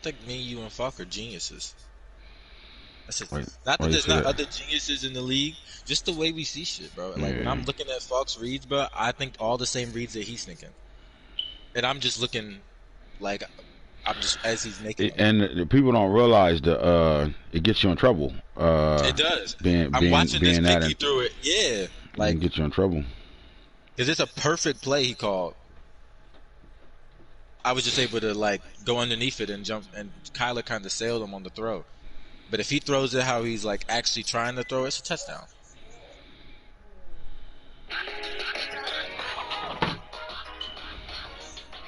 think me, you, and Falk are geniuses. That's it. Wait, Not why that you there's say not that? other geniuses in the league, just the way we see shit, bro. Like when Yeah. I'm looking at Falk's reads, bro, I think all the same reads that he's thinking, and I'm just looking like I'm just as he's making them. And the people don't realize it gets you in trouble. It does. Being I'm watching this pick that he threw it. Yeah, it like can get you in trouble. because it's a perfect play he called. I was just able to like go underneath it and jump, and Kyler kind of sailed him on the throw. But if he throws it how he's like actually trying to throw it, it's a touchdown.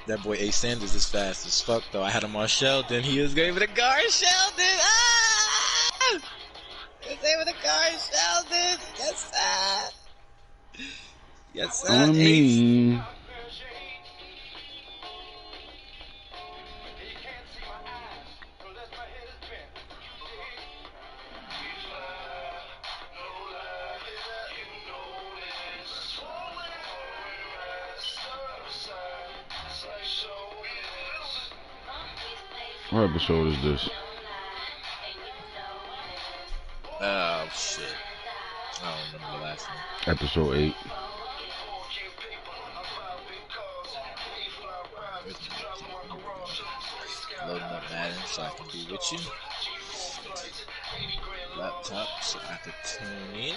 That boy A. Sanders is fast as fuck though. I had him on Sheldon. He was able to guard Sheldon. Ah! He was able to guard Sheldon. Yes, sir. Yes, sir. I mean, what episode is this? Oh shit. I don't remember the last one. Episode 8. Loading up Madden so I can be with you. Laptop so I can tune in.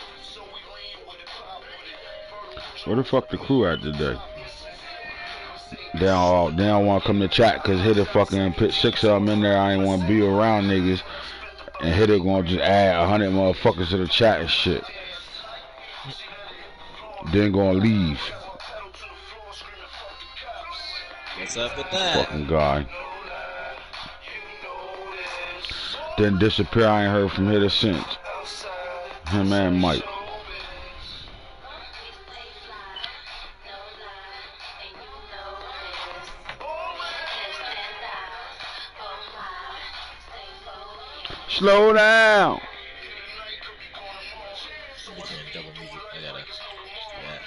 Where the fuck the crew at today? They don't want to come to chat because Hitter fucking put 6 of them in there. I ain't want to be around niggas. And Hitter gonna just add 100 motherfuckers to the chat and shit. Then gonna leave. What's up with that? Fucking guy. Then disappear. I ain't heard from Hitter since. Him and Mike. Slow down. I'm doing double music. I gotta. Yeah.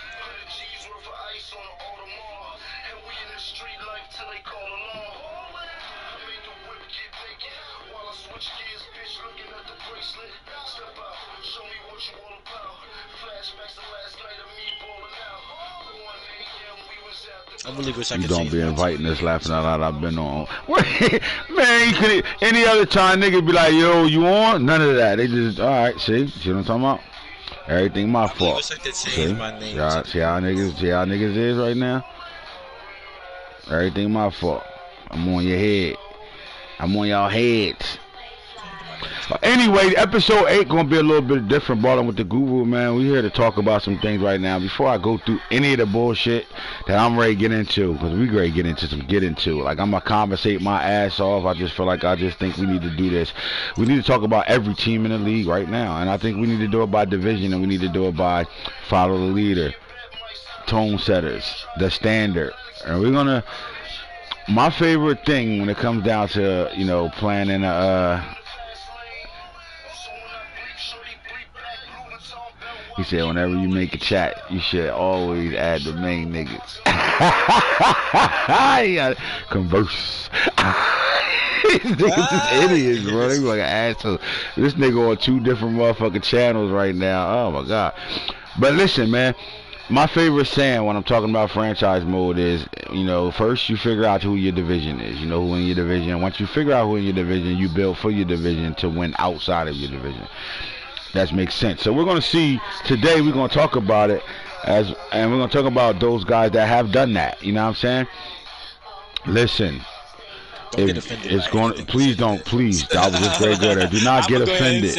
I really wish I You could don't change be my inviting team. us laughing out loud. I've been on. Man, you could, any other time nigga be like, yo, you on? None of that. They just, alright, see what I'm talking about? Everything my I really fault. wish I could change See? my name. See how niggas is right now? Everything my fault. I'm on your head. I'm on y'all heads. Anyway, episode 8 gonna be a little bit different. Balling with the Guru, man. We here to talk about some things right now. Before I go through any of the bullshit that I'm ready to get into, because we ready to get into. Like I'm gonna conversate my ass off. I just feel like I just think we need to do this. We need to talk about every team in the league right now, and I think we need to do it by division, and we need to do it by follow the leader, tone setters, the standard, and we're gonna. My favorite thing when it comes down to planning a. He said, whenever you make a chat, you should always add the main niggas. Yeah, converse. These niggas is idiots, bro. They be like an asshole. This nigga on 2 different motherfucking channels right now. Oh, my God. But listen, man. My favorite saying when I'm talking about franchise mode is, first you figure out who your division is. You know who in your division. Once you figure out who in your division, you build for your division to win outside of your division. That makes sense. So we're going to see today. We're going to talk about it and we're going to talk about those guys that have done that. You know what I'm saying? Listen, Don't get offended. It's going. Please don't. Please, I was just very good at it. Do not get offended.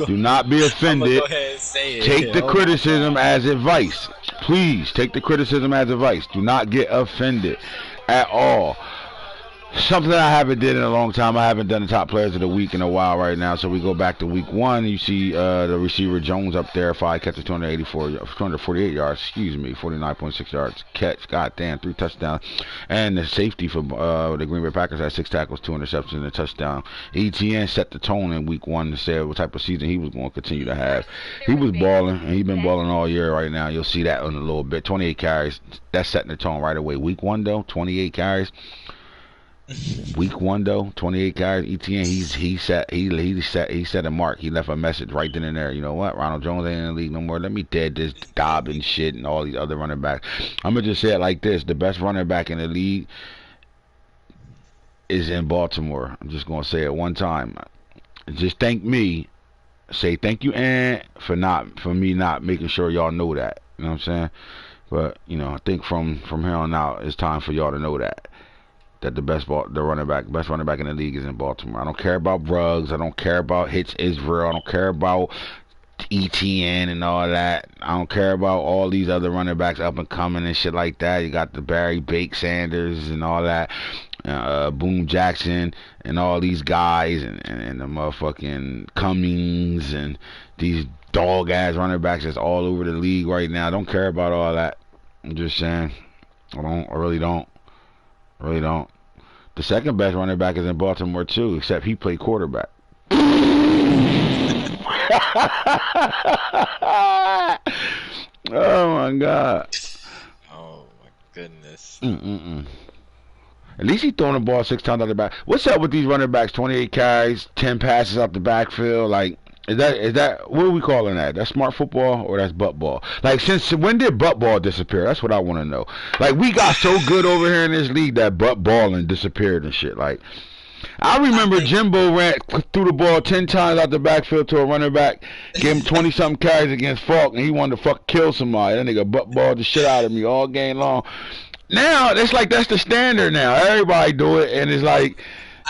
Do not be offended. Go ahead and say it. Take the criticism as advice. Please take the criticism as advice. Do not get offended at all. Something I haven't did in a long time. I haven't done the top players of the week in a while right now. So we go back to week 1. You see the receiver Jones up there, 5 catches, 248 yards. 49.6 yards catch. Goddamn, 3 touchdowns. And the safety for the Green Bay Packers had 6 tackles, 2 interceptions, and a touchdown. ETN set the tone in week 1 to say what type of season he was going to continue to have. He was balling, and he's been balling all year right now. You'll see that in a little bit. 28 carries. That's setting the tone right away. Week 1 though, 28 carries. Week 1 though, 28 carries, ETN. He set a mark. He left a message right then and there. You know what? Ronald Jones ain't in the league no more. Let me dead this Dobbins shit and all these other running backs. I'm gonna just say it like this: the best running back in the league is in Baltimore. I'm just gonna say it one time. Just thank me. Say thank you, and for me not making sure y'all know that. You know what I'm saying? But you know, I think from here on out, it's time for y'all to know that the best running back in the league is in Baltimore. I don't care about Bruggs. I don't care about Hits Israel. I don't care about ETN and all that. I don't care about all these other running backs up and coming and shit like that. You got the Barry Bake Sanders and all that, Boone Jackson and all these guys and the motherfucking Cummings and these dog ass running backs that's all over the league right now. I don't care about all that. I'm just saying. I really don't. The second best running back is in Baltimore too, except he played quarterback. Oh my God. Oh my goodness. At least he throwing the ball 6 times out the back. What's up with these running backs? 28 carries, 10 passes out the backfield. Like, is that what are we calling that? That's smart football or that's butt ball? Like, since when did butt ball disappear? That's what I want to know. Like, we got so good over here in this league that butt balling disappeared and shit. Like, I remember Jimbo threw the ball 10 times out the backfield to a running back, gave him 20-something carries against Falk, and he wanted to fuck kill somebody. That nigga butt balled the shit out of me all game long. Now it's like that's the standard now. Everybody do it, and it's like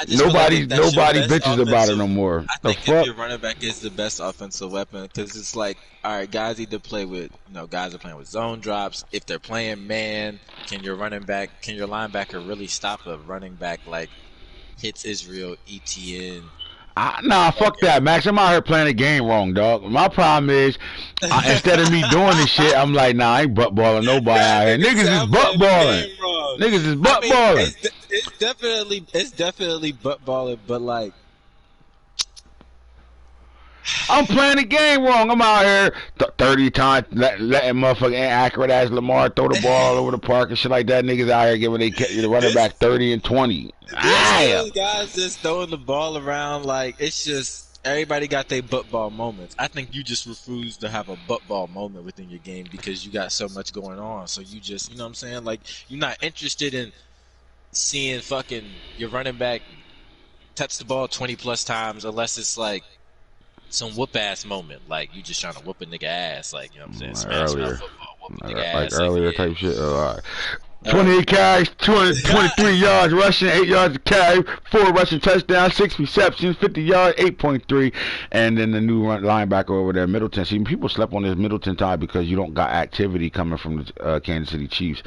nobody bitches about it no more. I think if your running back is the best offensive weapon, because it's like, all right, guys either play with, guys are playing with zone drops. If they're playing man, can your linebacker really stop a running back like Hits Israel, ETN? Nah, fuck that, Max. I'm out here playing the game wrong, dog. My problem is, instead of me doing this shit, I'm like, nah, I ain't butt balling nobody out here. Niggas is butt balling. Niggas is butt balling. It's definitely butt balling, but like, I'm playing the game wrong. I'm out here 30 times letting motherfucking accurate ass Lamar throw the ball all over the park and shit like that. Niggas out here giving the running back 30 and 20. Those guys just throwing the ball around like it's just everybody got their butt ball moments. I think you just refuse to have a butt ball moment within your game because you got so much going on. So you just, you know what I'm saying? Like, you're not interested in seeing fucking your running back touch the ball 20 plus times unless it's like some whoop ass moment, like you just trying to whoop a nigga ass, like, you know what I'm saying? Smash earlier. Football, whoop a nigga Like ass, earlier type shit. All right. 28 carries, 223 yards rushing, 8 yards a carry, 4 rushing touchdowns, 6 receptions, 50 yards, 8.3, and then the new linebacker over there, Middleton. See, people slept on this Middleton tie because you don't got activity coming from the Kansas City Chiefs,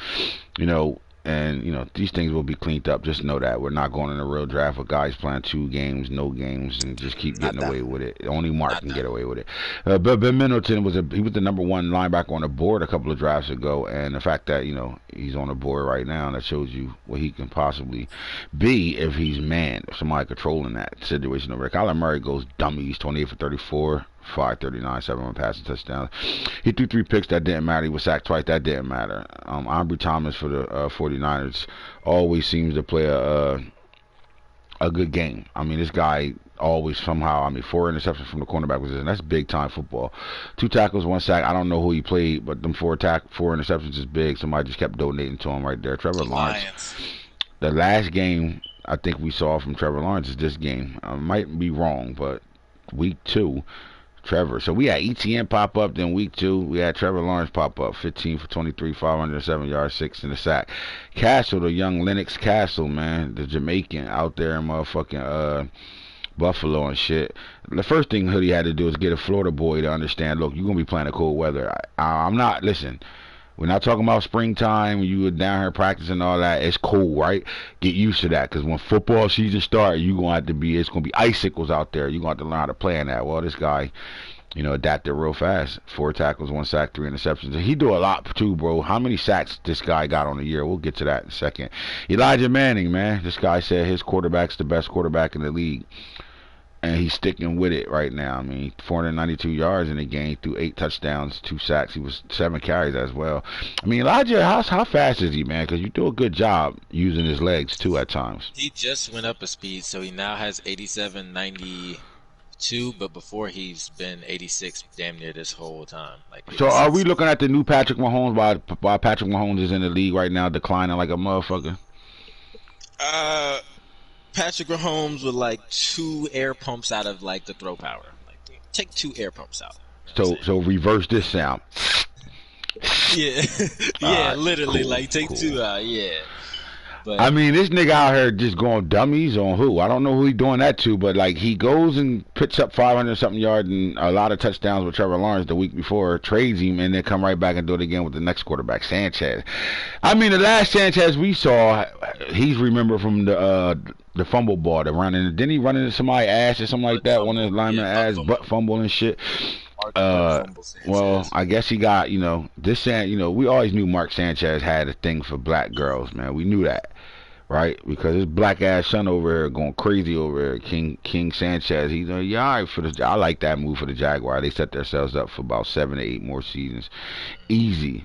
and these things will be cleaned up. Just know that we're not going in a real draft with guys playing 2 games, no games, and just keep getting away with it. Only Mark can get away with it. But Ben Middleton was the number 1 linebacker on the board a couple of drafts ago, and the fact that he's on the board right now, that shows you what he can possibly be if he's man, if somebody controlling that situation over there. Kyler Murray goes dummies, 28 for 34. 539, 7 passing touchdowns. He threw 3 picks that didn't matter. He was sacked twice. That didn't matter. Ambry Thomas for the 49ers always seems to play a good game. I mean, this guy always somehow, 4 interceptions from the cornerback position. That's big time football. 2 tackles, 1 sack. I don't know who he played, but them 4 interceptions is big. Somebody just kept donating to him right there. Trevor Lawrence. The last game I think we saw from Trevor Lawrence is this game. I might be wrong, but week 2. Trevor. So we had ETN pop up, then week 2 we had Trevor Lawrence pop up, 15 for 23, 507 yards, 6 in the sack. Castle, the young Lennox Castle, man, the Jamaican out there in motherfucking Buffalo and shit. The first thing Hoodie had to do is get a Florida boy to understand, look, you're going to be playing in cold weather. I'm not, listen, we're not talking about springtime, you were down here practicing all that. It's cold, right? Get used to that, because when football season starts, it's going to be icicles out there. You're going to have to learn how to play in that. Well, this guy, adapted real fast. 4 tackles, 1 sack, 3 interceptions. He do a lot too, bro. How many sacks this guy got on the year? We'll get to that in a second. Elijah Manning, man. This guy said his quarterback's the best quarterback in the league. and he's sticking with it right now. I mean, 492 yards in the game through 8 touchdowns, 2 sacks. He was 7 carries as well. I mean, Elijah, how fast is he, man? Because you do a good job using his legs too at times. He just went up a speed, so he now has 87.92, but before he's been 86 damn near this whole time. Like So are we 86. looking at the new Patrick Mahomes while Patrick Mahomes is in the league right now, declining like a motherfucker? Patrick Mahomes with like 2 air pumps out of like the throw power. Like take 2 air pumps out. You know So reverse this sound. yeah, yeah, Right, literally cool, like take cool. 2 out. Yeah. But I mean, this nigga out here just going dummies on who? I don't know who he doing that to, but like he goes and puts up 500 something yards and a lot of touchdowns with Trevor Lawrence the week before, trades him, and then come right back and do it again with the next quarterback, Sanchez. I mean, the last Sanchez we saw, he's remembered from the fumble ball, the running. Didn't he run into somebody's ass or something like that? One of his linemen ass, butt fumble and shit. Well, I guess he got, we always knew Mark Sanchez had a thing for black girls, man. We knew that, right? Because his black ass son over here going crazy over here, King Sanchez. He's like, yeah, all right for the. I like that move for the Jaguar. They set themselves up for about 7 to 8 more seasons, easy.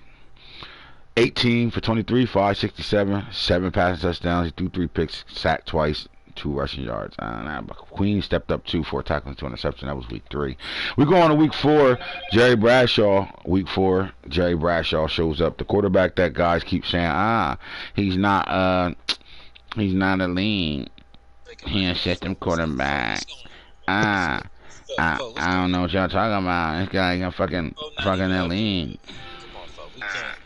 18 for 23, 567, 7 passing touchdowns. He threw 3 picks, sacked twice. 2 rushing yards. Queen stepped up 2 for tackling, 2 interceptions. That was week 3. We go on to week 4. Jerry Bradshaw. Week 4. Jerry Bradshaw shows up. The quarterback that guys keep saying, he's not a lean. He a system quarterback. I don't know what y'all talking about. This guy ain't fucking lean. come on, folks.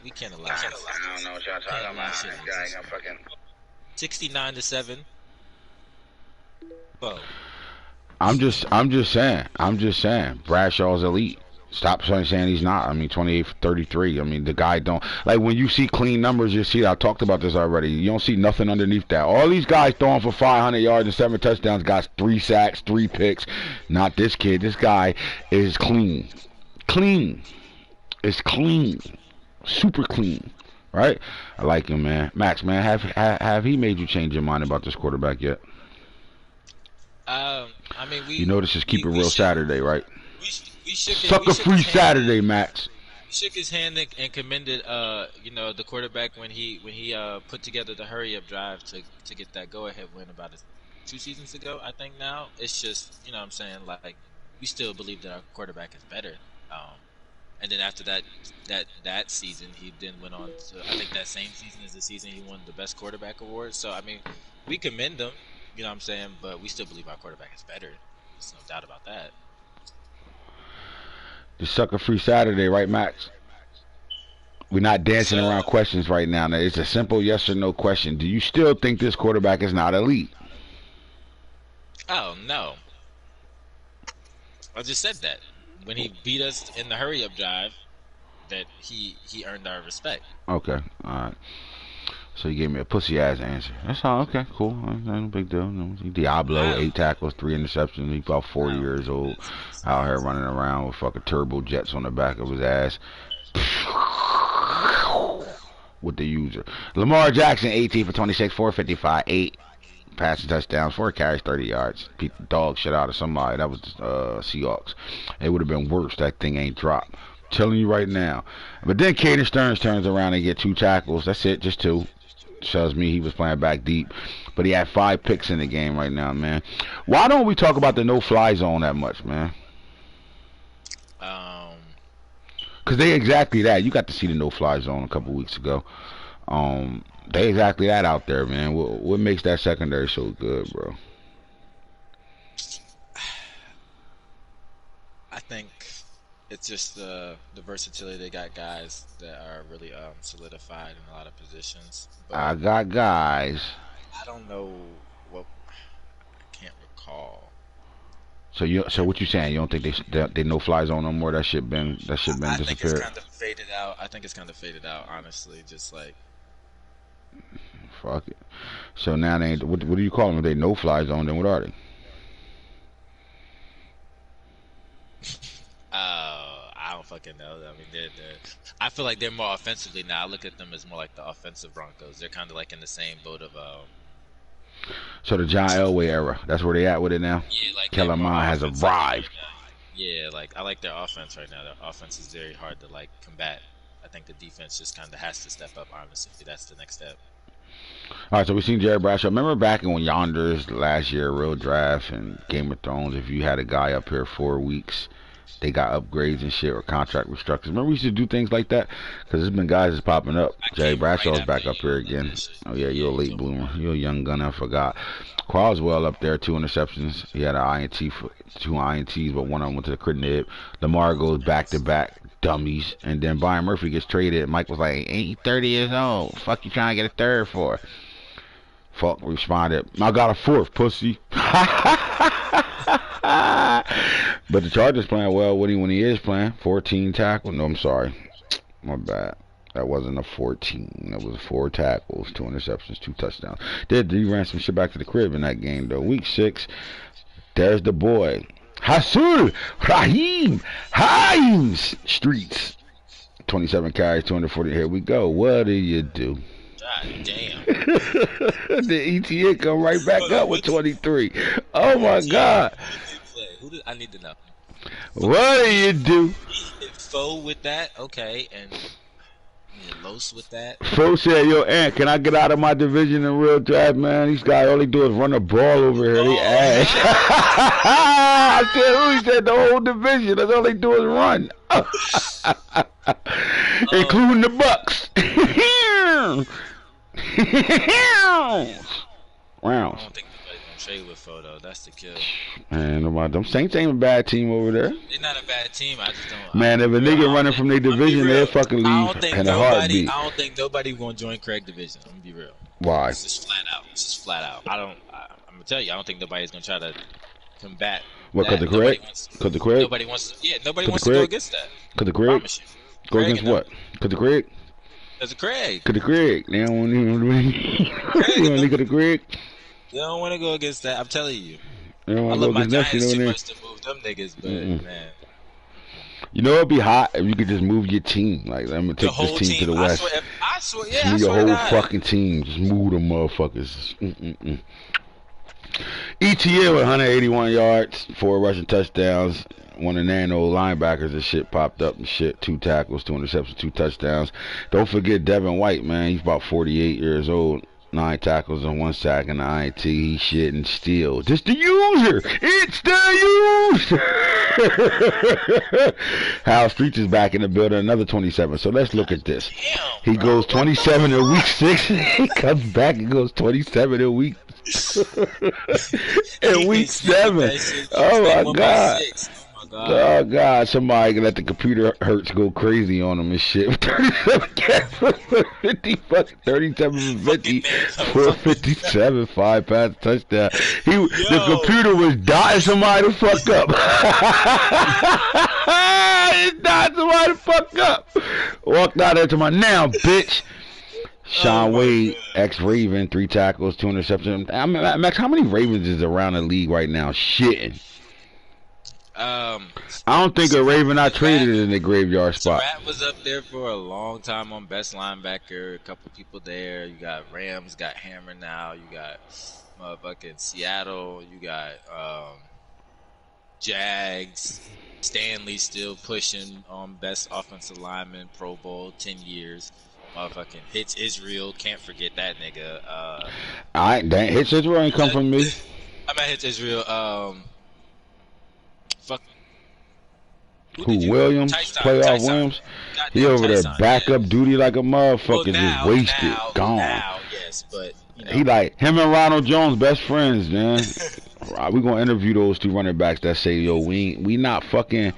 We can't allow it. I don't know what y'all talking about. This guy ain't fucking 69-7. Whoa. I'm just saying. Bradshaw's elite. Stop saying he's not. I mean, 28 for 33. I mean, the guy don't like when you see clean numbers. You see, I talked about this already. You don't see nothing underneath that. All these guys throwing for 500 yards and 7 touchdowns got 3 sacks, 3 picks. Not this kid. This guy is clean. It's clean, super clean. Right? I like him, man. Max, man, have he made you change your mind about this quarterback yet? I mean, you know this is Keep It Real Saturday, right? We shook Sucker free Saturday, Max. We shook his hand and commended, the quarterback when he put together the hurry up drive to get that go ahead win about 2 seasons ago. I think now it's just what I'm saying, like we still believe that our quarterback is better. And then after that season, he then went on to, I think that same season is the season he won the best quarterback award. So I mean, we commend him. You know what I'm saying? But we still believe our quarterback is better. There's no doubt about that. The sucker free Saturday, right, Max? We're not dancing around questions right now. Now. It's a simple yes or no question. Do you still think this quarterback is not elite? Oh, no. I just said that. When he beat us in the hurry up drive, that he earned our respect. Okay, alright. So he gave me a pussy ass answer. That's all. Okay, cool. No big deal. Diablo, 8 tackles, 3 interceptions. He's about 40 years old, out here running around with fucking turbo jets on the back of his ass. With the user. Lamar Jackson, 18 for 26, 455, 8 passing touchdowns, 4 carries, 30 yards. Beat the dog shit out of somebody. That was Seahawks. It would have been worse. That thing ain't dropped. Telling you right now. But then Caden Stearns turns around and get 2 tackles. That's it, just 2. Tells me he was playing back deep. But he had 5 picks in the game right now, man. Why don't we talk about the no-fly zone that much, man? Because they exactly that. You got to see the no-fly zone a couple weeks ago. They exactly that out there, man. What makes that secondary so good, bro? I think it's just the versatility. They got guys that are really solidified in a lot of positions. But I got guys. I don't know what. I can't recall. So what you saying? You don't think they no fly zone no more? That shit been disappeared. I think it's kind of faded out. Honestly, just like. Fuck it. So now they what do you call them? If they no fly zone, then what are they? I don't fucking know. I mean, I feel like they're more offensively now. I look at them as more like the offensive Broncos. They're kind of like in the same boat of So the John Elway era, that's where they at with it now. Yeah, like Kellen Mond has arrived. Yeah, like I like their offense right now. Their offense is very hard to like combat. I think the defense just kind of has to step up. Honestly, that's the next step. All right, so we've seen Jerry Bradshaw. Remember back in when Yonders last year, Real Draft and Game of Thrones, if you had a guy up here 4 weeks, they got upgrades and shit or contract restructures. Remember we used to do things like that? Because there's been guys that's popping up. Jerry Bradshaw's back up here again. Oh, yeah, you're a late bloomer. You're a young gun, I forgot. Croswell up there, 2 interceptions. He had an INT for 2 INTs, but one of them went to the crit nib. Lamar goes back-to-back. Dummies. And then Byron Murphy gets traded. Mike was like, ain't you 30 years old? Fuck you trying to get a third for? Falk responded, I got a 4th, pussy. But the Chargers playing well when he is playing. 14 tackles. No, I'm sorry. My bad. That wasn't a 14. That was 4 tackles, 2 interceptions, 2 touchdowns. He ran some shit back to the crib in that game, though. Week 6, there's the boy. Hasul Rahim Himes Streets. 27 carries, 240. Here we go. What do you do? God damn. The ETA come right back up with 23. Oh my God. I need to know. What do you do? Foe with that, okay, and Los with that. Foe said, yo, Ant, can I get out of my division in Real Draft, man? These guys, all they do is run the ball over here. They ass. I said, who? He said the whole division. That's all they do is run. Including the Bucks. Rounds. I don't think nobody's gonna trade with Foe, that's the kill. Man, them Saints ain't a bad team over there. They're not a bad team. I just don't. Man, if a nigga running from their division, they'll fucking leave in a heartbeat. I don't think nobody gonna join Craig's division. I'm gonna be real. Why? It's just flat out. It's just flat out. I'm gonna tell you. I don't think nobody's gonna try to combat. What? Cause the Craig? Cause the Craig? Nobody wants. Yeah, nobody wants to go against that. Cause the Craig? Go against what? Cause the Craig? Cause the Craig. Cause the Craig. They don't want to go to Craig. They don't want to go against that. I'm telling you. I love my Giants too much to move them niggas, but man. You know it'd be hot if you could just move your team. Like, I'm gonna take this team to the West. I swear, yeah, move your whole fucking team. Just move them motherfuckers. ETA with 181 yards, 4 rushing touchdowns. One of the nano linebackers and shit popped up and shit. 2 tackles, 2 interceptions, 2 touchdowns. Don't forget Devin White, man. He's about 48 years old. 9 tackles and 1 sack in the INT. He shit and steal. Just the user. It's the user. Hal Streets is back in the building. Another 27. So let's look at this. He goes 27 in week 6. He comes back and goes 27 in week in week 7. Oh my God. Oh God, somebody can let the computer hurts go crazy on him and shit. 37 catches for 50, fucking 37 for 50, 457, 5 pass touchdown. The computer was dotting somebody to fuck up. It dotted somebody to fuck up. Walked out there to my now, bitch. Sean Wade, ex-Raven, 3 tackles, 2 interceptions. I mean, Max, how many Ravens is around the league right now? Shitting. I don't think a Raven I traded in the graveyard spot. Rat was up there for a long time on best linebacker. A couple people there. You got Rams, got Hammer now. You got motherfucking Seattle. You got Jags. Stanley still pushing on best offensive lineman, Pro Bowl, 10 years. Motherfucking Hitch Israel, can't forget that nigga. Hitch Israel ain't come from me. I'm at Hitch Israel. Fuck. Who Williams? Playoff Williams? He over there backup duty like a motherfucker, just wasted, gone. Now, yes, but he like him and Ronald Jones, best friends, man. We gonna interview those 2 running backs that say, yo, we not fucking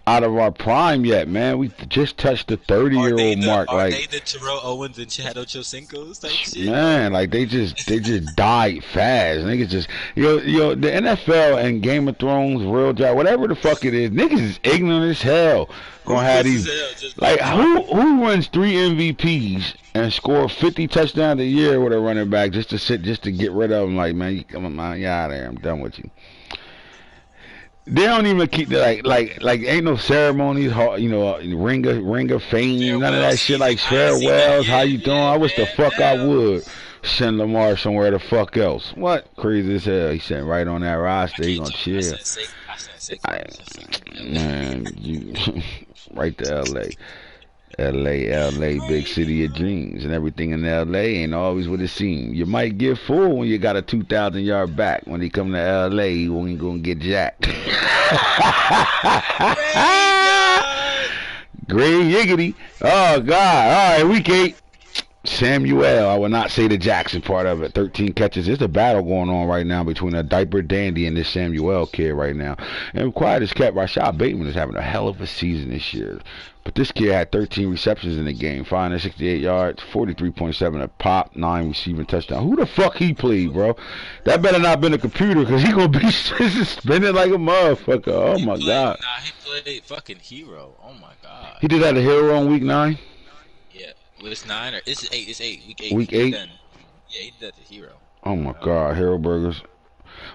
out of our prime yet, man. We just touched the 30-year-old mark. Are they the Terrell Owens and Chad Ochocinco's type shit? Man, like they just died fast. Niggas just yo the NFL and Game of Thrones, Real Job, whatever the fuck it is, niggas is ignorant as hell. Gonna have these like who runs 3 MVPs and score 50 touchdowns a year with a running back just to get rid of them? Like, man, you out of there. I'm done with you. They don't even keep like ain't no ceremonies, you know, ring of fame, none of Farewell that shit like season. I ain't seen that farewells. How yet. you doing? I Yeah, wish the man. fuck I Damn. would send Lamar somewhere the fuck else. What crazy as hell? He sitting right on that I roster. He can't gonna joke. I chill. sent Saquon. I, I sent Saquon to LA. man, you right to LA, big city of dreams, and everything in LA ain't always what it seems. You might get full when you got a 2,000-yard back. When he come to LA, you ain't gonna get jacked. Graveyard. Great yiggity. Oh, God. All right, week 8. Samuel, I will not say the Jackson part of it. 13 catches. There's a battle going on right now between a diaper dandy and this Samuel kid right now. And quiet as kept, Rashad Bateman is having a hell of a season this year. But this kid had 13 receptions in the game, 568 yards, 43.7 a pop, 9 receiving touchdown. Who the fuck he played, bro? That better not been a computer, because he going to be spinning like a motherfucker. Oh, my God. He played fucking hero. Oh my god. He did that a hero on week 9? Yeah. Well, it's 9 or it's 8. It's 8. Week 8. Week He 8? done. Yeah, he did that to hero. Oh, my God. Hero Burgers.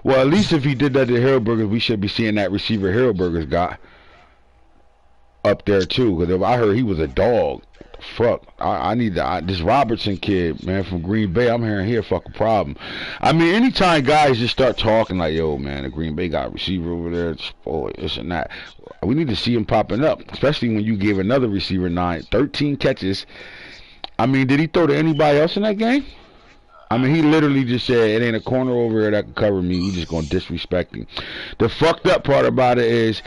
Well, at least if he did that to Hero Burgers, we should be seeing that receiver Hero Burgers got up there too. Because I heard he was a dog. Fuck, I need this Robertson kid, man, from Green Bay. I'm hearing he a fucking problem. I mean, anytime guys just start talking like, yo, man, the Green Bay got a receiver over there, boy, this and that. We need to see him popping up, especially when you gave another receiver 13 catches. I mean, did he throw to anybody else in that game? I mean, he literally just said, it ain't a corner over here that can cover me. We just gonna disrespect him. The fucked up part about it is,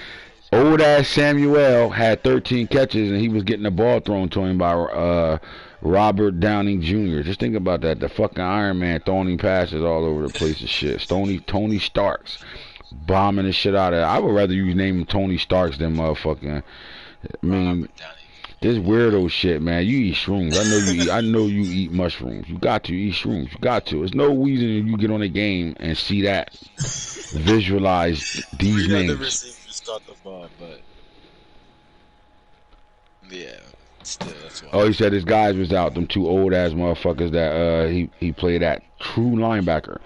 old ass Samuel had 13 catches and he was getting the ball thrown to him by Robert Downing Jr. Just think about that. The fucking Iron Man throwing him passes all over the place and shit. Tony Starks bombing the shit out of it. I would rather you name him Tony Starks than motherfucking. I mean, this weirdo shit, man. You eat shrooms. I know you eat mushrooms. You got to eat shrooms. You got to. There's no reason you get on a game and see that. Visualize these We got the names. receivers caught the ball, but yeah, still that's why. Oh, he said his guys was out. Them two old ass motherfuckers that he played at true linebacker.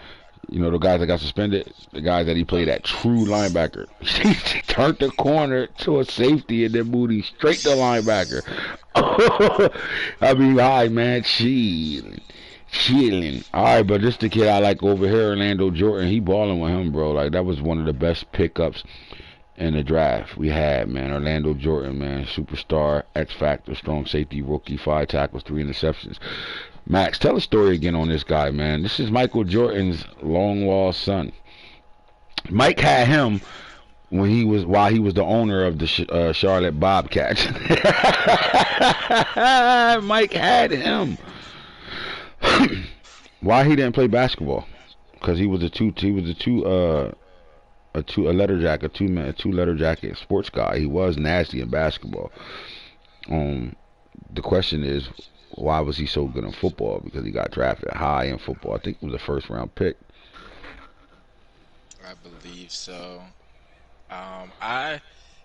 You know, the guys that got suspended, the guys that he played at true linebacker. He turned the corner to a safety and then moved him straight to linebacker. I mean, all right, man, chilling. All right, but this the kid I like over here, Orlando Jordan. He balling with him, bro. Like, that was one of the best pickups in the draft we had, man. Orlando Jordan, man, superstar, X Factor, strong safety, rookie, 5 tackles, 3 interceptions. Max, tell a story again on this guy, man. This is Michael Jordan's long lost son. Mike had him while he was the owner of the Charlotte Bobcats. Mike had him. Why he didn't play basketball? Because he was a letter jacket, two letter jacket sports guy. He was nasty in basketball. The question is, why was he so good in football? Because he got drafted high in football. I think it was a first round pick. I believe so.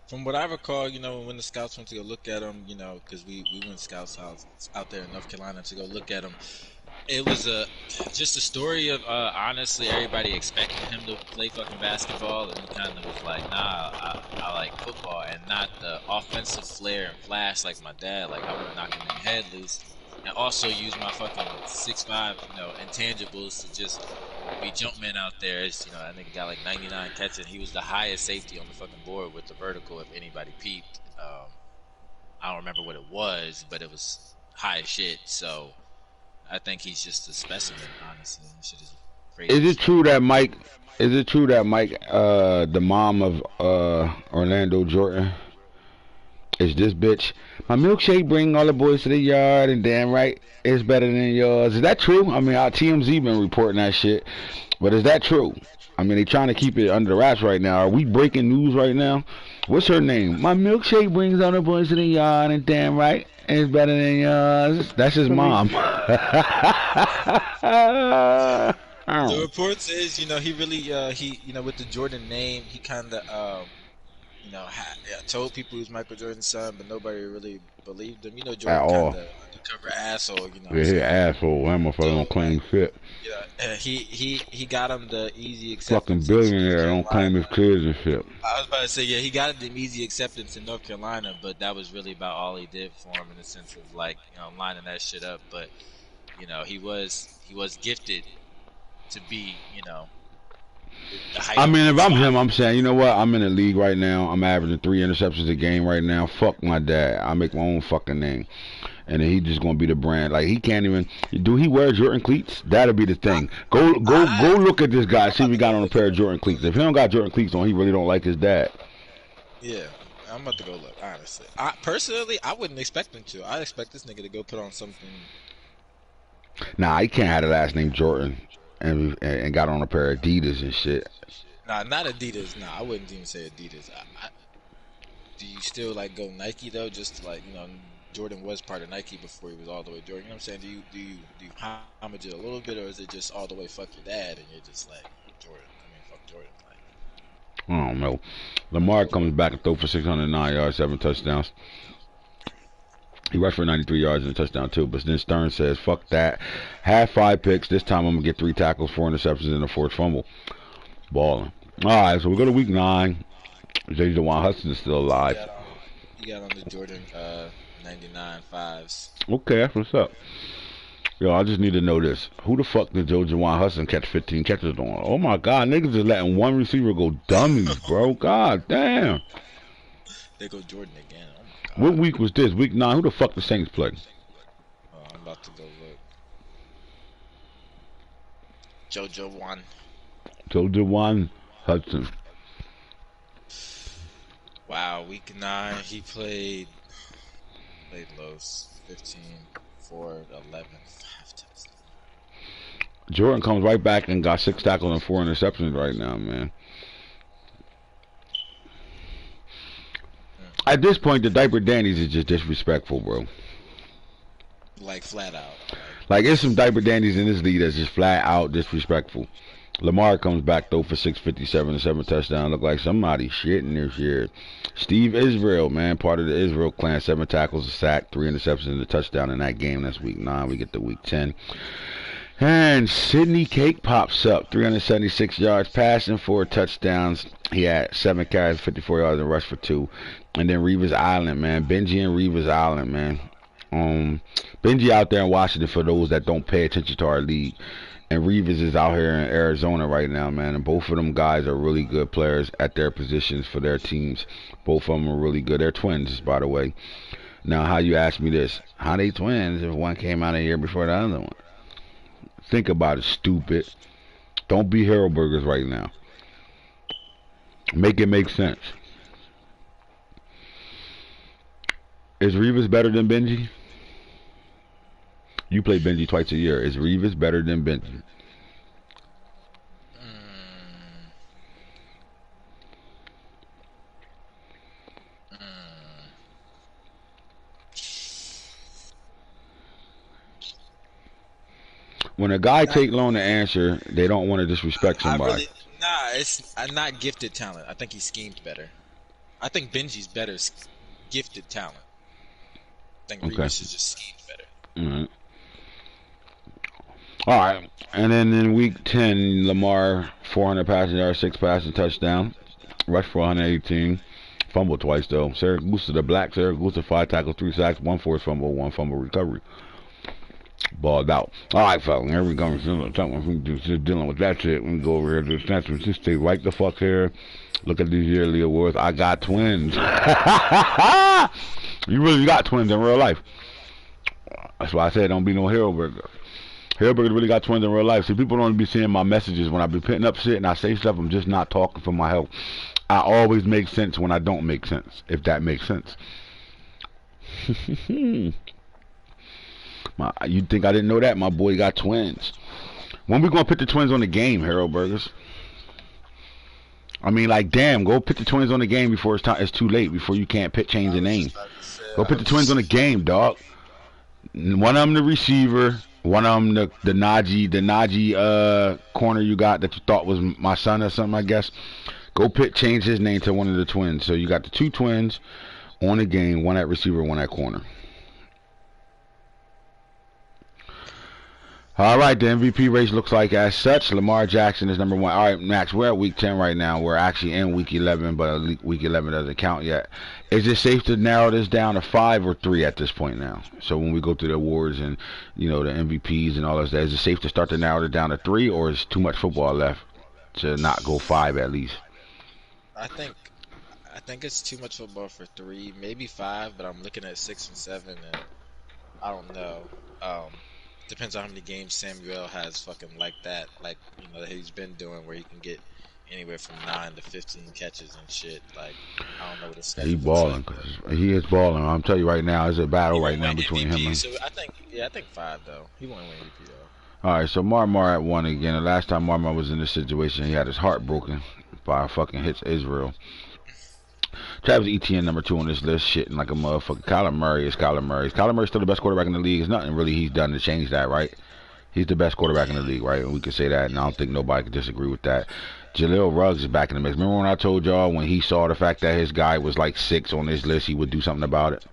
From what I recall, you know, when the scouts went to go look at him, you know, because we went scouts out there in North Carolina to go look at him. It was just a story of honestly everybody expected him to play fucking basketball, and he kind of was like, nah, I like football and not the offensive flair and flash like my dad. Like, I would knock him in the head loose, and also use my fucking 6'5", you know, intangibles to just be jumpman out there. It's, you know, I think he got like 99 catches. He was the highest safety on the fucking board with the vertical. If anybody peeped, I don't remember what it was, but it was high as shit. So I think he's just a specimen, honestly. This shit is crazy. Is it true that Mike, the mom of Orlando Jordan, is this bitch? My milkshake bring all the boys to the yard, and damn right, it's better than yours. Is that true? I mean, our TMZ been reporting that shit, but is that true? I mean, they trying to keep it under the wraps right now. Are we breaking news right now? What's her name? My milkshake brings all the boys to the yard, and damn right, it's better than yours. That's his mom. The report says, you know, he really, you know, with the Jordan name, he kind of, I told people he was Michael Jordan's son, but nobody really believed him. at Jordan kind all. of undercover asshole. Yeah, he an So asshole. That motherfucker don't so claim shit. he got him the easy Fucking acceptance in North billionaire don't claim his Carolina. kids and shit. I was about to say, yeah, he got him the easy acceptance in North Carolina, but that was really about all he did for him in the sense of like lining that shit up. But he was gifted to be the height I of mean, if his I'm spot. him, I'm saying, you know what? I'm in the league right now. I'm averaging 3 interceptions a game right now. Fuck my dad. I make my own fucking name. And then he just gonna be the brand. Like he can't even. Do he wear Jordan cleats? That'll be the I, thing. Go I look at this guy. I'm See if about he to go got on a look pair at of him. Jordan cleats. If he don't got Jordan cleats on, he really don't like his dad. Yeah, I'm about to go look. Honestly, I wouldn't expect him to. I expect this nigga to go put on something. Nah, he can't have the last name Jordan and got on a pair of Adidas and shit. Nah, not Adidas. Nah, I wouldn't even say Adidas. Do you still like go Nike though? Just to, like Jordan was part of Nike before he was all the way Jordan. You know what I'm saying? Do you homage it a little bit, or is it just all the way fuck your dad and you're just like Jordan? I mean, fuck Jordan. Like, I don't know. Lamar comes back and throw for 609 yards, 7 touchdowns. He rushed for 93 yards and a touchdown too. But then Stern says, "Fuck that. Had 5 picks. This time I'm gonna get 3 tackles, 4 interceptions, and a forced fumble. Balling." All right, so we go to week 9. Jawan Hudson is still he alive. got on he got on the Jordan 99 fives. Okay, that's what's up. Yo, I just need to know this. Who the fuck did Jawan Hudson catch 15 catches on? Oh my God, niggas is letting one receiver go dummies, bro. God damn. They go Jordan again. Oh my What god. week was this? Week 9. Who the fuck the Saints play? Oh, I'm about to go look. JoJo won. Jawan Hudson. Wow, week 9 he played Los 15, 4, 11, 5 touchdowns. Jordan comes right back and got 6 tackles and 4 interceptions right now, man. At this point, the diaper dandies is just disrespectful, bro. Like flat out. Like, there's some diaper dandies in this league that's just flat out disrespectful. Lamar comes back, though, for 657 and 7 touchdowns. Look like somebody shitting this year. Steve Israel, man, part of the Israel clan. 7 tackles, a sack, 3 interceptions, and a touchdown in that game. That's week 9. We get to week 10. And Sidney Cake pops up, 376 yards passing, 4 touchdowns. He had 7 carries, 54 yards, and rush for 2. And then Reeves Island, man. Benji and Reeves Island, man. Benji out there in Washington for those that don't pay attention to our league. And Reeves is out here in Arizona right now, man. And both of them guys are really good players at their positions for their teams. Both of them are really good. They're twins, by the way. Now, how you ask me this? How they twins if one came out a year before the other one? Think about it, stupid. Don't be hero burgers right now. Make it make sense. Is Reeves better than Benji? You play Benji twice a year. Is Reeves better than Benji? When a guy Not, take long to answer, they don't want to disrespect I somebody. really it's not gifted talent. I think he schemed better. I think Benji's better gifted talent. I think Okay. Reeves is just schemed better. All right. All right. And then in week 10, Lamar, 400 passing yards, 6 passing touchdown. Rush for 118. Fumbled twice, though. Syracuse, the black Syracuse, 5 tackles, 3 sacks, 1 forced fumble, 1 fumble recovery. Balled out. All right, fellas. Here we go. Just dealing with that shit. We go over here to the center. Just stay right the fuck here. Look at these yearly awards. I got twins. You really got twins in real life. That's why I said don't be no hero burger. Hero burger really got twins in real life. See, people don't be seeing my messages when I be putting up shit and I say stuff. I'm just not talking for my health. I always make sense when I don't make sense, if that makes sense. You think I didn't know that? My boy got twins. When we gonna put the twins on the game, Hero Burgers? I mean, like, damn, go put the twins on the game before it's time. It's too late. Before you can't change I the was name. just about to say. Go I put the was twins on the just. game, dog. One of them the receiver. One of them the Najee corner you got that you thought was my son or something, I guess. Go Pitt changed his name to one of the twins. So you got the 2 twins on the game, one at receiver, one at corner. All right, the MVP race looks like as such. Lamar Jackson is number 1. All right, Max, we're at week 10 right now. We're actually in week 11, but week 11 doesn't count yet. Is it safe to narrow this down to 5 or 3 at this point now? So when we go through the awards and, the MVPs and all that, is it safe to start to narrow it down to 3, or is too much football left to not go 5 at least? I think it's too much football for 3, maybe 5, but I'm looking at 6 and 7, and I don't know. Depends on how many games Samuel has fucking like that he's been doing, where he can get anywhere from 9 to 15 catches and shit. Like, I don't know what his schedule He balling. like, He is balling. I'm telling you right now, it's a battle right now between MVP, him and. So I think 5 though. He won't win MVP though. All right, so Marmar at 1 again. The last time Marmar was in this situation, he had his heart broken by fucking hits Israel. Travis Etienne number 2 on this list, shitting like a motherfucker. Kyler Murray is Kyler Murray. Kyler Murray's still the best quarterback in the league. There's nothing really he's done to change that, right? He's the best quarterback in the league, right? And we can say that, and I don't think nobody can disagree with that. Jaleel Ruggs is back in the mix. Remember when I told y'all when he saw the fact that his guy was like 6 on his list, he would do something about it?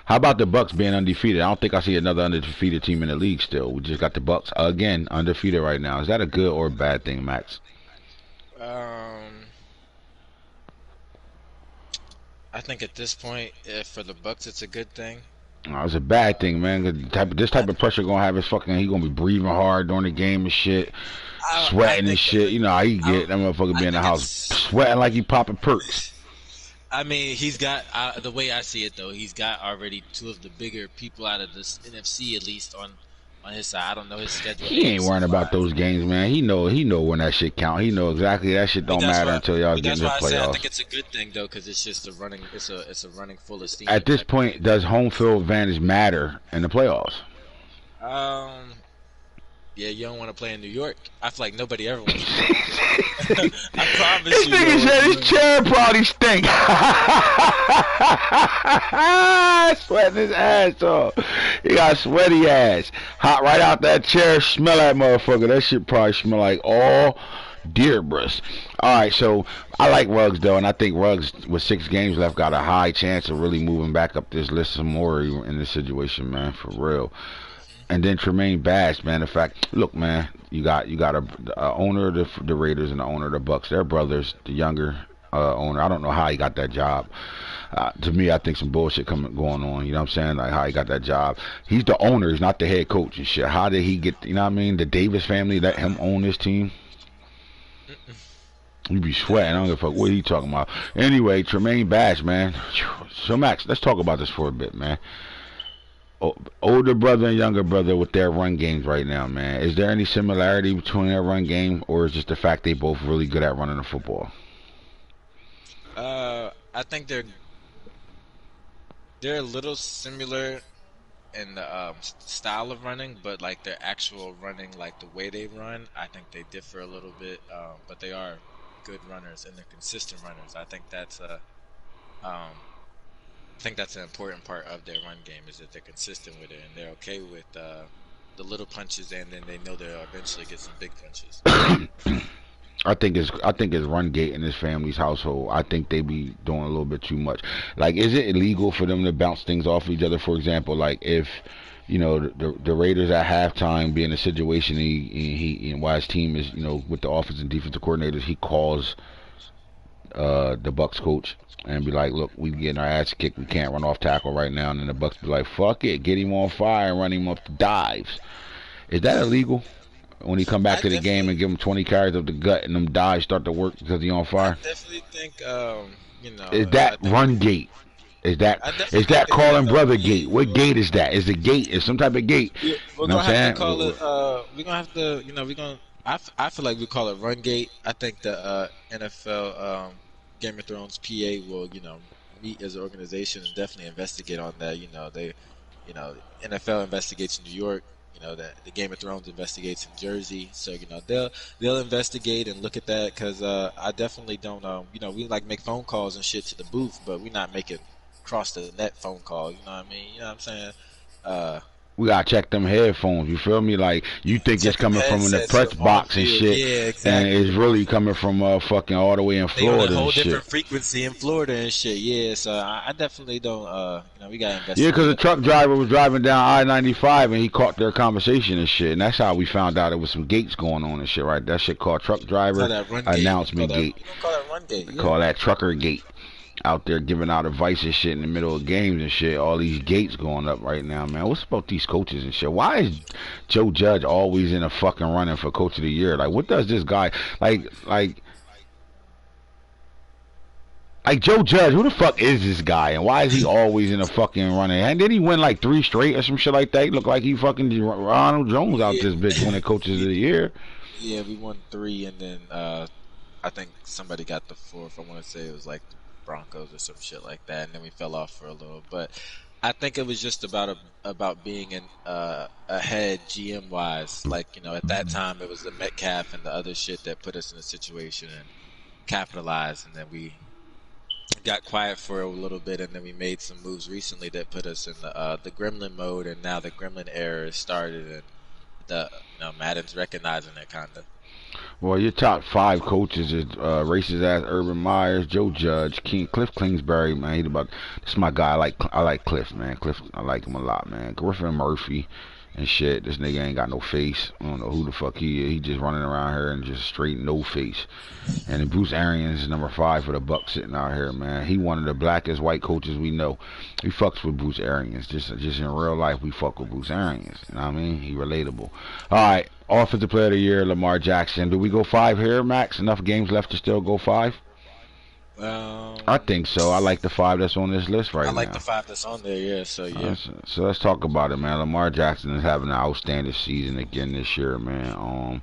How about the Bucks being undefeated? I don't think I see another undefeated team in the league still. We just got the Bucks again undefeated right now. Is that a good or a bad thing, Max? I think at this point, for the Bucks, it's a good thing. No, it's a bad thing, man. This type of pressure gonna have his fucking. He gonna be breathing hard during the game and shit, sweating and shit. You know how he get that motherfucker be in the house sweating like he popping perks. I mean, he's got the way I see it though. He's got already 2 of the bigger people out of this NFC at least on his side. I don't know his schedule. He ain't worrying about those games, man. He know when that shit count. He know exactly that shit don't matter until y'all get in the playoffs. I think it's a good thing though, because it's just it's a running full of steam. At this point, does home field advantage matter in the playoffs? Yeah, you don't want to play in New York. I feel like nobody ever wants to play. I promise this you. This nigga said his chair probably stink. Sweating his ass off. He got sweaty ass. Hot right out that chair. Smell that motherfucker. That shit probably smell like all deer breast. Alright, so I like Ruggs though, and I think Ruggs with 6 games left got a high chance of really moving back up this list some more in this situation, man, for real. And then Tremaine Bass, man. In fact, look, man, you got a owner of the Raiders and the owner of the Bucks. They're brothers. The younger owner, I don't know how he got that job. To me, I think some bullshit going on. You know what I'm saying? Like how he got that job. He's the owner. He's not the head coach and shit. How did he get? You know what I mean? The Davis family let him own this team. You be sweating. I don't give a fuck what he talking about. Anyway, Tremaine Bass, man. So Max, let's talk about this for a bit, man. Older brother and younger brother with their run games right now, man. Is there any similarity between their run game, or is just the fact they both really good at running the football? I think they're a little similar in the style of running, but like their actual running, like the way they run, I think they differ a little bit. But they are good runners and they're consistent runners. I think that's an important part of their run game, is that they're consistent with it and they're okay with the little punches, and then they know they'll eventually get some big punches. I think it's run gate in his family's household. I think they be doing a little bit too much. Like, is it illegal for them to bounce things off each other? For example, like if the Raiders at halftime be in a situation, he while his team is with the offensive and defensive coordinators, he calls the Bucks coach and be like, look, we getting our ass kicked, we can't run off tackle right now, and then the Bucks be like, fuck it, get him on fire and run him up the dives. Is that illegal? When he come back to the game and give him 20 carries up the gut and them dives start to work because he on fire? I definitely think is that run gate? Is that calling brother gate? What gate is that? Is the gate is some type of gate? Yeah, we're gonna have to call it. We're gonna have to. I feel like we call it run gate. I think the NFL Game of Thrones PA will meet as an organization and definitely investigate on that. NFL investigates in New York. The Game of Thrones investigates in Jersey. So they'll investigate and look at that, because I definitely don't. We like make phone calls and shit to the booth, but we're not making cross the net phone call. You know what I mean? You know what I'm saying? We gotta check them headphones. You feel me? Like you think it's Check them coming from in the headsets. press You're on box and field. shit, Yeah, and exactly. it's You're on really field. coming from fucking all the way in They on a Florida and whole shit. different frequency in Florida and shit. Yeah, so I definitely don't. We gotta Yeah, because investigate the it all. truck driver was driving down I-95 and he caught their conversation and shit, and that's how we found out it was some gates going on and shit. Right? That shit called truck Call driver that run gate. announcement gate. You gonna call that run gate? Yeah. Call that trucker gate. Out there giving out advice and shit in the middle of games and shit. All these gates going up right now, man. What's about these coaches and shit? Why is Joe Judge always in a fucking running for coach of the year? Like, what does this guy like Joe Judge? Who the fuck is this guy, and why is he always in a fucking running? And did he win like 3 straight or some shit like that? He looked like he fucking Ronald Jones out Yeah. this bitch winning coaches of Yeah. the year. Yeah, we won three, and then I think somebody got the fourth. I want to say it was like the Broncos or some shit like that, and then we fell off for a little. But I think it was just about being ahead GM wise. Like at that time it was the Metcalf and the other shit that put us in a situation and capitalized, and then we got quiet for a little bit, and then we made some moves recently that put us in the Gremlin mode, and now the Gremlin era has started, and the Madden's recognizing it kind of. Well, your top five coaches is racist ass Urban Myers, Joe Judge, Cliff Kingsbury, man. He's about this is my guy. I like Cliff, man. Cliff, I like him a lot, man. Griffin Murphy and shit. This nigga ain't got no face. I don't know who the fuck he is. He just running around here and just straight no face. And then Bruce Arians is number five for the Bucks sitting out here, man. He one of the blackest white coaches we know. We fucks with Bruce Arians. Just in real life, we fuck with Bruce Arians. You know what I mean? He relatable. All right, Offensive Player of the Year, Lamar Jackson. Do we go five here, Max? Enough games left to still go five? I Um, think so. I like the five that's on this list I right like the now. five that's on there. Yeah, so yeah. So let's talk about it, man. Lamar Jackson is having an outstanding season again this year, man.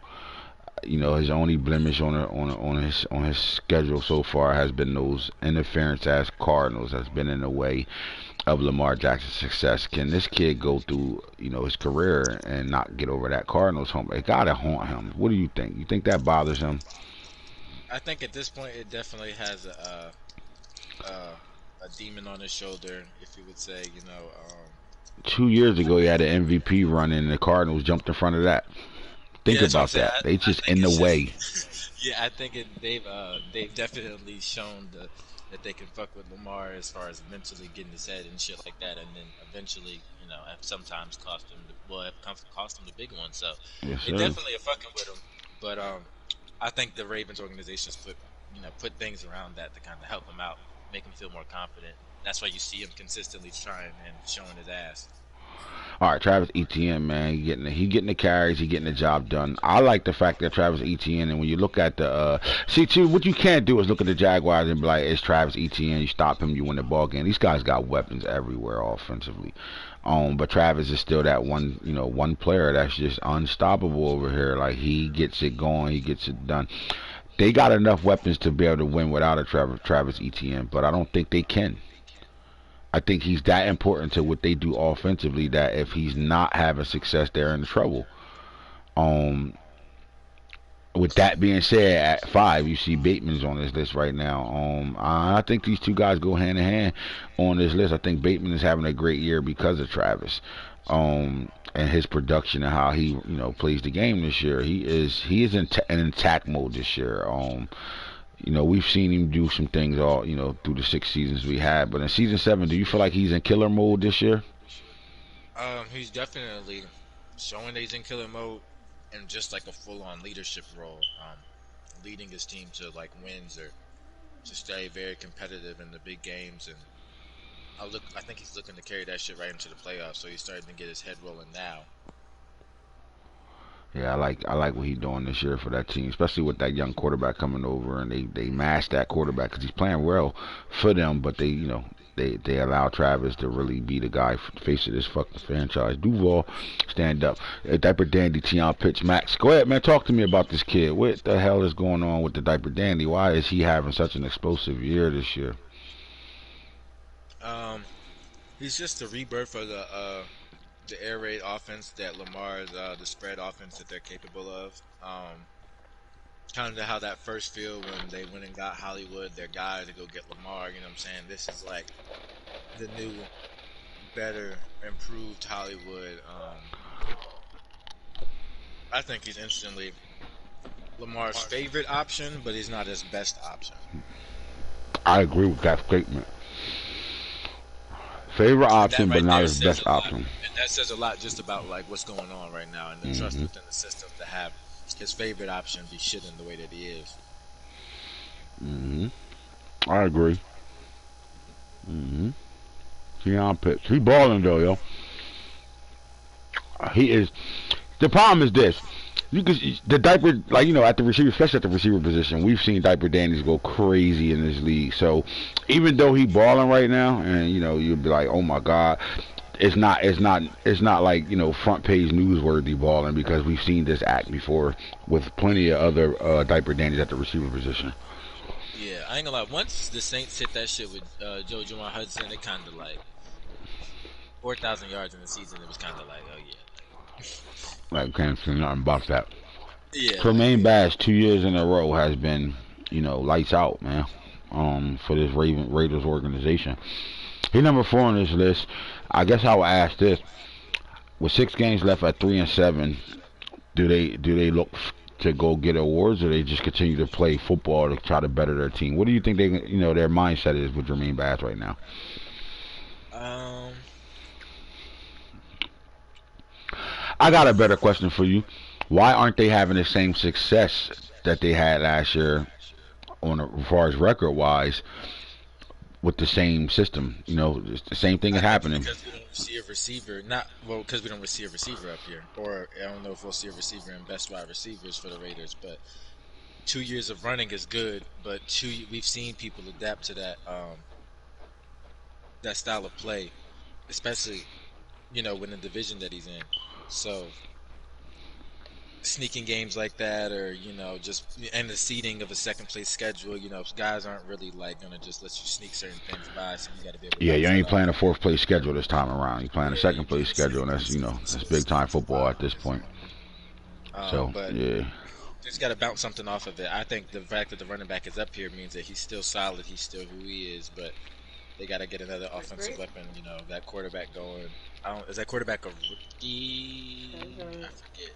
His only blemish on his schedule so far has been those interference ass Cardinals that's been in the way of Lamar Jackson's success. Can this kid go through his career and not get over that Cardinals hump? It gotta haunt him. What do you think? You think that bothers him? I think at this point it definitely has a demon on his shoulder, if you would say. 2 years ago, he had an MVP run, and the Cardinals jumped in front of that. Yeah, Think that's what I'm about saying. that. They I just think in the it's way. just yeah. I think they've definitely shown that they can fuck with Lamar as far as mentally getting his head and shit like that, and then eventually have sometimes cost him cost him the big one. So Yes, they sir. definitely are fucking with him. But I think the Ravens organizations put things around that to kind of help him out, make him feel more confident. That's why you see him consistently trying and showing his ass. All right, Travis Etienne, man, he getting the carries, he getting the job done. I like the fact that Travis Etienne, and when you look at the see, too, what you can't do is look at the Jaguars and be like, it's Travis Etienne. You stop him, you win the ball game. These guys got weapons everywhere offensively. But Travis is still that one player that's just unstoppable over here. Like he gets it going, he gets it done. They got enough weapons to be able to win without a Travis Etienne, but I don't think they can. I think he's that important to what they do offensively that if he's not having success, they're in trouble. Um, with that being said, at five, you see Bateman's on this list right now. I think these two guys go hand in hand on this list. I think Bateman is having a great year because of Travis, and his production and how he plays the game this year. He is in attack mode this year. We've seen him do some things all, through the 6 seasons we had. But in season seven, do you feel like he's in killer mode this year? He's definitely showing that he's in killer mode and just like a full-on leadership role, leading his team to like wins or to stay very competitive in the big games. And I think he's looking to carry that shit right into the playoffs. So he's starting to get his head rolling now. Yeah, I like what he's doing this year for that team, especially with that young quarterback coming over, and they mash that quarterback because he's playing well for them, but they allow Travis to really be the guy face of this fucking franchise. Duval, stand up. Diaper Dandy, Tion Pitch, Max. Go ahead, man. Talk to me about this kid. What the hell is going on with the Diaper Dandy? Why is he having such an explosive year this year? Um, he's just the rebirth of the air raid offense that Lamar's the spread offense that they're capable of. Kind of how that first feel when they went and got Hollywood, their guy, to go get Lamar. You know what I'm saying? This is like the new better, improved Hollywood. I think he's instantly Lamar's favorite option, but he's not his best option. I agree with that statement. Favorite And that option, but right not there his says best a lot. option. And that says a lot just about like what's going on right now and the trust Hmm. within the system to have his favorite option be shitting the way that he is. Hmm. I agree. Hmm. Keon Pitts. He balling though, yo. He is. The problem is this. You could the diaper like at the receiver, especially at the receiver position. We've seen diaper Danny's go crazy in this league. So even though he balling right now, and you'd be like, oh my god, it's not like front page newsworthy balling because we've seen this act before with plenty of other diaper Dannies at the receiver position. Yeah, I ain't gonna lie. Once the Saints hit that shit with Joe Juwan Hudson, it kind of like 4,000 yards in the season. It was kind of like, oh yeah, Like can't say nothing about that. yeah, like Tremaine we. Bass 2 years in a row has been lights out, man. For this Raiders organization. He number 4 on this list. I guess I will ask this: with 6 games left at 3-7, do they look to go get awards, or they just continue to play football to try to better their team? What do you think their mindset is with Jermaine Bass right now? Um, I got a better question for you. Why aren't they having the same success that they had last year as far as record wise with the same system? It's the same thing I is think it's happening. because we don't see a receiver. Not well, because we don't see a receiver up here, or I don't know if we'll see a receiver in best wide receivers for the Raiders. But 2 years of running is good, but we've seen people adapt to that style of play, especially with the division that he's in. So sneaking games like that, or just and the seeding of a second place schedule, guys aren't really like gonna just let you sneak certain things by, so you got to be able to Yeah, you bounce that ain't off. playing a fourth place schedule this time around. You're playing a Yeah, second you're place playing schedule, and that's big time football at this point. So but yeah, just got to bounce something off of it. I think the fact that the running back is up here means that he's still solid. He's still who he is, but they got to get another offensive weapon. That quarterback going. I don't. Is that quarterback a rookie? I forget.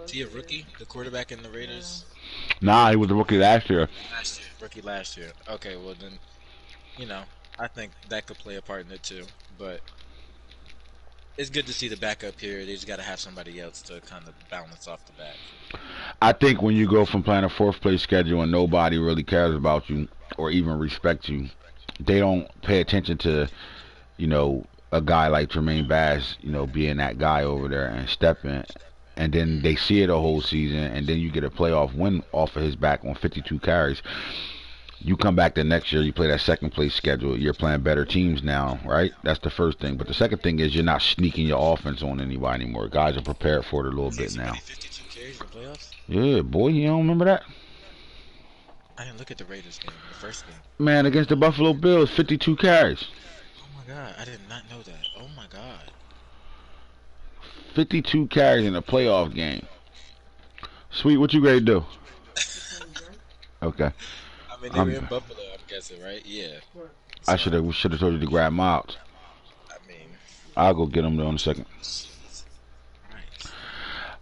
Is he a rookie? The quarterback in the Raiders nah, he was a rookie last year. last year. Rookie last year. Okay, well then, you know, I think that could play a part in it too. But it's good to see the backup here. They just got to have somebody else to kind of balance off the back. I think when you go from playing a fourth place schedule and nobody really cares about you or even respects you, they don't pay attention to a guy like Tremaine Bass, being that guy over there and stepping. And then they see it a whole season, and then you get a playoff win off of his back on 52 carries. You come back the next year, you play that second place schedule. You're playing better teams now, right? That's the first thing. But the second thing is you're not sneaking your offense on anybody anymore. Guys are prepared for it a little Seen bit somebody now. 52 carries in the playoffs? Yeah, boy, you don't remember that? I didn't look at the Raiders game, the first game. Man, against the Buffalo Bills, 52 carries. Oh my god, I did not know that. Oh my god. 52 carries in a playoff game. Sweet, what you ready to do? Okay. I mean, they were in I'm, Buffalo, I'm guessing, right? Yeah. I So, should have told you to grab Miles. I mean, I'll go get him though in a second. Jesus Christ.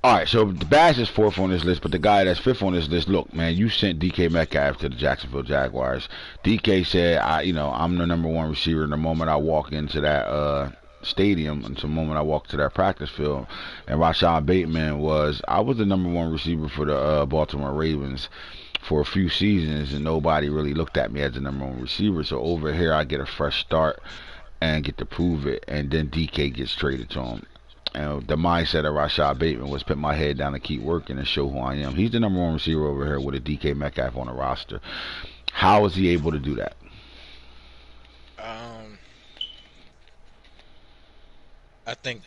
All right, so the Bass is fourth on this list, but the guy that's fifth on this list, look, man, you sent DK Metcalf to the Jacksonville Jaguars. DK said, I'm the number one receiver. And the moment I walk into that stadium, and the moment I walk to that practice field, and Rashad Bateman I was the number one receiver for the Baltimore Ravens for a few seasons, and nobody really looked at me as the number one receiver. So over here, I get a fresh start and get to prove it, and then DK gets traded to him. And the mindset of Rashad Bateman was put my head down and keep working and show who I am. He's the number one receiver over here with a DK Metcalf on the roster. How is he able to do that? Um, I think,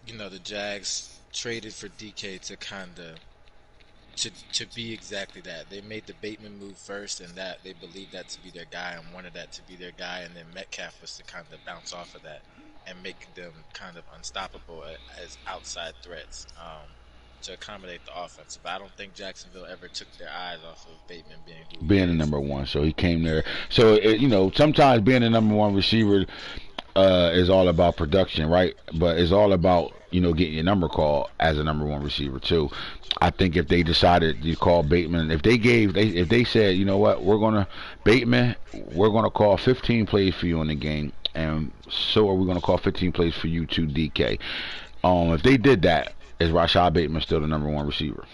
the Jags traded for DK to kind of to be exactly that. They made the Bateman move first, and that they believed that to be their guy and wanted that to be their guy, and then Metcalf was to kind of bounce off of that and make them kind of unstoppable as outside threats to accommodate the offense. But I don't think Jacksonville ever took their eyes off of Bateman being who he Being the is. number one, so he came there. So sometimes being the number one receiver, is all about production, right? But it's all about getting your number called as a number one receiver too. I think if they decided to call Bateman, if they said, you know what, Bateman, we're gonna call 15 plays for you in the game, and so are we gonna call 15 plays for you too, DK. If they did that, is Rashad Bateman still the number one receiver?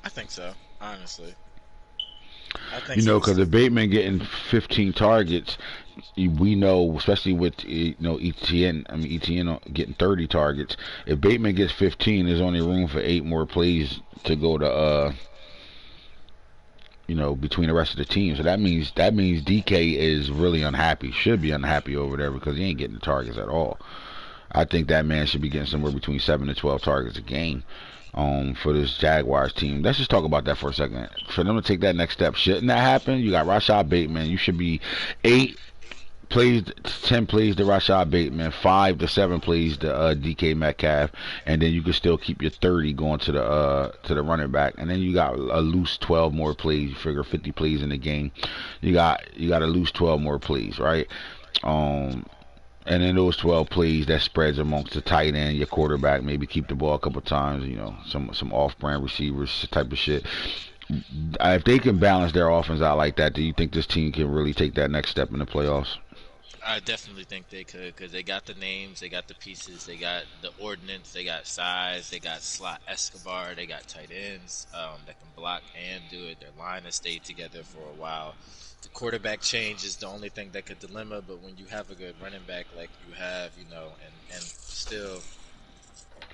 I think so. Honestly, I think he was. Because if Bateman getting 15 targets, we know, especially with ETN. I mean ETN getting 30 targets. If Bateman gets 15, there's only room for 8 more plays to go to between the rest of the team. So that means DK is really unhappy. Should be unhappy over there because he ain't getting the targets at all. I think that man should be getting somewhere between 7 to 12 targets a game. For this Jaguars team. Let's just talk about that for a second. For them to take that next step, shouldn't that happen? You got Rashad Bateman. You should be 8 plays, 10 plays to Rashad Bateman, 5 to 7 plays to DK Metcalf, and then you can still keep your 30 going to the running back, and then you got a loose 12 more plays. You figure 50 plays in the game. You got a loose 12 more plays, right? And in those 12 plays, that spreads amongst the tight end, your quarterback, maybe keep the ball a couple times, some off-brand receivers type of shit. If they can balance their offense out like that, do you think this team can really take that next step in the playoffs? I definitely think they could because they got the names, they got the pieces, they got the ordnance, they got size, they got slot Escobar, they got tight ends that can block and do it. Their line has stayed together for a while. The quarterback change is the only thing that could dilemma, but when you have a good running back like you have, and still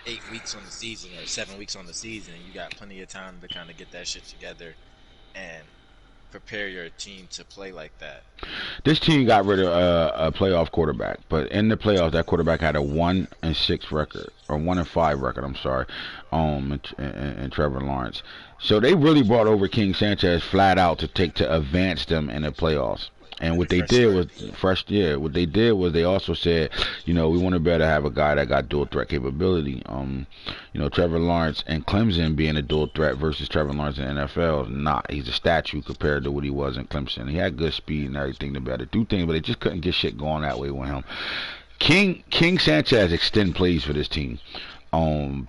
8 weeks on the season or 7 weeks on the season, you got plenty of time to kind of get that shit together and prepare your team to play like that. This team got rid of a playoff quarterback, but in the playoffs, that quarterback had a 1-6 record or 1-5 record. I'm sorry, and Trevor Lawrence. So they really brought over King Sanchez flat out to advance them in the playoffs. And what they did was What they did was they also said, we want to better have a guy that got dual threat capability. Trevor Lawrence and Clemson being a dual threat versus Trevor Lawrence in the NFL is not. He's a statue compared to what he was in Clemson. He had good speed and everything to better do things, but they just couldn't get shit going that way with him. King Sanchez extend plays for this team.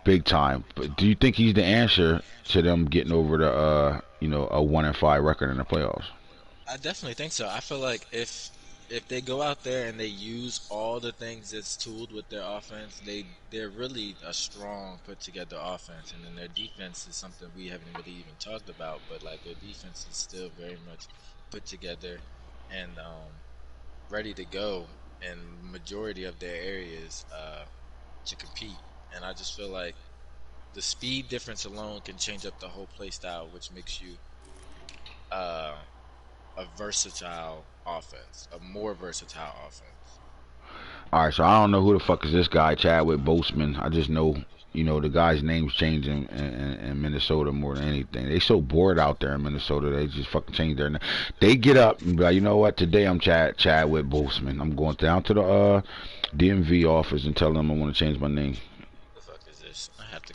Big time. But do you think he's the answer to them getting over the a 1-5 record in the playoffs? I definitely think so. I feel like if they go out there and they use all the things that's tooled with their offense, they're really a strong, put together offense. And then their defense is something we haven't really even talked about, but like their defense is still very much put together and ready to go in majority of their areas to compete. And I just feel like the speed difference alone can change up the whole play style, which makes you a versatile offense, a more versatile offense. All right, so I don't know who the fuck is this guy, Chadwick Boseman. I just know, the guy's name's changing in Minnesota more than anything. They so bored out there in Minnesota, they just fucking change their name. They get up and be like, you know what, today I'm Chadwick Boseman. I'm going down to the DMV office and tell them I want to change my name.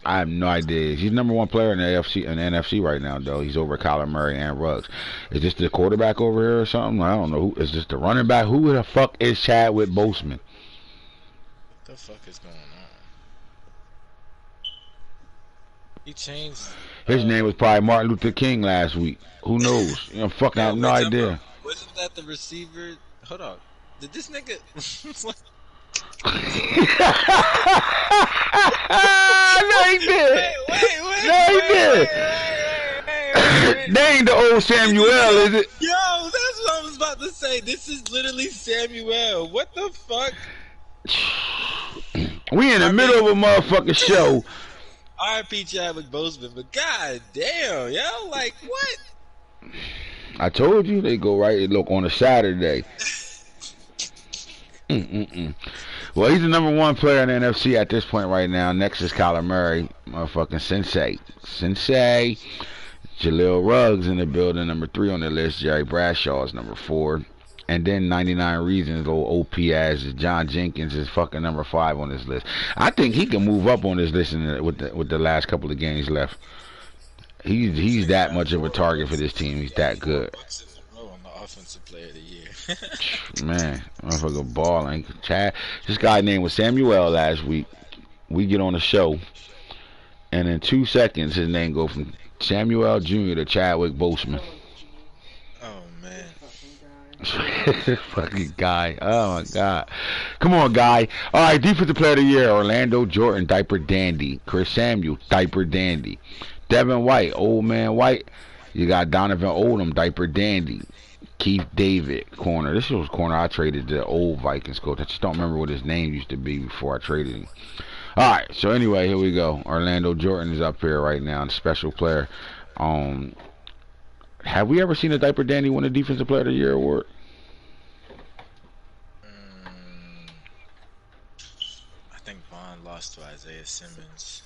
I have no idea. He's number one player in the AFC and NFC right now, though. He's over Kyler Murray and Ruggs. Is this the quarterback over here or something? I don't know. Is this the running back? Who the fuck is Chadwick Boseman? What the fuck is going on? He changed. His name was probably Martin Luther King last week. Who knows? Fucking I have no idea. Wasn't that the receiver? Hold on. Did this nigga? No, he did. Wait. They ain't the old Samuel, is it? Yo, that's what I was about to say. This is literally Samuel. What the fuck? We in the middle of a motherfucking show. R.I.P. Chadwick Boseman, but god damn, yo, like what? I told you they go right. Look on a Saturday. Well, he's the number one player in the NFC at this point right now. Next is Kyler Murray, motherfucking Sensei. Jaleel Ruggs in the building, number 3 on the list. Jerry Bradshaw is number 4. And then 99 Reasons, old OP ass John Jenkins is fucking number 5 on this list. I think he can move up on this list with the last couple of games left. He's that much of a target for this team. He's that good. offensive player of the year. Man, motherfucker balling. Chad, this guy name was Samuel last week. We get on the show, and in 2 seconds, his name go from Samuel Jr. to Chadwick Boseman. Oh man. Fucking guy. Oh my god. Come on, guy. All right, defensive player of the year: Orlando Jordan, diaper dandy. Chris Samuel, diaper dandy. Devin White, old man White. You got Donovan Odom, diaper dandy. Keith David, corner. This was corner I traded the old Vikings coach. I just don't remember what his name used to be before I traded him. All right, so anyway, here we go. Orlando Jordan is up here right now, special player. Have we ever seen a diaper dandy win a defensive player of the year award? I think Bond lost to Isaiah Simmons.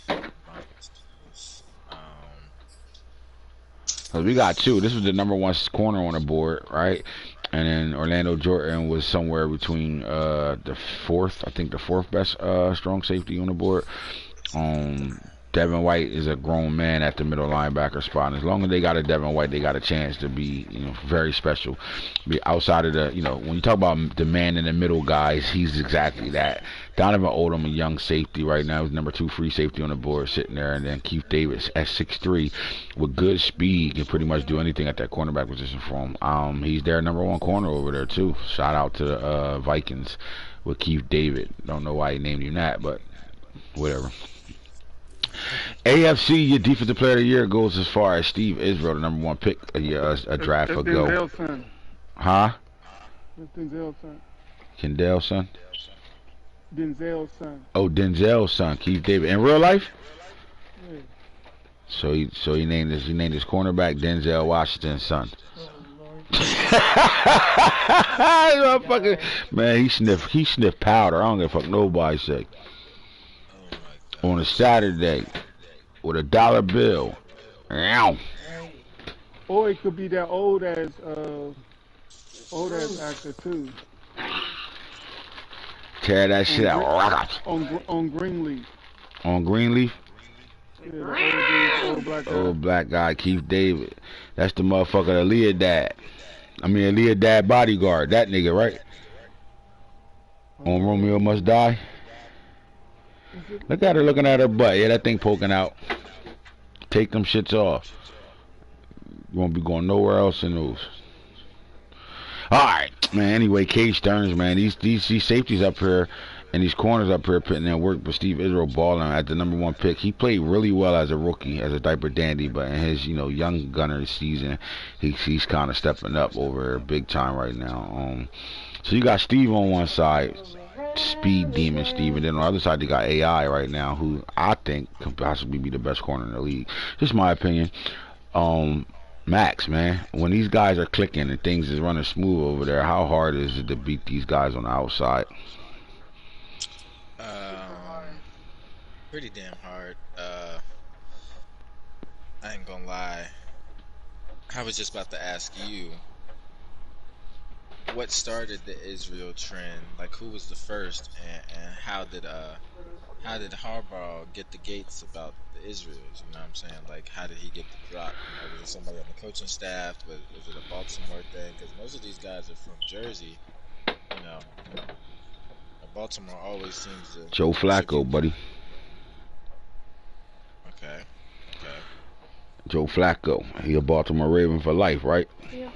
So we got two. This was the number one corner on the board, right? And then Orlando Jordan was somewhere between the fourth, I think the fourth best strong safety on the board. Devin White is a grown man at the middle linebacker spot. And as long as they got a Devin White, they got a chance to be, very special. Be outside of the, when you talk about the man in the middle guys, he's exactly that. Donovan Odom, a young safety right now, is number 2 free safety on the board, sitting there. And then Keith Davis at 6'3", with good speed, can pretty much do anything at that cornerback position for him. He's their number 1 corner over there too. Shout out to the Vikings with Keith David. Don't know why he named him that, but whatever. AFC, your defensive player of the year goes as far as Steve Israel, the number 1 pick a draft ago. Denzel's son. Huh? That's Denzel's son. Kendall's son? Denzel's son. Oh, Denzel's son, Keith David. In real life? Yeah. So he named his cornerback Denzel Washington's son. Oh, man, he sniffed powder. I don't give a fuck nobody say. On a Saturday with a dollar bill. Ow. Or it could be that old ass actor too. Tear that shit out. On Greenleaf. On Greenleaf? Yeah, the old black guy. Old black guy, Keith David. That's the motherfucker, the Aaliyah dad. Aaliyah dad bodyguard. That nigga, right? On Romeo Must Die. Look at her looking at her butt. Yeah, that thing poking out. Take them shits off. You won't be going nowhere else in those. Alright, man. Anyway, Cage Stearns, man. These safeties up here and these corners up here putting in work. But Steve Israel balling at the number 1 pick. He played really well as a rookie, as a diaper dandy. But in his, young gunner season, he's kind of stepping up over big time right now. So you got Steve on one side. Speed demon Steve, and then on the other side they got AI right now, who I think could possibly be the best corner in the league. Just my opinion. Max, man, when these guys are clicking and things is running smooth over there, how hard is it to beat these guys on the outside? Pretty damn hard. I ain't gonna lie. I was just about to ask you, what started the Israel trend? Like, who was the first, and how did Harbaugh get the gates about the Israels? You know what I'm saying? Like, how did he get the drop? Was it somebody on the coaching staff? Was it a Baltimore thing? Because most of these guys are from Jersey. Baltimore always seems to. Joe Flacco, buddy. Okay. Joe Flacco. He a Baltimore Raven for life, right? Yeah.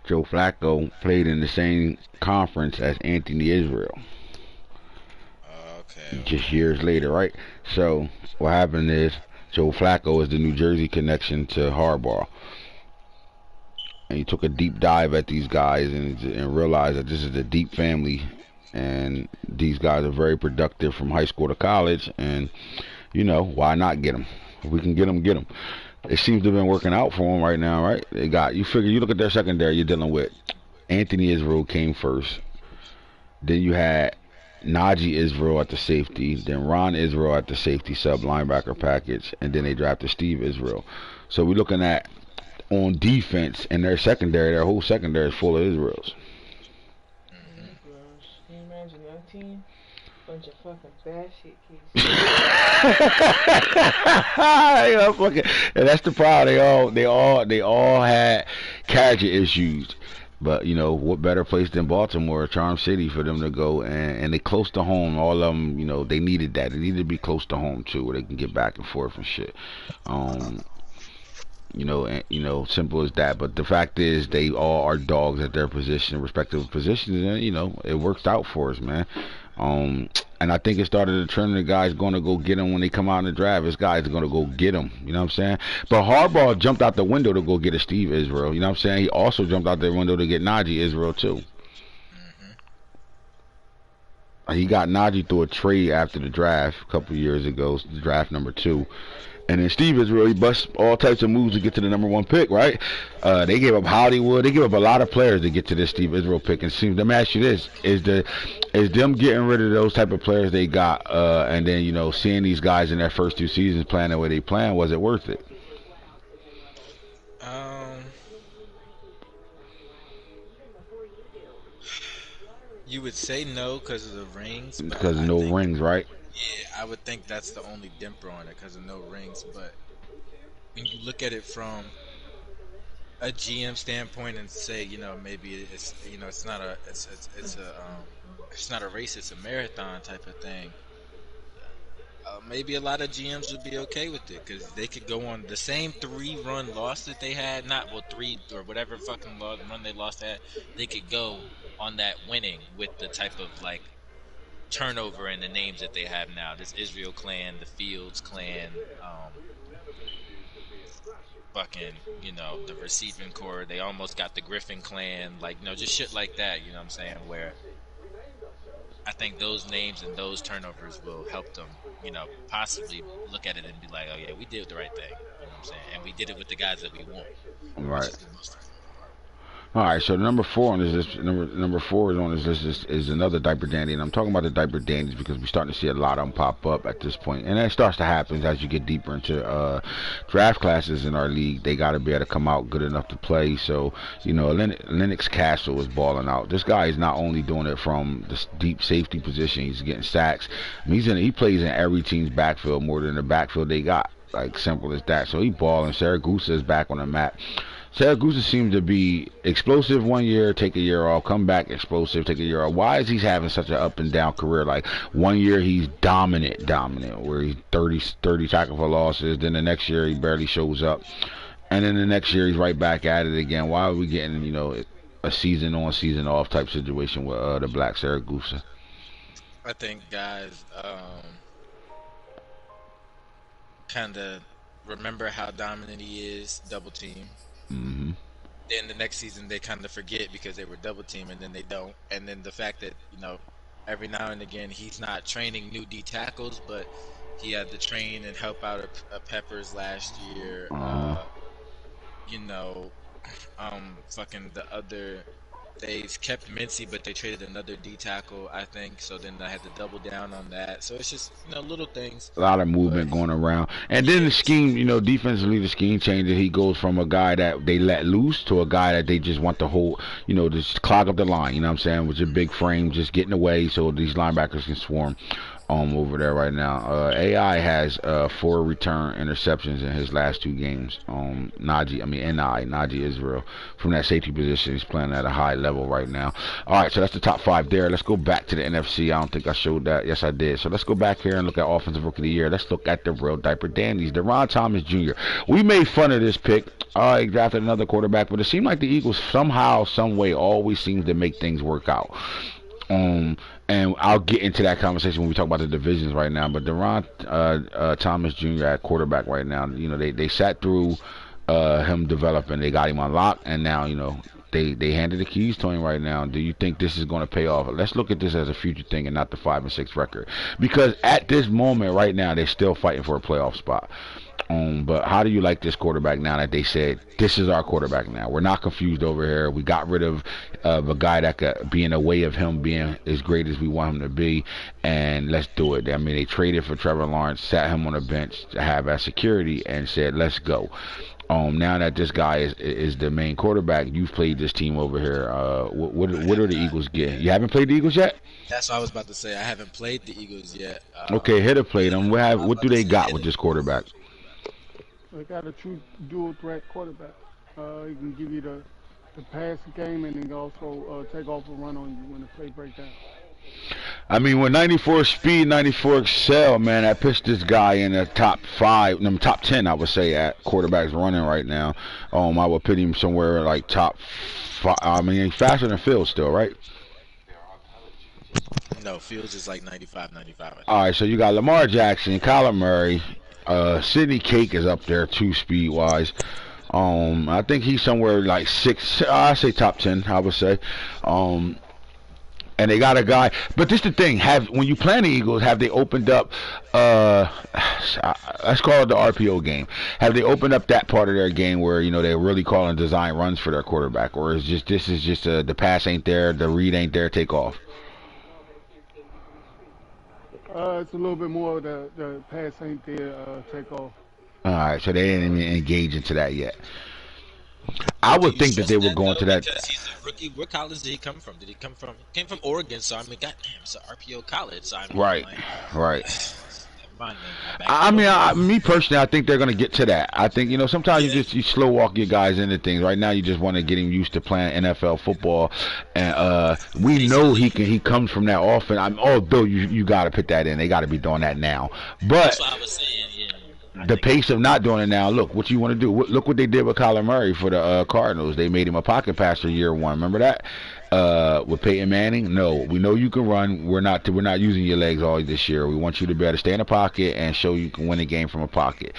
Joe Flacco played in the same conference as Anthony Israel. Okay. Just years later, right? So what happened is Joe Flacco is the New Jersey connection to Harbaugh. And he took a deep dive at these guys and realized that this is a deep family. And these guys are very productive from high school to college. And, why not get them? If we can get them, get them. It seems to have been working out for them right now, right? You look at their secondary, you're dealing with Anthony Israel came first. Then you had Najee Israel at the safety. Then Ron Israel at the safety sub linebacker package. And then they drafted Steve Israel. So we're looking at, on defense, and their whole secondary is full of Israels. Can you imagine that team? Bunch of fucking bad shit kids. And that's the problem. They all had cadre issues. But you know what better place than Baltimore, Charm City, for them to go and they close to home. All of them, you know, they needed that. They needed to be close to home too, where they can get back and forth and shit. Um, you know, simple as that. But the fact is, they all are dogs at their position, respective positions, and you know, it works out for us, man. Um, and I think it started a trend. The guys going to go get them when they come out in the draft. This guy's going to go get them. You know what I'm saying? But Harbaugh jumped out the window to go get a Steve Israel. You know what I'm saying? He also jumped out the window to get Najee Israel too. He got Najee through a trade after the draft a couple years ago, draft number 2. And then Steve Israel, he bust all types of moves to get to the number 1 pick, right? They gave up Hollywood. They gave up a lot of players to get to this Steve Israel pick. And see, let me ask you this: is them getting rid of those type of players they got, and then you know seeing these guys in their first 2 seasons playing the way they playing, was it worth it? You would say no because of the rings, but Because of no rings, right? yeah, I would think that's the only dimper on it because of no rings. But when you look at it from a GM standpoint and say, you know, maybe it's, you know, it's not a it's not a race, it's a marathon type of thing. Maybe a lot of GMs would be okay with it because they could go on the same 3-run loss that they had, not well 3 or whatever fucking run they lost at. They could go on that winning with the type of like turnover in the names that they have now. This Israel clan, the Fields clan, fucking, you know, the receiving core. They almost got the Griffin clan, like, you know, just shit like that. You know what I'm saying? Where I think those names and those turnovers will help them, you know, possibly look at it and be like, oh yeah, we did the right thing. You know what I'm saying? And we did it with the guys that we want. Right. Which is the most important part. All right, so number 4 on this list, number 4 is on this list is another diaper dandy, and I'm talking about the diaper dandies because we're starting to see a lot of them pop up at this point, and that starts to happen as you get deeper into draft classes in our league. They got to be able to come out good enough to play. So you know, Lennox Castle is balling out. This guy is not only doing it from the deep safety position, he's getting sacks. I mean, he plays in every team's backfield more than the backfield they got. Like simple as that. So he balling. Saragusa is back on the map. Saragusa seems to be explosive 1 year, take a year off, come back explosive, take a year off. Why is he having such an up and down career? Like 1 year he's dominant, where he's 30 tackle for losses. Then the next year he barely shows up, and then the next year he's right back at it again. Why are we getting, you know, a season on, season off type situation with the Black Saragusa? I think guys kind of remember how dominant he is, double team. Mm-hmm. Then the next season they kind of forget because they were double team, and then they don't. And then the fact that, you know, every now and again he's not training new D tackles, but he had to train and help out a Peppers last year. You know, fucking the other. They kept Mincy, but they traded another D tackle, I think. So then I had to double down on that. So it's just, you know, little things. A lot of movement going around. And then the scheme, you know, defensively, the scheme changes. He goes from a guy that they let loose to a guy that they just want to hold, you know, just clog up the line, you know what I'm saying, with your big frame, just getting away so these linebackers can swarm over there right now. AI has 4 return interceptions in his last 2 games. Najee Israel, from that safety position, he's playing at a high level right now. All right, so that's the top 5 there. Let's go back to the NFC. I don't think I showed that. Yes, I did. So let's go back here and look at Offensive Rookie of the Year. Let's look at the real diaper dandies. Deron Thomas Jr. We made fun of this pick. He drafted another quarterback, but it seemed like the Eagles somehow, some way, always seems to make things work out. And I'll get into that conversation when we talk about the divisions right now. But Deron Thomas Jr. at quarterback right now, you know, they sat through him developing. They got him unlocked, and now, you know, they handed the keys to him right now. Do you think this is going to pay off? Let's look at this as a future thing and not the 5-6 record. Because at this moment right now, they're still fighting for a playoff spot. But how do you like this quarterback now that they said, this is our quarterback now? We're not confused over here. We got rid of a guy that could be in the way of him being as great as we want him to be, and let's do it. I mean, they traded for Trevor Lawrence, sat him on the bench to have as security, and said, let's go. Now that this guy is the main quarterback, you've played this team over here. What are the Eagles getting? You haven't played the Eagles yet? That's what I was about to say. I haven't played the Eagles yet. Okay, Hitter played them. What do they got with this quarterback? They got a true dual threat quarterback. He can give you the to pass the game and then also take off and run on you when the play breaks down. I mean, with 94 speed, 94 excel, man, I pitched this guy in the top 5, no, top 10, I would say, at quarterbacks running right now. I would put him somewhere like top 5. I mean, he's faster than Fields still, right? No, Fields is like 95, 95. All right, so you got Lamar Jackson, Kyler Murray, Sidney Cake is up there too, speed wise. I think he's somewhere like 6. I say top 10, I would say. And they got a guy, but this the thing. When you plan the Eagles, have they opened up? Let's call it the RPO game. Have they opened up that part of their game where they're really calling design runs for their quarterback, or is this is just the pass ain't there, the read ain't there, take off? It's a little bit more of the pass ain't there, take off. All right, so they didn't even engage into that yet. I would think that they were going to that. Because he's a rookie. What college did he come from? Did he come from? Came from Oregon. So I mean, goddamn, it's an RPO college. So I mean, Right, like, right. Never mind, I mean, me personally, I think they're going to get to that. I think sometimes you slow walk your guys into things. Right now, you just want to get him used to playing NFL football, and we know he comes from that offense. Although you got to put that in, they got to be doing that now. But that's what I was saying. Yeah. The pace of not doing it now. Look what you want to do. Look what they did with Kyler Murray for the Cardinals. They made him a pocket passer year 1. Remember that? With Peyton Manning. No, we know you can run. We're not using your legs all this year. We want you to be able to stay in the pocket and show you can win a game from a pocket.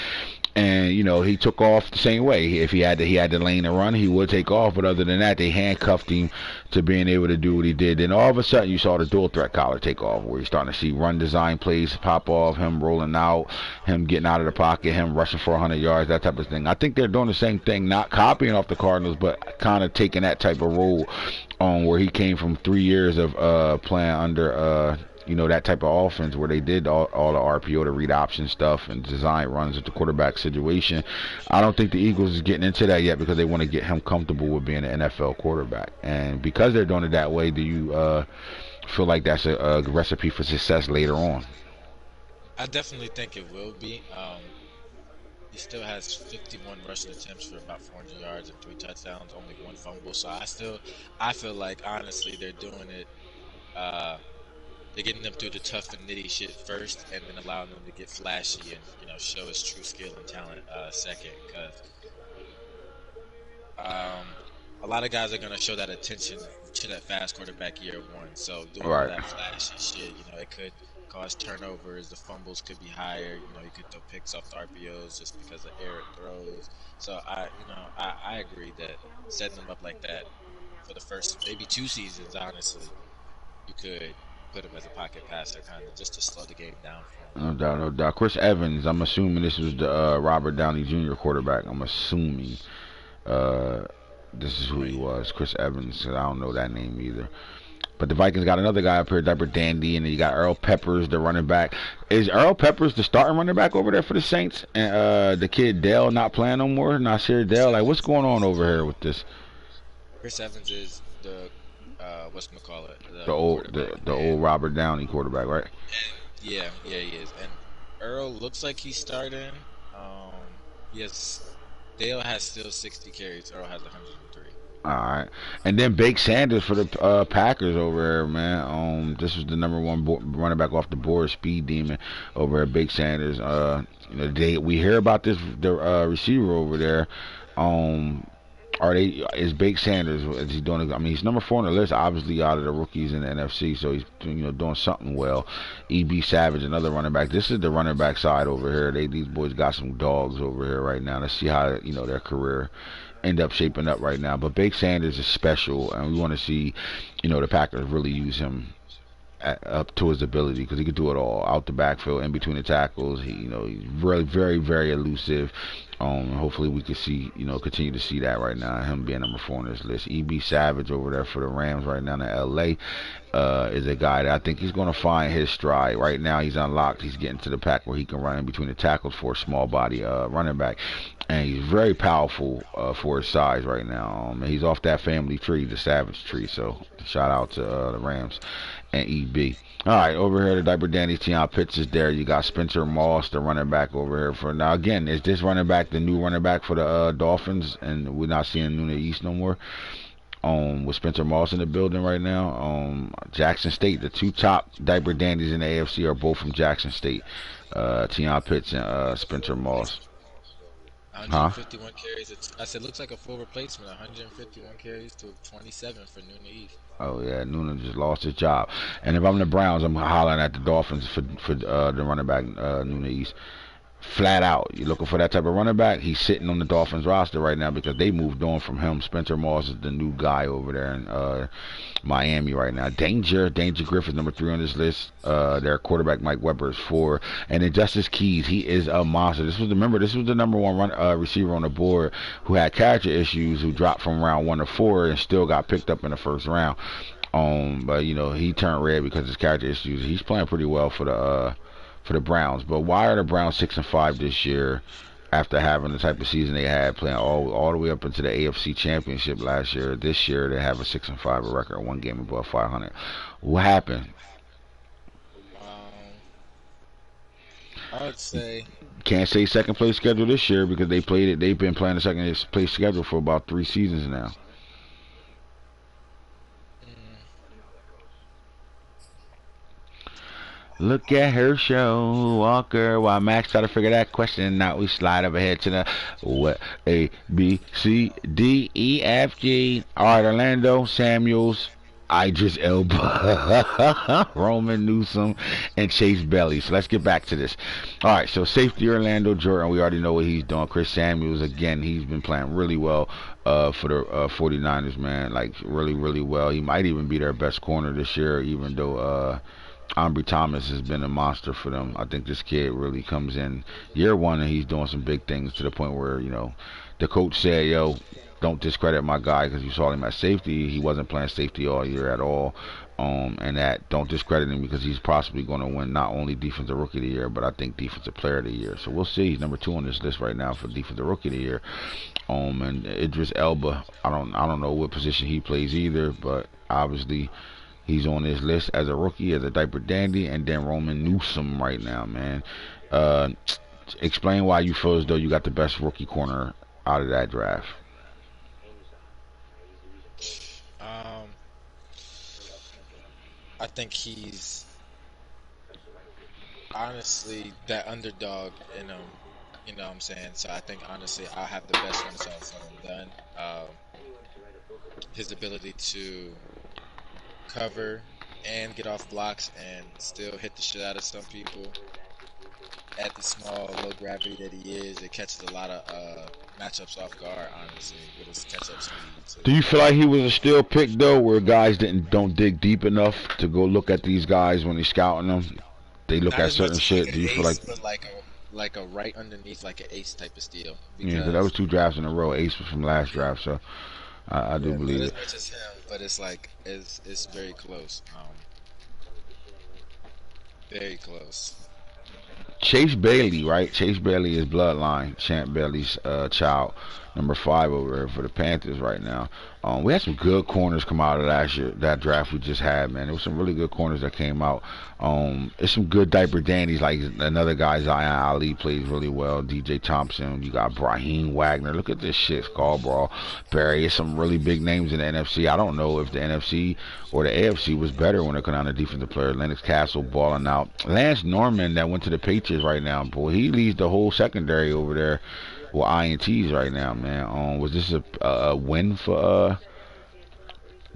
And he took off the same way. If he had the lane to run, he would take off. But other than that, they handcuffed him to being able to do what he did. Then all of a sudden, you saw the dual threat collar take off, where you're starting to see run design plays pop off, him rolling out, him getting out of the pocket, him rushing for 100 yards, that type of thing. I think they're doing the same thing, not copying off the Cardinals, but kind of taking that type of role on where he came from 3 years of playing under that type of offense where they did all the RPO, the read option stuff, and design runs at the quarterback situation. I don't think the Eagles is getting into that yet because they want to get him comfortable with being an NFL quarterback. And because they're doing it that way, do you feel like that's a recipe for success later on? I definitely think it will be. He still has 51 rushing attempts for about 400 yards and 3 touchdowns, only 1 fumble. So I feel like honestly they're doing it. They're getting them through the tough and nitty shit first, and then allowing them to get flashy and show his true skill and talent second. Because a lot of guys are gonna show that attention to that fast quarterback year 1. So doing all that flashy shit, it could cause turnovers. The fumbles could be higher. You could throw picks off the RPOs just because of errant throws. So I agree that setting them up like that for the first maybe 2 seasons, honestly, you could put him as a pocket passer, kind of just to slow the game down for him. No doubt. Chris Evans, I'm assuming this was the Robert Downey Jr. quarterback. I'm assuming this is who he was, Chris Evans. I don't know that name either. But the Vikings got another guy up here, Diaper Dandy, and then you got Earl Peppers, the running back. Is Earl Peppers the starting running back over there for the Saints? And the kid Dell not playing no more? Nasir Dell? Like, what's going on over here with this? Chris Evans is the whatchamacallit, the old Robert Downey quarterback, right? Yeah, he is. And Earl looks like he's starting. Dale has still 60 carries. Earl has 103. All right, and then Bake Sanders for the Packers over here, man. This was the number 1 running back off the board, speed demon over at Bake Sanders. We hear about the receiver over there. Is Bake Sanders, is he doing? I mean, he's number 4 on the list, obviously out of the rookies in the NFC, so he's doing something well. E.B. Savage, another running back. This is the running back side over here. These boys got some dogs over here right now. Let's see how their career end up shaping up right now. But Bake Sanders is special, and we want to see the Packers really use him up to his ability, because he could do it all out the backfield, in between the tackles. He's really very, very elusive. Hopefully we can see, continue to see that right now, him being number 4 on this list. E.B. Savage over there for the Rams right now in L.A. Is a guy that I think he's going to find his stride. Right now he's unlocked. He's getting to the pack where he can run in between the tackles for a small body running back. And he's very powerful for his size right now. He's off that family tree, the Savage tree. So shout out to the Rams and EB. All right, over here, the Diaper Danny, Tion Pitts is there. You got Spencer Moss, the running back over here. For now, again, is this running back the new running back for the Dolphins? And we're not seeing Nuna East no more. With Spencer Moss in the building right now. Jackson State, the two top diaper dandies in the AFC are both from Jackson State. Tion Pitts and Spencer Moss. Huh? 151 carries. I said, looks like a full replacement. 151 carries to 27 for Noonan Eve. Oh yeah, Noonan just lost his job. And if I'm the Browns, I'm hollering at the Dolphins for the running back Noonan East. Flat out, you're looking for that type of running back. He's sitting on the Dolphins roster right now because they moved on from him. Spencer Moss is the new guy over there in Miami right now. Danger Griffith, number 3 on this list. Their quarterback Mike Weber is 4, and then Justice Keys, he is a monster. This was the number 1 receiver on the board who had character issues, who dropped from round 1 to 4 and still got picked up in the first round. But you know, he turned red because of his character issues. He's playing pretty well for the Browns. But why are the Browns 6-5 this year after having the type of season they had, playing all the way up into the AFC Championship last year? This year they have a 6-5 record, 1 game above 500. What happened? I would say Can't say second place schedule this year because they've been playing the second place schedule for about 3 seasons now. Look at Herschel Walker while Max try to figure that question out. We slide up ahead to the what A B C D E F G. All right, Orlando Samuels, Idris Elba, Roman Newsom, and Chase Bailey. So let's get back to this. All right, so safety Orlando Jordan, we already know what he's doing. Chris Samuels, again, he's been playing really well for the 49ers, man. Like really, really well. He might even be their best corner this year, even though Ambry Thomas has been a monster for them. I think this kid really comes in year 1 and he's doing some big things to the point where, you know, the coach said, yo, don't discredit my guy because you saw him at safety. He wasn't playing safety all year at all. And that don't discredit him because he's possibly going to win not only Defensive Rookie of the Year, but I think Defensive Player of the Year. So we'll see. He's number 2 on this list right now for Defensive Rookie of the Year. And Idris Elba, I don't know what position he plays either, but obviously he's on this list as a rookie, as a diaper dandy, and then Roman Newsom right now, man. Explain why you feel as though you got the best rookie corner out of that draft. I think he's honestly that underdog in him. You know what I'm saying? So I think honestly I'll have the best one so done. His ability to cover and get off blocks and still hit the shit out of some people at the small low gravity that he is, it catches a lot of matchups off guard, honestly, with his catch-up speed. So do you feel like he was a steal pick though, where guys don't dig deep enough to go look at these guys when they're scouting them? They look at certain shit. Like do you feel like like a right underneath, like an ace type of steal? Yeah, because that was 2 drafts in a row. Ace was from last draft, so I do believe it. As much as him, but it's like it's very close. Very close. Chase Bailey, right? Chase Bailey is bloodline. Champ Bailey's child, number 5 over there for the Panthers right now. We had some good corners come out of last year, that draft we just had, man. There was some really good corners that came out. It's some good diaper dandies, like another guy, Zion Ali, plays really well. DJ Thompson, you got Brahim Wagner. Look at this shit, Scarborough, Barry. It's some really big names in the NFC. I don't know if the NFC or the AFC was better when it comes down to defensive player. Lennox Castle balling out. Lance Norman, that went to the Patriots right now, boy, he leads the whole secondary over there with INTs right now, man. Was this a win for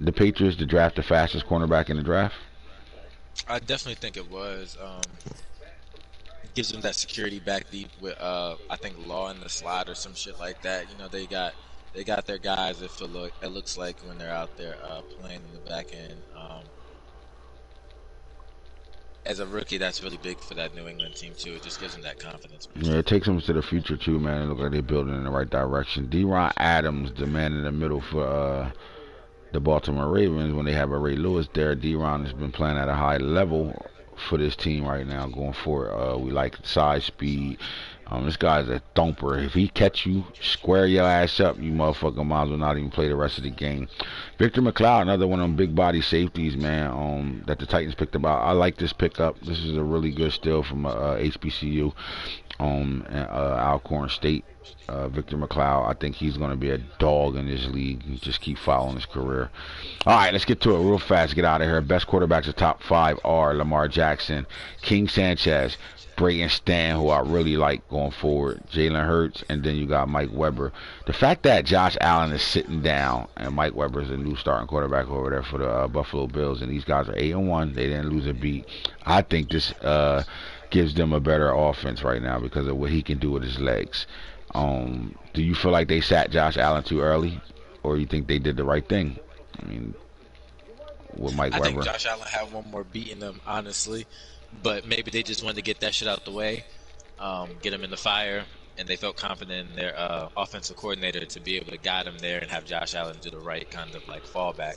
the Patriots to draft the fastest cornerback in the draft? I definitely think it was. Gives them that security back deep with I think Law in the slot or some shit like that. You know, they got their guys. It looks like when they're out there playing in the back end. As a rookie, that's really big for that New England team too. It just gives them that confidence. Yeah, it takes them to the future too, man. It looks like they're building in the right direction. Deron Adams, the man in the middle for the Baltimore Ravens, when they have a Ray Lewis there. Deron has been playing at a high level for this team right now going forward. We like size, speed. This guy's a thumper. If he catch you, square your ass up, you motherfucker might as well not even play the rest of the game. Victor McLeod, another one of them big body safeties, man, that the Titans picked up. I like this pickup. This is a really good steal from HBCU. Alcorn State. Victor McLeod, I think he's going to be a dog in this league. You just keep following his career. All right, let's get to it real fast. Get out of here. Best quarterbacks of top 5 are Lamar Jackson, King Sanchez, Brayton Stan, who I really like going forward, Jalen Hurts, and then you got Mike Weber. The fact that Josh Allen is sitting down and Mike Weber is a new starting quarterback over there for the Buffalo Bills, and these guys are 8-1. They didn't lose a beat. I think this gives them a better offense right now because of what he can do with his legs. Do you feel like they sat Josh Allen too early, or you think they did the right thing? I mean, with Mike Weber. I think Josh Allen had one more beat in them, honestly, but maybe they just wanted to get that shit out the way, get him in the fire, and they felt confident in their offensive coordinator to be able to guide him there and have Josh Allen do the right kind of like fallback.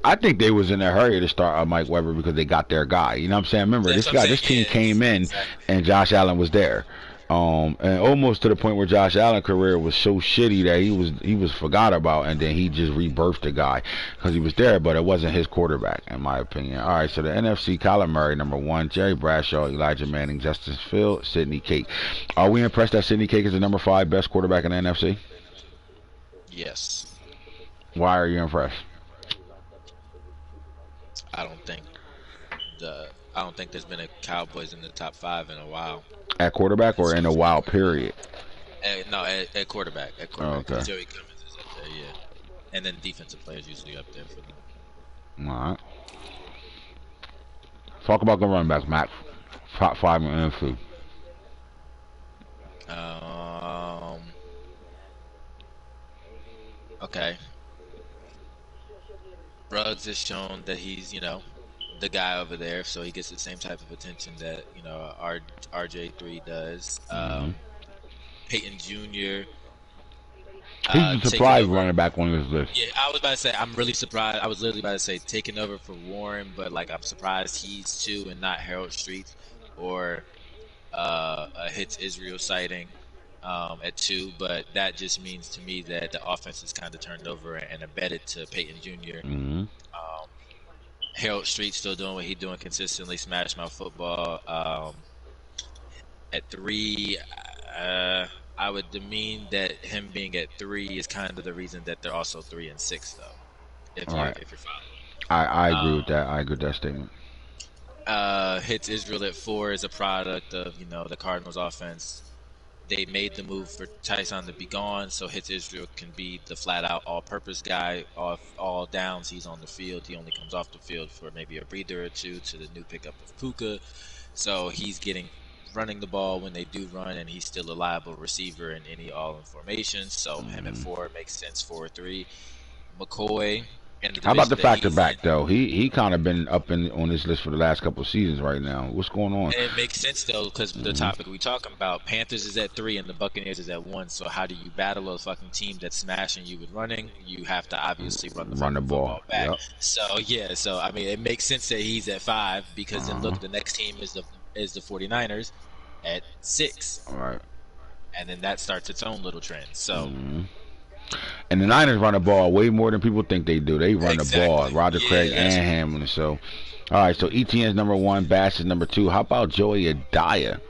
I think they was in a hurry to start Mike Weber because they got their guy. You know what I'm saying? Remember, this team came in and Josh Allen was there. And almost to the point where Josh Allen's career was so shitty that he was forgot about, and then he just rebirthed the guy because he was there, but it wasn't his quarterback, in my opinion. All right, so the NFC: Kyler Murray, number 1, Jerry Bradshaw, Elijah Manning, Justin Fields, Sidney Cake. Are we impressed that Sidney Cake is the number 5 best quarterback in the NFC? Yes. Why are you impressed? I don't think there's been a Cowboys in the top 5 in a while. At quarterback or in a while period? No, at quarterback. At quarterback. Oh, okay. Joey Cummins is up there, yeah. And then defensive players usually up there for them. All right. Talk about the running backs, Matt. Top 5 in NFC. Okay. Ruggs has shown that he's, the guy over there, so he gets the same type of attention that RJ3 does. Peyton Jr. He's a surprise running back on this list. Yeah, I was about to say I'm really surprised. I was literally about to say taking over for Warren, but like I'm surprised he's 2 and not Harold Street or a Hits Israel sighting at 2. But that just means to me that the offense is kind of turned over and embedded to Peyton Jr. Harold Street still doing what he's doing consistently, smash mouth football. At 3, I would demean that him being at 3 is kind of the reason that they're also 3 and 6, though. If you're following. I agree with that. I agree with that statement. Hits Israel at 4 is a product of the Cardinals' offense. They made the move for Tyson to be gone, so Hits Israel can be the flat-out all-purpose guy. Off all downs, he's on the field. He only comes off the field for maybe a breather or 2 to the new pickup of Puka. So he's running the ball when they do run, and he's still a liable receiver in any all-in formations. So him at 4 makes sense. 4-3. McCoy. How about the factor-back, though? He kind of been up on this list for the last couple of seasons right now. What's going on? And it makes sense, though, because the topic we talking about, Panthers is at 3 and the Buccaneers is at 1. So how do you battle a fucking team that's smashing you with running? You have to obviously run the ball back. Yep. So, yeah. So, I mean, it makes sense that he's at 5 because then, look, the next team is the 49ers at 6. All right. And then that starts its own little trend. So... And the Niners run the ball way more than people think they do. They run the ball. Roger Craig and Hamlin. So, all right. So ETN's number 1. Bass is number 2. How about Joey Adaya?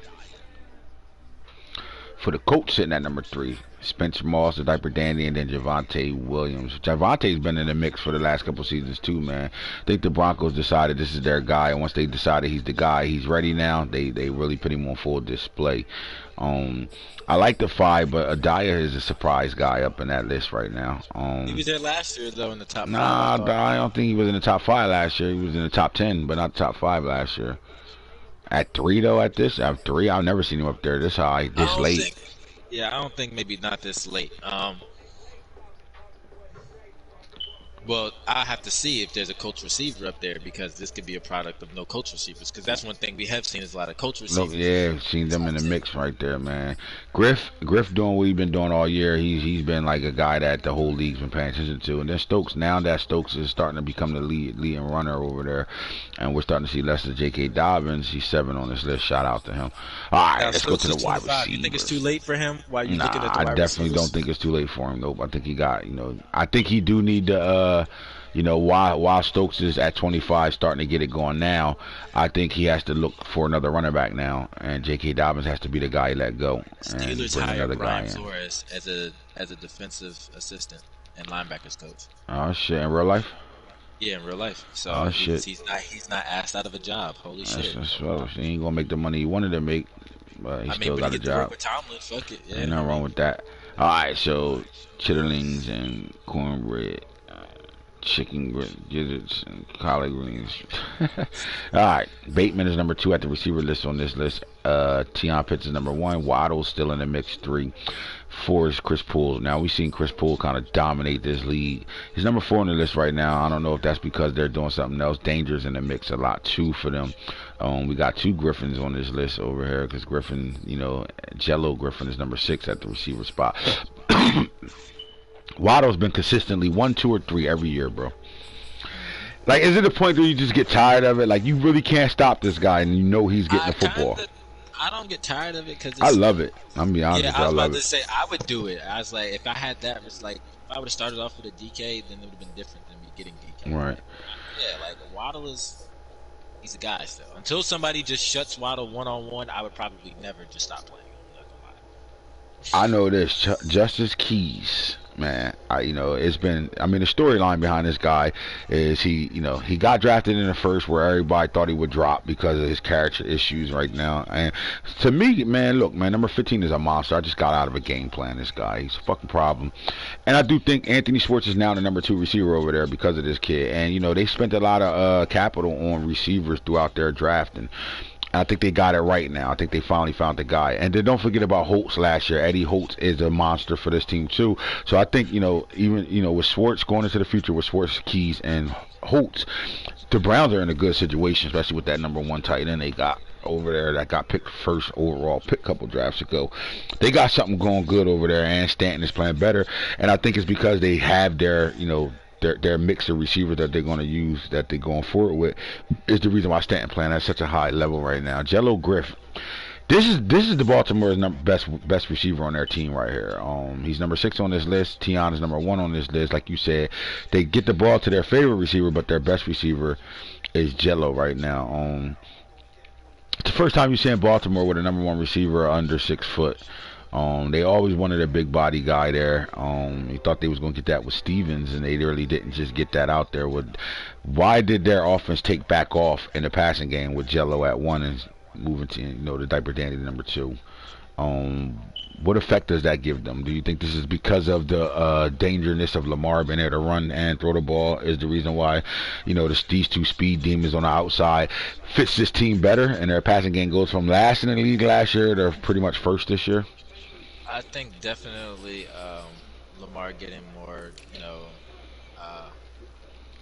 For the Colts sitting at number 3. Spencer Moss, the diaper dandy, and then Javonte Williams. Javonte's been in the mix for the last couple seasons too, man. I think the Broncos decided this is their guy, and once they decided he's the guy, he's ready now. They really put him on full display. I like the 5, but Adaya is a surprise guy up in that list right now. He was there last year, though, in the top 5. Nah, I don't think he was in the top 5 last year. He was in the top 10, but not the top 5 last year. At 3, though, at 3, I've never seen him up there this high, this late. I don't think maybe not this late. Well, I have to see if there's a coach receiver up there because this could be a product of no coach receivers. Because that's one thing we have seen is a lot of coach receivers. I've seen them in the mix right there, man. Griff doing what he's been doing all year. He's been like a guy that the whole league's been paying attention to. And then Stokes, now that Stokes is starting to become the leading runner over there, and we're starting to see less of J.K. Dobbins. He's 7 on this list. Shout out to him. All right, let's go to the wide receivers. You think it's too late for him? Why are you looking at the wide I definitely don't think it's too late for him. Nope. I think he got, I think he do need to You know, while Stokes is at 25 starting to get it going now, I think he has to look for another running back now, and J.K. Dobbins has to be the guy he let go and Steelers bring hired another guy Brian in. Flores as a defensive assistant and linebackers coach. Oh shit, in real life? Yeah, in real life. So Oh shit. he's not asked out of a job. Holy shit. That's well, he ain't gonna make the money he wanted to make, but he still But got he a get to work job. with Tomlin. Fuck it. Yeah. Ain't nothing wrong with that. All right, so chitterlings and cornbread, chicken gizzards and collard greens. All right, Bateman is number 2 at the receiver list on this list. Tion Pitts is number 1. Waddle's still in the mix. 3. 4 is Chris Poole. Now we've seen Chris Poole kind of dominate this league. He's number 4 on the list right now. I don't know if that's because they're doing something else. Danger's in the mix a lot too for them. We got 2 Griffins on this list over here because Griffin, you know, Jello Griffin is number 6 at the receiver spot. Waddle's been consistently 1, 2, or 3 every year, bro. Like, is it a point where you just get tired of it? Like, you really can't stop this guy, and you know he's getting the football. I don't get tired of it because I love it. I'm gonna be honest with you, I was I love about it. to say I would do it. I was like, if I had that, it's like if I would have started off with a DK, then it would have been different than me getting DK. Right. Yeah, like Waddle he's a guy still. Until somebody just shuts Waddle one-on-one, I would probably never just stop playing him. I'm not gonna lie. I know this. Justice Keys, man. It's been. I mean, the storyline behind this guy is he got drafted in the first where everybody thought he would drop because of his character issues right now. And to me, man, look, man, number 15 is a monster. I just got out of a game plan. This guy, he's a fucking problem. And I do think Anthony Schwartz is now the number 2 receiver over there because of this kid. And they spent a lot of capital on receivers throughout their draft, and I think they got it right now. I think they finally found the guy. And then don't forget about Holtz last year. Eddie Holtz is a monster for this team too. So I think, even with Schwartz going into the future with Schwartz, Keys, and Holtz, the Browns are in a good situation, especially with that number 1 tight end they got over there that got picked first overall pick a couple drafts ago. They got something going good over there, and Stanton is playing better. And I think it's because they have their mix of receivers that they're going to use, that they're going forward with, is the reason why Stanton playing at such a high level right now. Jello Griff, this is the Baltimore's best receiver on their team right here. He's number 6 on this list. Tion is number 1 on this list. Like you said, they get the ball to their favorite receiver, but their best receiver is Jello right now. It's the first time you're seeing Baltimore with a number 1 receiver under 6 foot. They always wanted a big body guy there. They thought they was going to get that with Stevens, and they really didn't just get that out there. Why did their offense take back off in the passing game with Jello at 1 and moving to the diaper dandy number 2? What effect does that give them? Do you think this is because of the dangerousness of Lamar being able to run and throw the ball is the reason why these 2 speed demons on the outside fits this team better, and their passing game goes from last in the league last year to pretty much first this year? I think definitely Lamar getting more,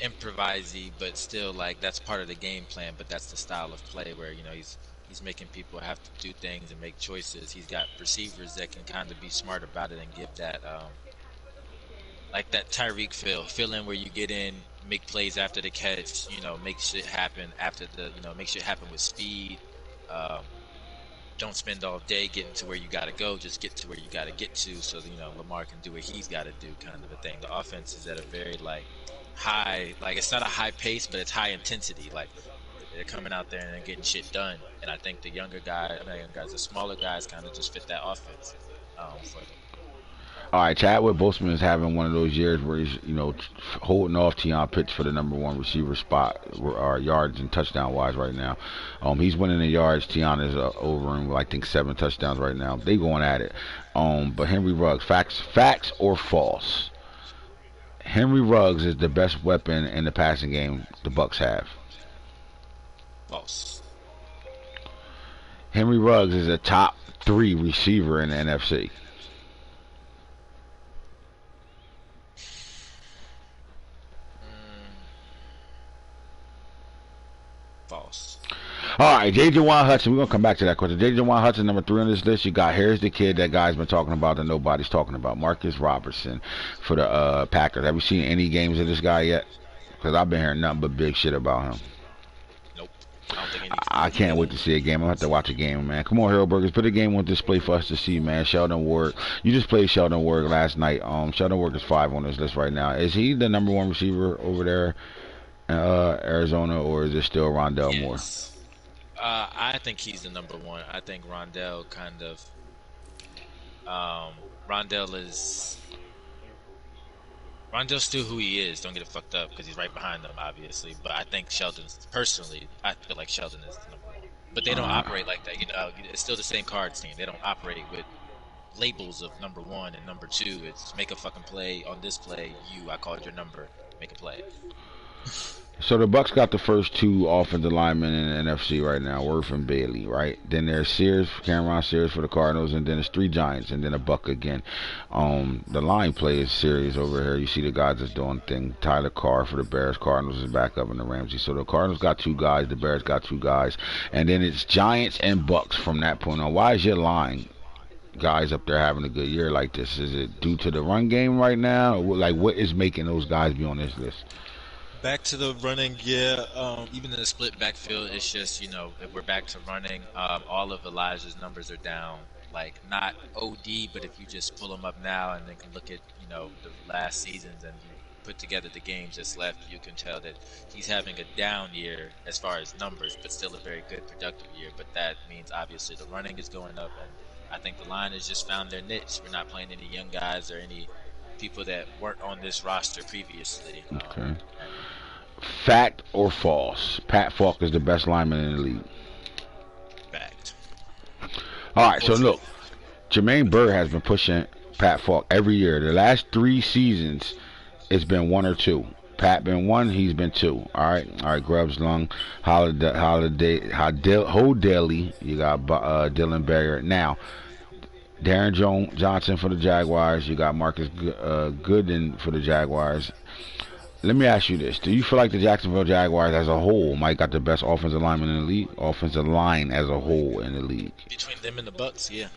improvisey, but still like that's part of the game plan. But that's the style of play where he's making people have to do things and make choices. He's got receivers that can kind of be smart about it and give that like that Tyreek fill in where you get in, make plays after the catch, make shit happen after make shit happen with speed. Don't spend all day getting to where you got to go. Just get to where you got to get to so Lamar can do what he's got to do, kind of a thing. The offense is at a very high, it's not a high pace, but it's high intensity. Like they're coming out there and they're getting shit done. And I think the the smaller guys kind of just fit that offense for them. All right, Chadwick Boseman is having one of those years where he's, holding off Tion Pitts for the number 1 receiver spot, yards and touchdown wise right now. He's winning the yards. Tion is over him with, I think, 7 touchdowns right now. They going at it. But Henry Ruggs, facts or false? Henry Ruggs is the best weapon in the passing game the Bucs have. False. Henry Ruggs is a top 3 receiver in the NFC. False. All right, J.J. Watt Hudson. We're going to come back to that question. J.J. Watt Hudson, number 3 on this list. You got, here's the kid that guy's been talking about that nobody's talking about. Marcus Robertson for the Packers. Have you seen any games of this guy yet? Because I've been hearing nothing but big shit about him. Nope. I don't think I can't wait to see a game. I'm gonna have to watch a game, man. Come on, Hero Burgers, put a game on display for us to see, man. Sheldon Ward, you just played Sheldon Ward last night. Sheldon Ward is 5 on this list right now. Is he the #1 receiver over there in Arizona, or is it still Rondell Moore? Yes. I think he's the #1. I think Rondell kind of. Rondell is. Rondell's still who he is. Don't get it fucked up because he's right behind them, obviously. But I think Sheldon's personally, I feel like Sheldon is the #1. But they don't operate like that. You know, it's still the same cards team. They don't operate with labels of #1 and #2. It's make a fucking play on this play. I called your number. Make a play. So the Bucks got the first 2 offensive linemen in the NFC right now, Worth and Bailey, right? Then there's Cameron Sears for the Cardinals, and then it's 3 Giants, and then a Buck again. The line play is serious over here. You see the guys that's doing thing. Tyler Carr for the Bears, Cardinals is back up in the Ramsey. So the Cardinals got 2 guys, the Bears got 2 guys, and then it's Giants and Bucks from that point on. Why is your line guys up there having a good year like this? Is it due to the run game right now? Or like, what is making those guys be on this list? Back to the running, yeah. Even in the split backfield, it's just, if we're back to running, all of Elijah's numbers are down. Like, not OD, but if you just pull them up now and then can look at, the last seasons and you put together the games that's left, you can tell that he's having a down year as far as numbers, but still a very good productive year. But that means, obviously, the running is going up, and I think the line has just found their niche. We're not playing any young guys or any people that weren't on this roster previously. Okay. Fact or false? Pat Falk is the best lineman in the league. Fact. All right, so look, Jermaine Burr has been pushing Pat Falk every year. The last 3 seasons, it's been 1 or 2. Pat been 1, he's been 2. All right. Grubbs, Lung, Holiday, Daly. You got Dylan Barrier. Now, Darren Johnson for the Jaguars. You got Marcus Gooden for the Jaguars. Let me ask you this. Do you feel like the Jacksonville Jaguars as a whole might got the best offensive lineman in the league? Offensive line as a whole in the league? Between them and the Bucks, yeah.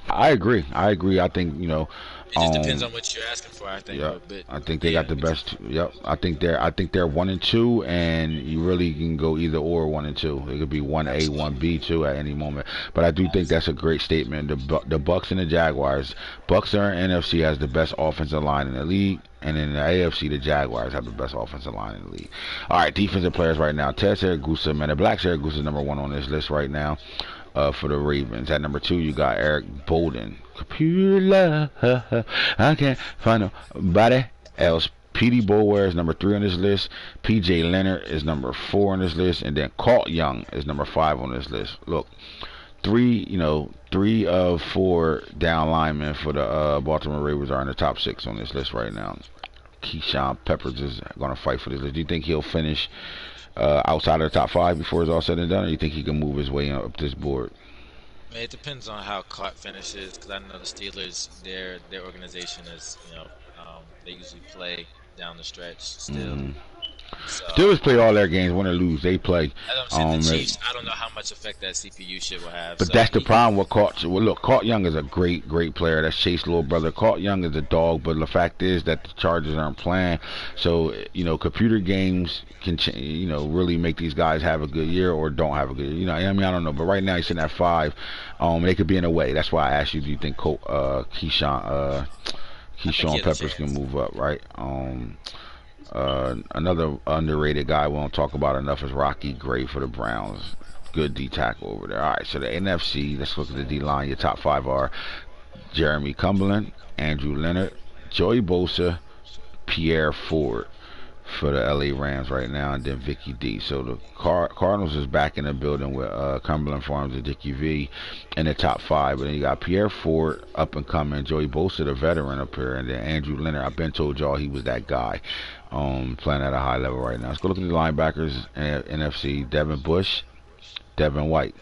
I agree. I think, it just depends on what you're asking for, I think. Yep. I think they got the best. Yep. I think they're 1 and 2, and you really can go either or 1 and 2. It could be 1A, 1B too at any moment. But I do think that's a great statement. The Bucks and the Jaguars. Bucks are in NFC has the best offensive line in the league. And in the AFC, the Jaguars have the best offensive line in the league. All right, defensive players right now. Ted Saragusa, man. The Black Saragusa is #1 on this list right now for the Ravens. At #2, you got Eric Bolden. Computer love, I can't find nobody else. Petey Boulware is #3 on this list. P.J. Leonard is #4 on this list. And then Colt Young is #5 on this list. Look. 3 of 4 down linemen for the Baltimore Ravens are in the top 6 on this list right now. Keyshawn Peppers is going to fight for this list. Do you think he'll finish outside of the top 5 before it's all said and done, or do you think he can move his way up this board? Man, it depends on how Clark finishes, because I know the Steelers, their organization is, they usually play down the stretch still. So, Steelers play all their games, win or lose. They play. The Chiefs, I don't know how much effect that CPU shit will have. But that's the problem with Colt. Well, look, Colt Young is a great player. That's Chase's little brother. Colt Young is a dog, but the fact is that the Chargers aren't playing. So, computer games can, really make these guys have a good year or don't have a good year. I don't know. But right now he's sitting at 5. They could be in a way. That's why I asked you, do you think Keyshawn Peppers can move up, right? Another underrated guy we don't talk about enough is Rocky Gray for the Browns. Good D tackle over there. All right, so the NFC, let's look at the D line. Your top 5 are Jeremy Cumberland, Andrew Leonard, Joey Bosa, Pierre Ford for the LA Rams right now, and then Vicky D. So the Cardinals is back in the building with Cumberland Farms and Dickie V in the top 5. But then you got Pierre Ford up and coming, Joey Bosa, the veteran up here, and then Andrew Leonard. I've been told y'all he was that guy. Playing at a high level right now. Let's go look at the linebackers. NFC: Devin Bush, Devin White,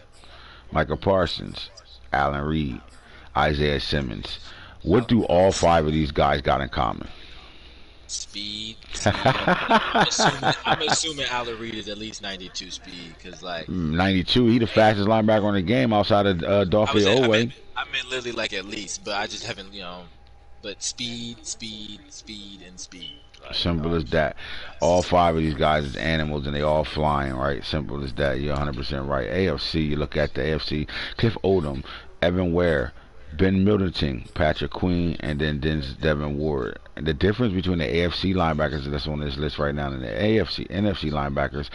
Michael Parsons, Alan Reed, Isaiah Simmons. What do all 5 of these guys got in common? Speed. I'm assuming Alan Reed is at least 92 speed, because 92. He the fastest linebacker in the game outside of Dolphy Owe. I meant literally at least, but I just haven't, but speed, and speed. Like, Simple as that. All 5 of these guys is animals and they all flying, right? Simple as that. You're 100% right. AFC, you look at the AFC, Cliff Odom, Evan Ware, Ben Middleton, Patrick Queen, and then Devin Ward. And the difference between the AFC linebackers that's on this list right now and the NFC linebackers,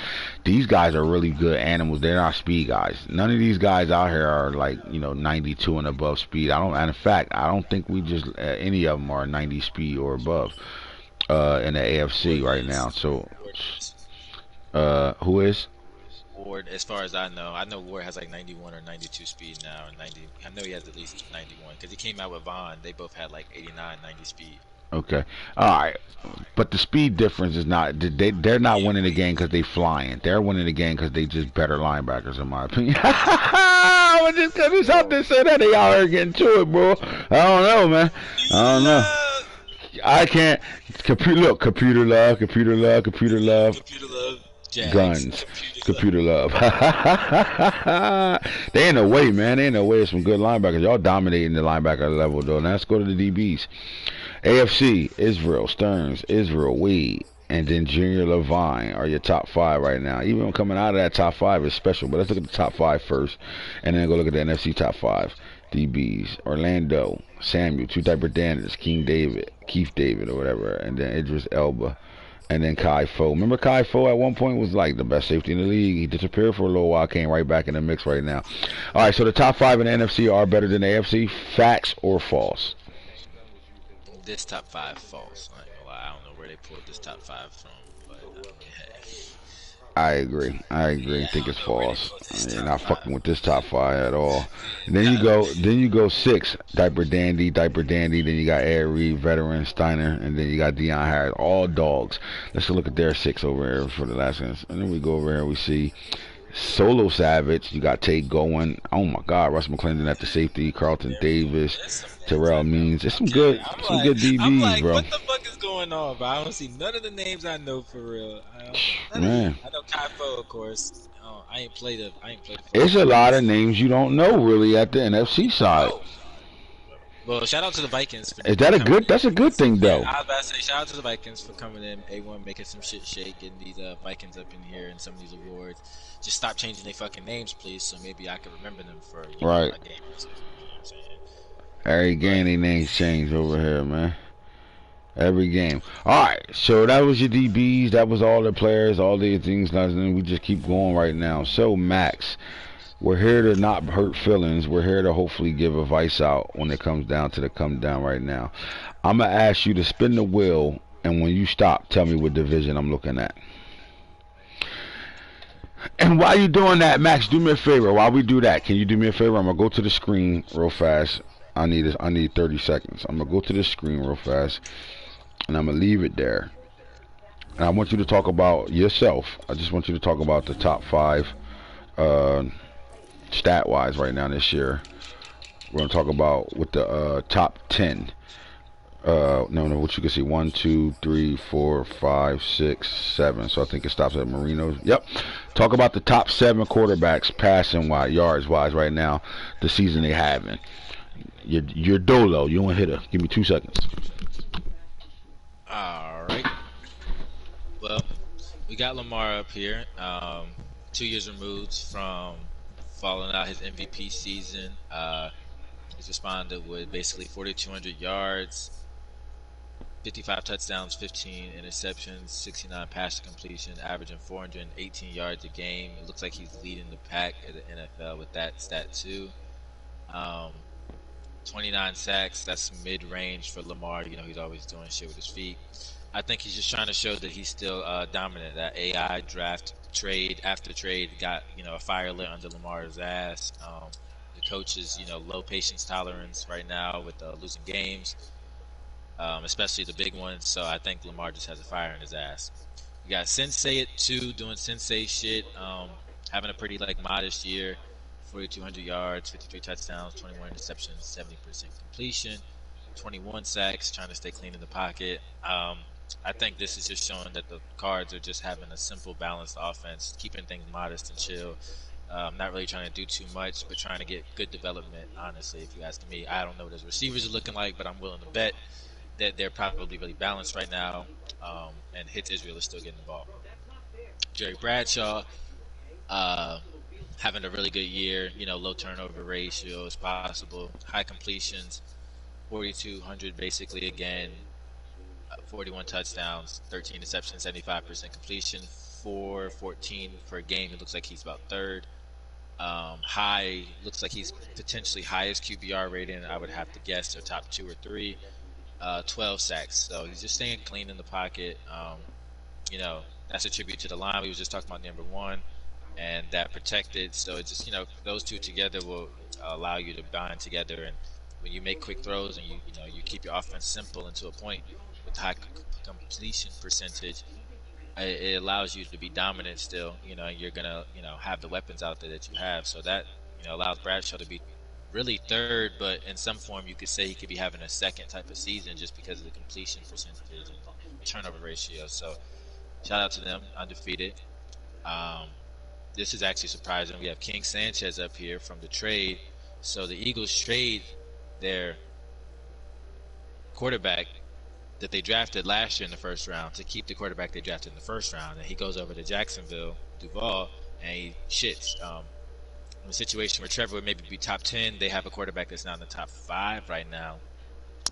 these guys are really good animals. They're not speed guys. None of these guys out here are like, 92 and above speed. And in fact, I don't think we just any of them are 90 speed or above in the AFC right now. So, who is? Ward, as far as I know Ward has like 91 or 92 speed now, and 90. I know he has at least 91 because he came out with Vaughn. They both had like 89, 90 speed. Okay, all right, but the speed difference is not. They're not winning the game because they flying. They're winning the game because they just better linebackers, in my opinion. I'm just cause it's out there say that they out here getting to it, bro. I don't know, man. I don't know. I can't. Computer love. Jags. Guns. Computer love. They in the way, man. They in the way of some good linebackers. Y'all dominating the linebacker level, though. Now let's go to the DBs. AFC, Israel Stearns, Israel Wade, and then Junior Levine are your top 5 right now. Even coming out of that top 5 is special, but let's look at the top 5 first, and then go look at the NFC top 5. DBs, Orlando, Samuel, 2 diaper Danders, Keith David, or whatever, and then Idris Elba, and then Kai Fo. Remember Kai Fo at one point was like the best safety in the league. He disappeared for a little while, came right back in the mix right now. All right, so the top 5 in the NFC are better than the AFC. Facts or false? This top 5 false. I don't know where they pulled this top 5 from, but I agree. I think it's false. You're not fucking with this top 5 at all. And then you go 6, Diaper Dandy. Then you got Ed Reed, veteran Steiner, and then you got Deion Harris, all dogs. Let's look at their 6 over here for the last one. And then we go over here, we see Solo Savage. You got Tate Gowan. Oh my God, Russ McClendon at the safety. Carlton Davis, Terrell Means. It's some good DBs, I'm like, bro. what the fuck is going on, bro? I don't see none of the names I know for real. Man, I know Kai Fo, of course. I ain't played it. It's a lot of names you don't know really at the NFC side. Well, shout out to the Vikings. Is that a good? That's a good thing, though. I was about to say, shout out to the Vikings for coming in, A1, making some shit shake, getting these Vikings up in here and some of these awards. Just stop changing their fucking names, please, so maybe I can remember them for right. A game or something. You know what I'm saying? Every game they names change over here, man. Every game. All right, so that was your DBs. That was all the players, all the things. And we just keep going right now. So Max, we're here to not hurt feelings. We're here to hopefully give advice out when it comes down to the come down right now. I'm going to ask you to spin the wheel, and when you stop, tell me what division I'm looking at. And while you're doing that, Max, do me a favor. While we do that, can you do me a favor? I'm going to go to the screen real fast. I need 30 seconds. I'm going to go to the screen real fast, and I'm going to leave it there. And I want you to talk about yourself. I just want you to talk about the top 5 stat-wise right now this year. We're going to talk about with the top 10. No, what you can see, 1, 2, 3, 4, 5, 6, 7. So I think it stops at Marino's. Yep. Talk about the top 7 quarterbacks passing wise, yards wise right now, the season they having. You're Dolo. You want hitter. Give me 2 seconds. All right. Well, we got Lamar up here. 2 years removed from falling out his MVP season. He's responded with basically 4,200 yards, 55 touchdowns, 15 interceptions, 69 pass completion, averaging 418 yards a game. It looks like he's leading the pack at the NFL with that stat too. 29 sacks, that's mid-range for Lamar. You know, he's always doing shit with his feet. I think he's just trying to show that he's still dominant. That AI draft trade after trade got, a fire lit under Lamar's ass. The coach's, low patience tolerance right now with losing games, especially the big ones. So I think Lamar just has a fire in his ass. You got Sensei at 2 doing Sensei shit, having a pretty modest year. 4,200 yards, 53 touchdowns, 21 interceptions, 70% completion, 21 sacks, trying to stay clean in the pocket. I think this is just showing that the Cards are just having a simple, balanced offense, keeping things modest and chill. Not really trying to do too much, but trying to get good development, honestly, if you ask me. I don't know what his receivers are looking like, but I'm willing to bet that they're probably really balanced right now. And Hits Israel is still getting the ball. Jerry Bradshaw, uh, having a really good year. Low turnover ratio is possible. High completions, 4,200 basically again. 41 touchdowns, 13 interceptions, 75% completion, 414 per game. It looks like he's about third. High, looks like he's potentially highest QBR rating, I would have to guess, or top 2 or 3. 12 sacks. So he's just staying clean in the pocket. That's a tribute to the line. We was just talking about number one, and that protected. So it's just, those two together will allow you to bind together. And when you make quick throws and you keep your offense simple and to a point with high completion percentage, it allows you to be dominant still. And you're gonna have the weapons out there that you have. So that allows Bradshaw to be really third, but in some form you could say he could be having a second type of season just because of the completion percentage and turnover ratio. So shout out to them, undefeated. This is actually surprising. We have King Sanchez up here from the trade. So the Eagles trade their quarterback that they drafted last year in the first round to keep the quarterback they drafted in the first round, and he goes over to Jacksonville, Duval, and he shits. In a situation where Trevor would maybe be top 10, they have a quarterback that's now in the top 5 right now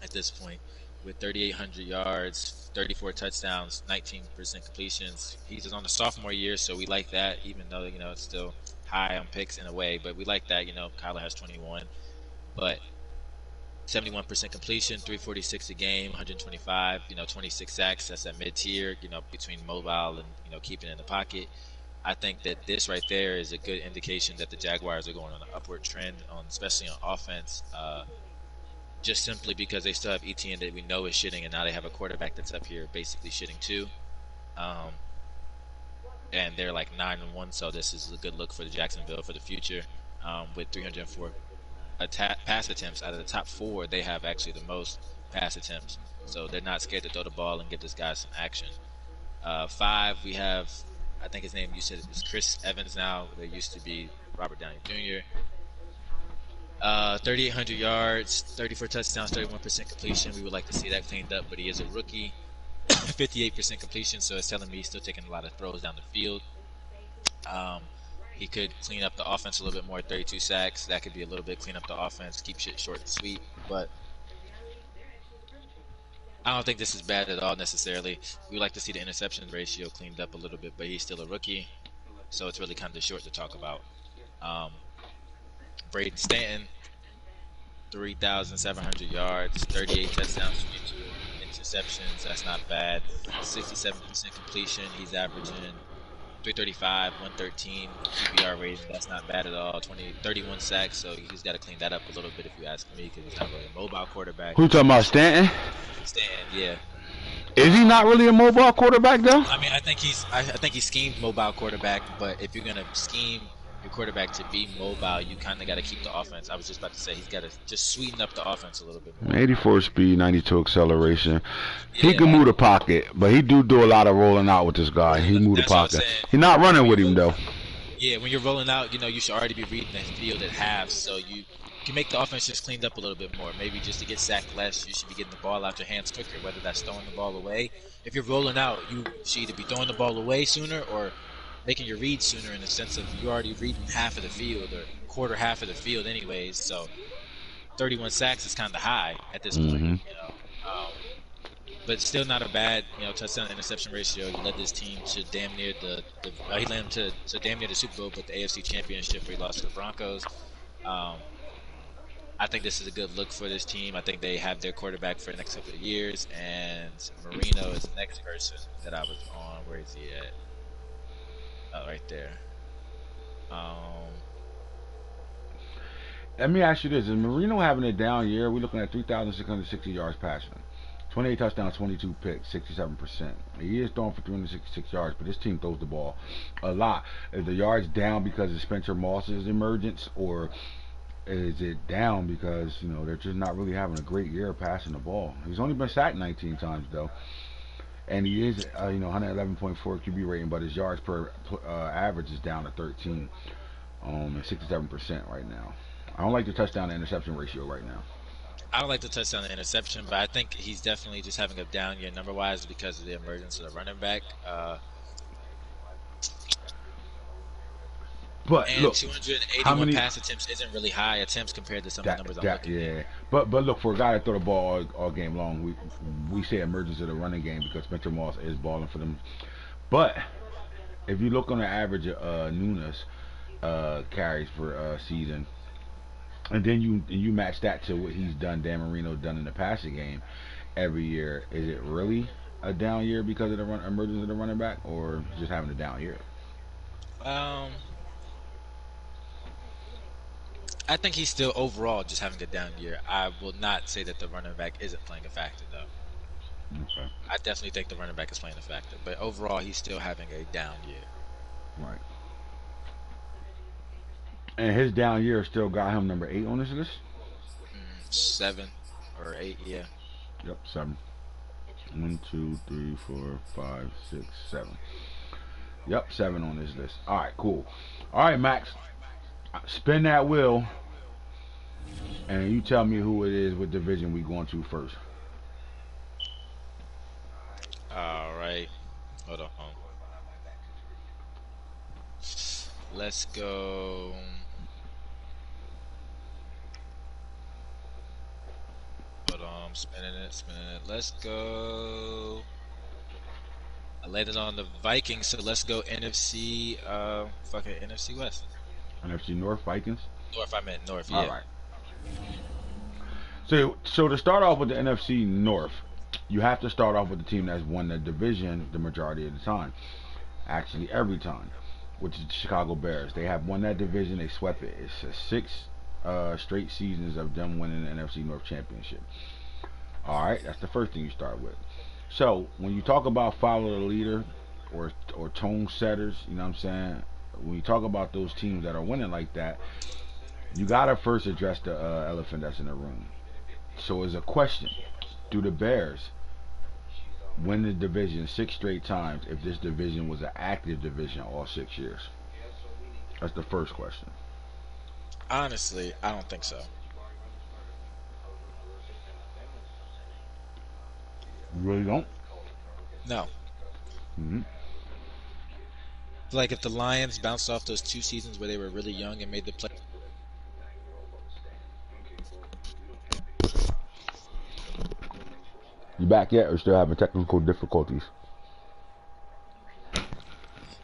at this point with 3,800 yards, 34 touchdowns, 19% completions. He's on the sophomore year, so we like that, even though, it's still high on picks in a way, but we like that. Kyler has 21, but 71% completion, 346 a game, 125, 26 sacks. That's that mid-tier, between mobile and, keeping in the pocket. I think that this right there is a good indication that the Jaguars are going on an upward trend, especially on offense, just simply because they still have Etienne that we know is shitting, and now they have a quarterback that's up here basically shitting too. And they're like 9-1, so this is a good look for the Jacksonville for the future. With 304 pass attempts out of the top 4, they have actually the most pass attempts, so they're not scared to throw the ball and give this guy some action. 5, we have, I think his name, you said it was Chris Evans now. There used to be Robert Downey Jr. 3,800 yards, 34 touchdowns, 31% completion. We would like to see that cleaned up, but he is a rookie. 58% completion, so it's telling me he's still taking a lot of throws down the field. He could clean up the offense a little bit more. 32 sacks, that could be a little bit clean up the offense, keep shit short and sweet. But I don't think this is bad at all necessarily. We like to see the interception ratio cleaned up a little bit, but he's still a rookie, so it's really kind of short to talk about. Braden Stanton, 3,700 yards, 38 touchdowns, 22 interceptions. That's not bad. 67% completion. He's averaging 335, 113 QBR rating. That's not bad at all. 31 sacks, so he's got to clean that up a little bit if you ask me, because he's not really a mobile quarterback. Who you talking about, Stanton? Stanton, yeah. Is he not really a mobile quarterback though? I mean, I think he's schemed mobile quarterback, but if you're gonna scheme your quarterback to be mobile, you kind of got to keep the offense. I was just about to say he's got to just sweeten up the offense a little bit more. 84 speed, 92 acceleration. He can move the pocket, but he do a lot of rolling out with this guy. He move the pocket. He's not running with him though. Yeah, when you're rolling out, you should already be reading the field at half, so you can make the offense just cleaned up a little bit more. Maybe just to get sacked less, you should be getting the ball out your hands quicker, whether that's throwing the ball away. If you're rolling out, you should either be throwing the ball away sooner or making your read sooner, in the sense of you're already reading half of the field or quarter half of the field anyways. So 31 sacks is kind of high at this point, but still not a bad touchdown to interception ratio. He led this team to damn near he led them to damn near the Super Bowl, but the AFC Championship where he lost to the Broncos. I think this is a good look for this team. I think they have their quarterback for the next couple of years, and Marino is the next person that I was on. Where is he at? Oh, right there. Let me ask you this: is Marino having a down year? We're looking at 3,660 yards passing, 28 touchdowns, 22 picks, 67%. He is throwing for 366 yards, but this team throws the ball a lot. Is the yards down because of Spencer Moss's emergence, or is it down because they're just not really having a great year passing the ball? He's only been sacked 19 times though, and he is 111.4 QB rating, but his yards per average is down to 13, and 67% right now. I don't like the touchdown to interception ratio right now. I don't like the touchdown and interception, but I think he's definitely just having a down year number wise because of the emergence of the running back. But And look, how 281 many pass attempts isn't really high attempts compared to some of the numbers I'm looking at. yeah. But look, for a guy that throw the ball all game long, we say emergence of the running game because Spencer Moss is balling for them. But if you look on the average of Nunes carries per season, and then you match that to what he's done, Dan Marino done in the passing game every year, is it really a down year because of the emergence of the running back, or just having a down year? Um, I think he's still overall just having a down year. I will not say that the running back isn't playing a factor though. Okay, I definitely think the running back is playing a factor, but overall he's still having a down year. right. And his down year still got him number 8 on this list. 7 or 8, yeah. Yep, 7. 1, 2, 3, 4, 5, 6, 7. Yep, 7 on this list. All right, cool. All right, Max, spin that wheel, and you tell me who it is, what division we going to first. All right, hold on. Let's go. Hold on, I'm spinning it. Let's go. I landed on the Vikings, so let's go NFC. Fucking NFC West. NFC North Vikings. North, I meant North. All Yeah. right. So to start off with the NFC North, you have to start off with the team that's won the division the majority of the time. Actually, every time, which is the Chicago Bears. They have won that division. They swept it. It's 6 straight seasons of them winning the NFC North Championship. All right, that's the first thing you start with. So when you talk about follow the leader or tone setters, you know what I'm saying? When you talk about those teams that are winning like that, you gotta first address the elephant that's in the room. So as a question, do the Bears win the division 6 straight times if this division was an active division all 6 years? That's the first question. Honestly, I don't think so. You really don't? No. Mm-hmm. Like if the Lions bounced off those 2 seasons where they were really young and made the play. You back yet, or still having technical difficulties?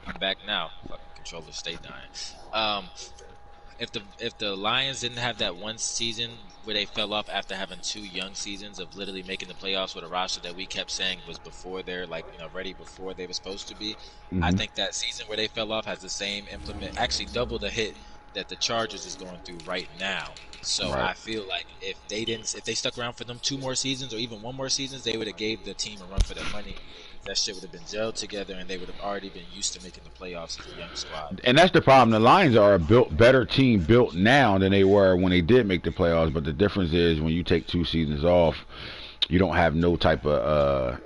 I'm back now. Fucking controller stay dying. If the Lions didn't have that one season where they fell off after having 2 young seasons of literally making the playoffs with a roster that we kept saying was before they're ready before they were supposed to be, I Mm-hmm. think that season where they fell off has the same actually double the hit that the Chargers is going through right now. So Right. I feel like if they stuck around for them 2 more seasons or even 1 more seasons, they would have gave the team a run for their money. That shit would have been gelled together, and they would have already been used to making the playoffs as a young squad. And that's the problem. The Lions are a better team built now than they were when they did make the playoffs. But the difference is when you take 2 seasons off, you don't have no type of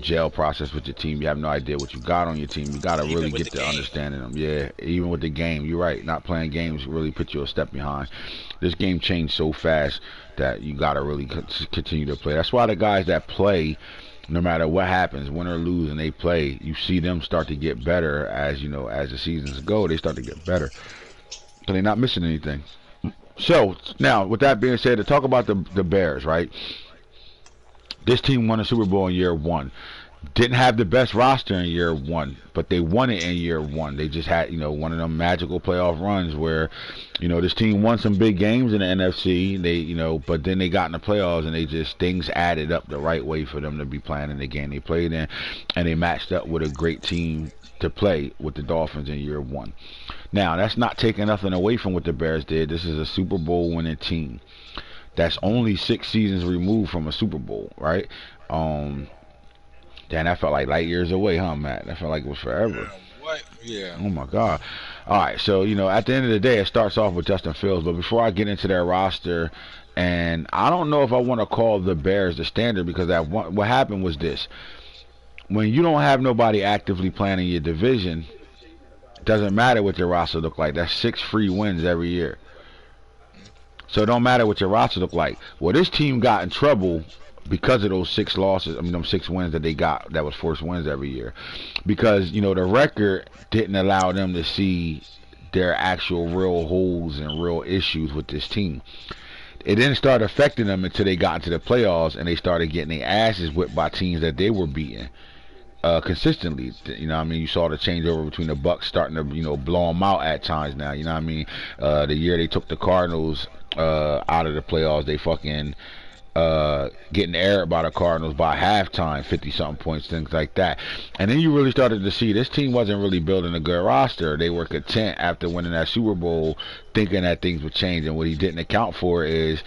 gel process with your team. You have no idea what you got on your team. You got to Even really with get the to game, understanding them. Yeah, even with the game, you're right. Not playing games really put you a step behind. This game changed so fast that you got to really continue to play. That's why the guys that play, no matter what happens, win or lose, and they play, you see them start to get better as as the seasons go. They start to get better because they're not missing anything. So now, with that being said, to talk about the Bears, right? This team won a Super Bowl in year 1. Didn't have the best roster in year 1, but they won it in year 1. They just had, one of them magical playoff runs where, this team won some big games in the NFC. They, but then they got in the playoffs and they just, things added up the right way for them to be playing in the game they played in, and they matched up with a great team to play with the Dolphins in year 1. Now, that's not taking nothing away from what the Bears did. This is a Super Bowl winning team that's only 6 seasons removed from a Super Bowl, right? Damn, that felt like light years away, huh, Matt? That felt like it was forever. what? Yeah. Oh my God. All right, so at the end of the day, it starts off with Justin Fields. But before I get into their roster, and I don't know if I want to call the Bears the standard because what happened was this: when you don't have nobody actively playing in your division, it doesn't matter what your roster look like. That's 6 free wins every year. So it don't matter what your roster look like. Well, this team got in trouble because of those 6 losses. I mean, them 6 wins that they got. That was forced wins every year, because the record didn't allow them to see their actual real holes and real issues with this team. It didn't start affecting them until they got into the playoffs and they started getting their asses whipped by teams that they were beating consistently. I mean, you saw the changeover between the Bucks starting to blow them out at times now. I mean, the year they took the Cardinals out of the playoffs, they fucking getting aired by the Cardinals by halftime, 50-something points, things like that. And then you really started to see this team wasn't really building a good roster. They were content after winning that Super Bowl, thinking that things would change. And what he didn't account for is,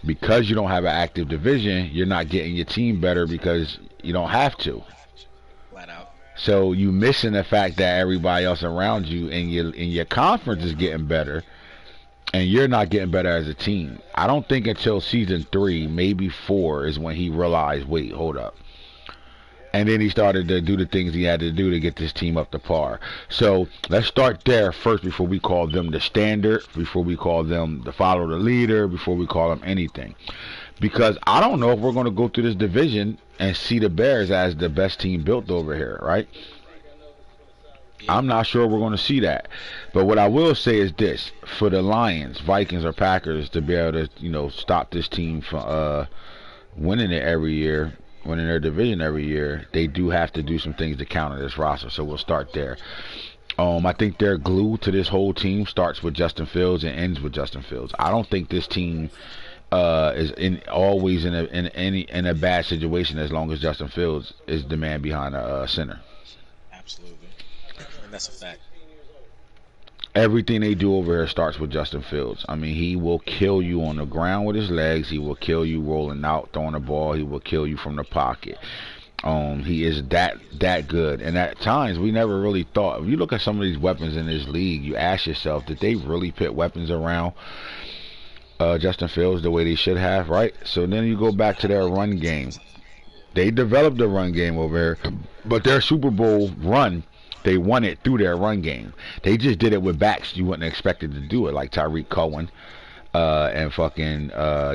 because you don't have an active division, you're not getting your team better because you don't have to. Flat out. So you missing the fact that everybody else around you in your conference is getting better, and you're not getting better as a team. I don't think until season 3, maybe 4, is when he realized, wait, hold up. And then he started to do the things he had to do to get this team up to par. So let's start there first before we call them the standard, before we call them the follow the leader, before we call them anything. Because I don't know if we're going to go through this division and see the Bears as the best team built over here, right? I'm not sure we're going to see that. But what I will say is this: for the Lions, Vikings, or Packers to be able to, stop this team from winning it every year, winning their division every year, they do have to do some things to counter this roster. So we'll start there. I think their glue to this whole team starts with Justin Fields and ends with Justin Fields. I don't think this team is always in a bad situation as long as Justin Fields is the man behind the center. Absolutely. And that's a fact. Everything they do over here starts with Justin Fields. I mean, he will kill you on the ground with his legs. He will kill you rolling out, throwing the ball. He will kill you from the pocket. He is that good. And at times, we never really thought. If you look at some of these weapons in this league, you ask yourself, did they really put weapons around Justin Fields the way they should have, right? So then you go back to their run game. They developed the run game over here, but their Super Bowl run, they won it through their run game. They just did it with backs you wouldn't expect it to do it, like Tyreek Cohen and fucking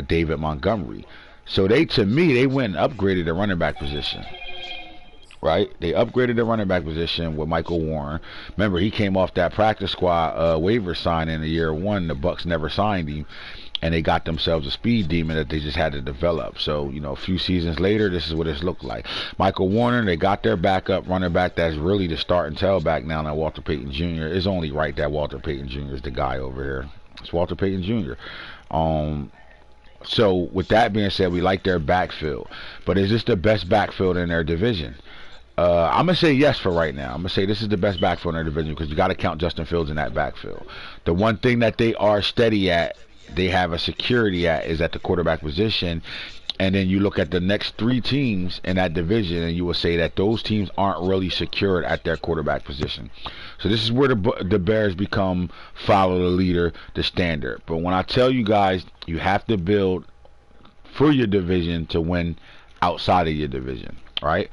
David Montgomery. So to me, they went and upgraded the running back position. Right? They upgraded the running back position with Michael Warren. Remember, he came off that practice squad waiver sign in the year 1. The Bucks never signed him, and they got themselves a speed demon that they just had to develop. So, a few seasons later, this is what it's looked like. Michael Warner, they got their backup running back that's really the start and tailback now. That Walter Payton Jr. It's only right that Walter Payton Jr. is the guy over here. It's Walter Payton Jr. So, with that being said, we like their backfield. But is this the best backfield in their division? I'm going to say yes for right now. I'm going to say this is the best backfield in their division because you got to count Justin Fields in that backfield. The one thing that they are steady at, they have a security at, is at the quarterback position. And then you look at the next 3 teams in that division, and you will say that those teams aren't really secured at their quarterback position. So this is where the Bears become follow the leader, the standard. But when I tell you guys, you have to build for your division to win outside of your division, right?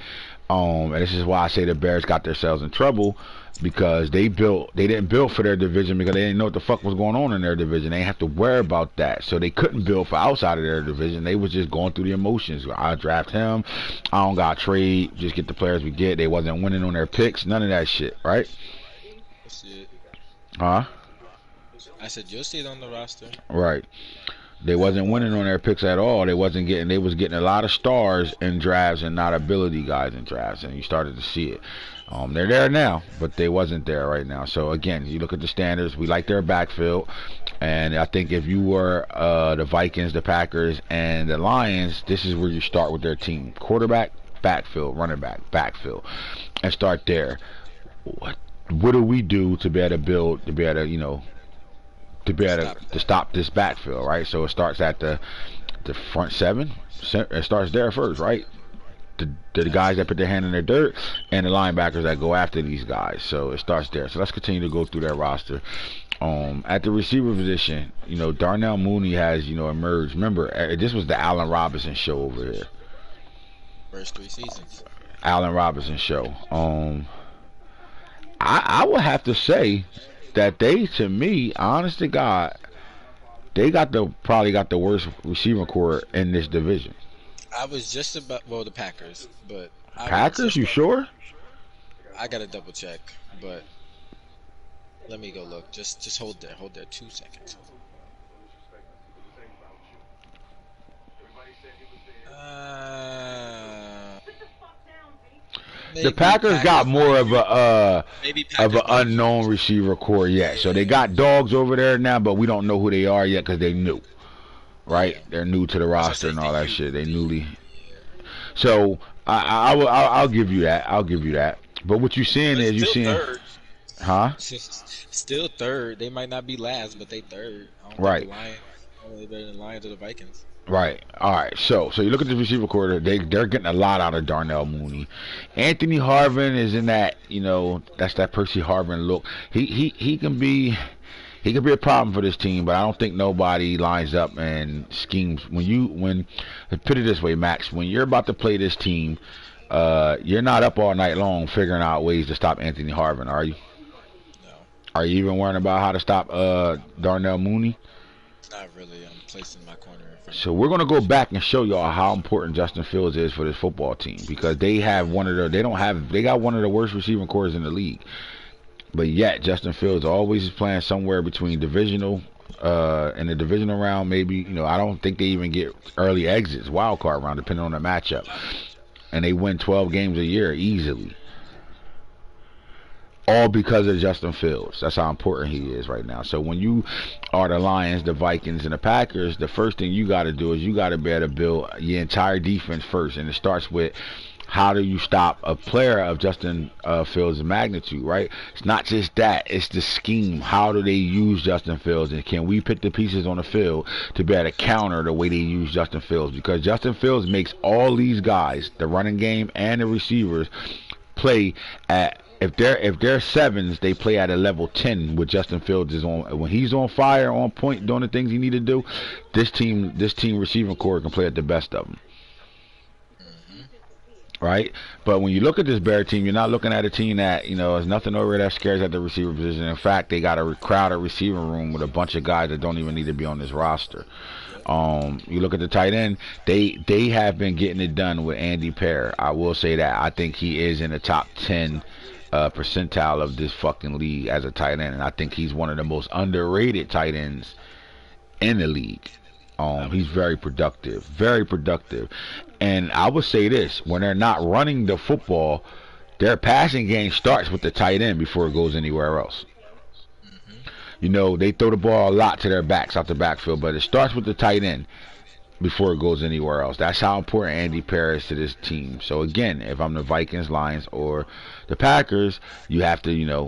And this is why I say the Bears got themselves in trouble, because they didn't build for their division because they didn't know what the fuck was going on in their division. They didn't have to worry about that. So they couldn't build for outside of their division. They was just going through the emotions. I draft him. I don't got trade. Just get the players we get. They wasn't winning on their picks. None of that shit, right? That's it. Huh? I said you'll see it on the roster. Right. They wasn't winning on their picks at all. They was getting a lot of stars in drafts and not ability guys in drafts, and you started to see it. They're there now, but they wasn't there right now. So again, you look at the standards. We like their backfield, and I think if you were the Vikings, the Packers, and the Lions, this is where you start with their team: quarterback, backfield, running back, backfield, and start there. What do we do to be able to build, to be able to stop this backfield, right? So it starts at the front 7. It starts there first, right? The guys that put their hand in their dirt and the linebackers that go after these guys. So it starts there. So let's continue to go through that roster. At the receiver position, Darnell Mooney has, emerged. Remember, this was the Allen Robinson show over here. First 3 seasons. Allen Robinson show. I would have to say that they, to me, honest to God, they probably got the worst receiving core in this division. I was just about the Packers, but Packers, you sure? I gotta double check, but let me go look. Just hold there 2 seconds. The Packers got more of a unknown receiver core yet. So they got dogs over there now, but we don't know who they are yet because they new, right? Yeah. They're new to the roster and all that shit. They newly. So I'll give you that. I'll give you that. But what you're seeing is you're seeing, third. Huh? Still third. They might not be last, but they third. I don't right. Think the Lions, they better than the Lions or the Vikings. Right. All right. So you look at the receiver core. They're getting a lot out of Darnell Mooney. Anthony Harvin is in that, that's that Percy Harvin look. He can be a problem for this team, but I don't think nobody lines up and schemes when put it this way, Max, when you're about to play this team, you're not up all night long figuring out ways to stop Anthony Harvin, are you? No. Are you even worrying about how to stop Darnell Mooney? Not really. I'm placing my corner in front. So we're gonna go back and show y'all how important Justin Fields is for this football team, because they got one of the worst receiving cores in the league. But yet Justin Fields always is playing somewhere between divisional in the divisional round, maybe, I don't think they even get early exits, wild card round, depending on the matchup. And they win 12 games a year easily. All because of Justin Fields. That's how important he is right now. So when you are the Lions, the Vikings, and the Packers, the first thing you got to do is you got to be able to build your entire defense first. And it starts with, how do you stop a player of Justin Fields' magnitude, right? It's not just that. It's the scheme. How do they use Justin Fields? And can we pick the pieces on the field to be able to counter the way they use Justin Fields? Because Justin Fields makes all these guys, the running game and the receivers, play at, if they're sevens, they play at a level 10 with Justin Fields is on. When he's on fire, on point, doing the things he need to do, this team receiving core can play at the best of them. Right? But when you look at this Bear team, you're not looking at a team that, there's nothing over that scares at the receiver position. In fact, they got a crowded receiving room with a bunch of guys that don't even need to be on this roster. You look at the tight end, they have been getting it done with Andy Pear. I will say that. I think he is in the top 10 percentile of this fucking league as a tight end, and I think he's one of the most underrated tight ends in the league. He's very productive, and I would say this: when they're not running the football, their passing game starts with the tight end before it goes anywhere else. They throw the ball a lot to their backs out the backfield, but it starts with the tight end before it goes anywhere else. That's how important Andy Pear is to this team. So again, if I'm the Vikings, Lions, or the Packers, you have to,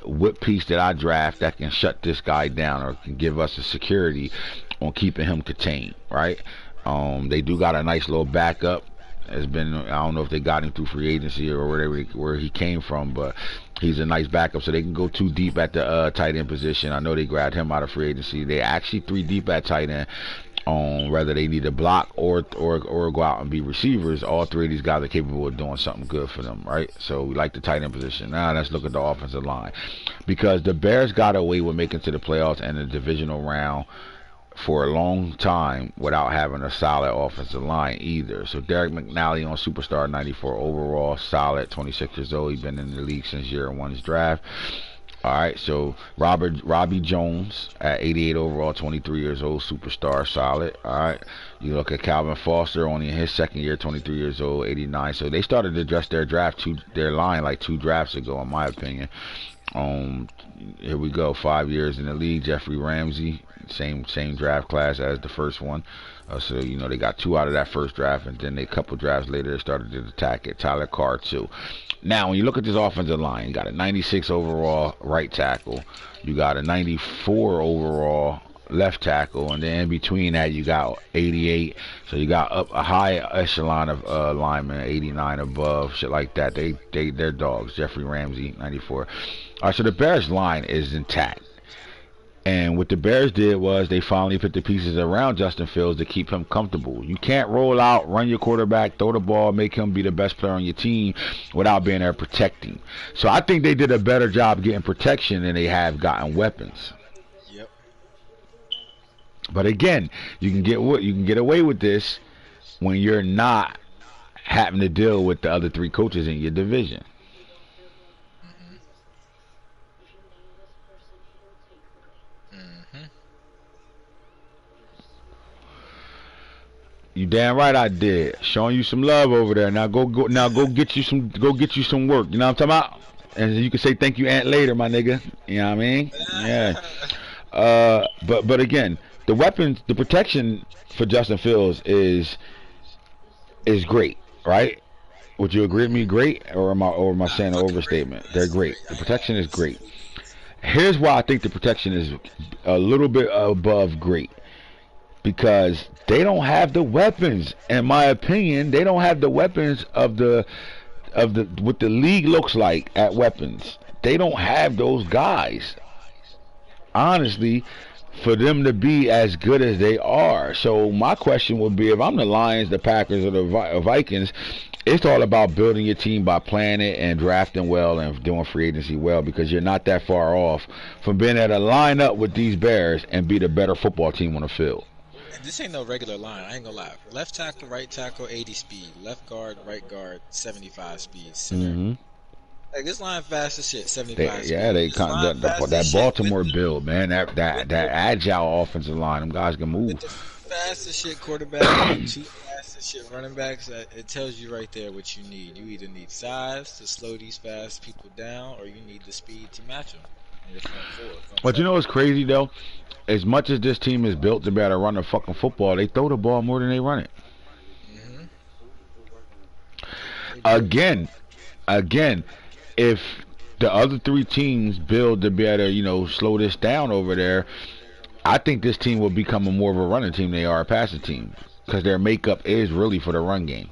what piece that I draft that can shut this guy down or can give us a security on keeping him contained, right? They do got a nice little backup. I don't know if they got him through free agency or where he came from, but he's a nice backup, so they can go too deep at the tight end position. I know they grabbed him out of free agency. They actually 3 deep at tight end. Whether they need to block or go out and be receivers, all 3 of these guys are capable of doing something good for them, right? So we like the tight end position. Now let's look at the offensive line, because the Bears got away with making to the playoffs and the divisional round for a long time without having a solid offensive line either. So Derek McNally on Superstar 94 overall, solid, 26 years old. He's been in the league since year 1's draft. All right, so Robbie Jones at 88 overall, 23 years old, superstar, solid. All right, you look at Calvin Foster, only in his second year, 23 years old, 89. So they started to address their line like 2 drafts ago, in my opinion. Here we go, 5 years in the league. Jeffrey Ramsey, same draft class as the first one. So they got 2 out of that first draft, and then a couple drafts later they started to attack it. Tyler Carr too. Now, when you look at this offensive line, you got a 96 overall right tackle, you got a 94 overall left tackle, and then in between that you got 88. So you got up a high echelon of linemen, 89 above, shit like that. They're dogs. Jeffrey Ramsey, 94. All right, so the Bears line is intact. And what the Bears did was they finally put the pieces around Justin Fields to keep him comfortable. You can't roll out, run your quarterback, throw the ball, make him be the best player on your team without being there protecting. So I think they did a better job getting protection than they have gotten weapons. Yep. But again, you can get away with this when you're not having to deal with the other three coaches in your division. Mm-hmm. You damn right I did. Showing you some love over there. Now go get you some work. You know what I'm talking about? And you can say thank you, Aunt, later, my nigga. You know what I mean? Yeah. But again, the weapons, the protection for Justin Fields is great, right? Would you agree with me? Great, or am I saying an Fucking great. overstatement? They're Yes, great. The I protection is yes. great. Here's why I think the protection is a little bit above great, because they don't have the weapons. In my opinion, they don't have the weapons of the what the league looks like at weapons. They don't have those guys, honestly, for them to be as good as they are. So my question would be, if I'm the Lions, the Packers, or the Vikings, it's all about building your team by playing it and drafting well and doing free agency well, because you're not that far off from being able to line up with these Bears and be the better football team on the field. And this ain't no regular line. I ain't gonna lie. Left tackle, right tackle, 80 speed. Left guard, right guard, 75 speed. Center. Hmm Like, this line fast as shit, 75 Yeah, speed. they This line fast that as shit Baltimore build, man. That agile offensive line. Them guys can move. with the fast as shit quarterback and the two fast as shit running backs. It tells you right there what you need. You either need size to slow these fast people down, or you need the speed to match them in your front four. But you know what's crazy though? As much as this team is built to be able to run the fucking football, they throw the ball more than they run it. Mm-hmm. Again, if the other three teams build to be able to, slow this down over there, I think this team will become a more of a running team than they are a passing team, because their makeup is really for the run game.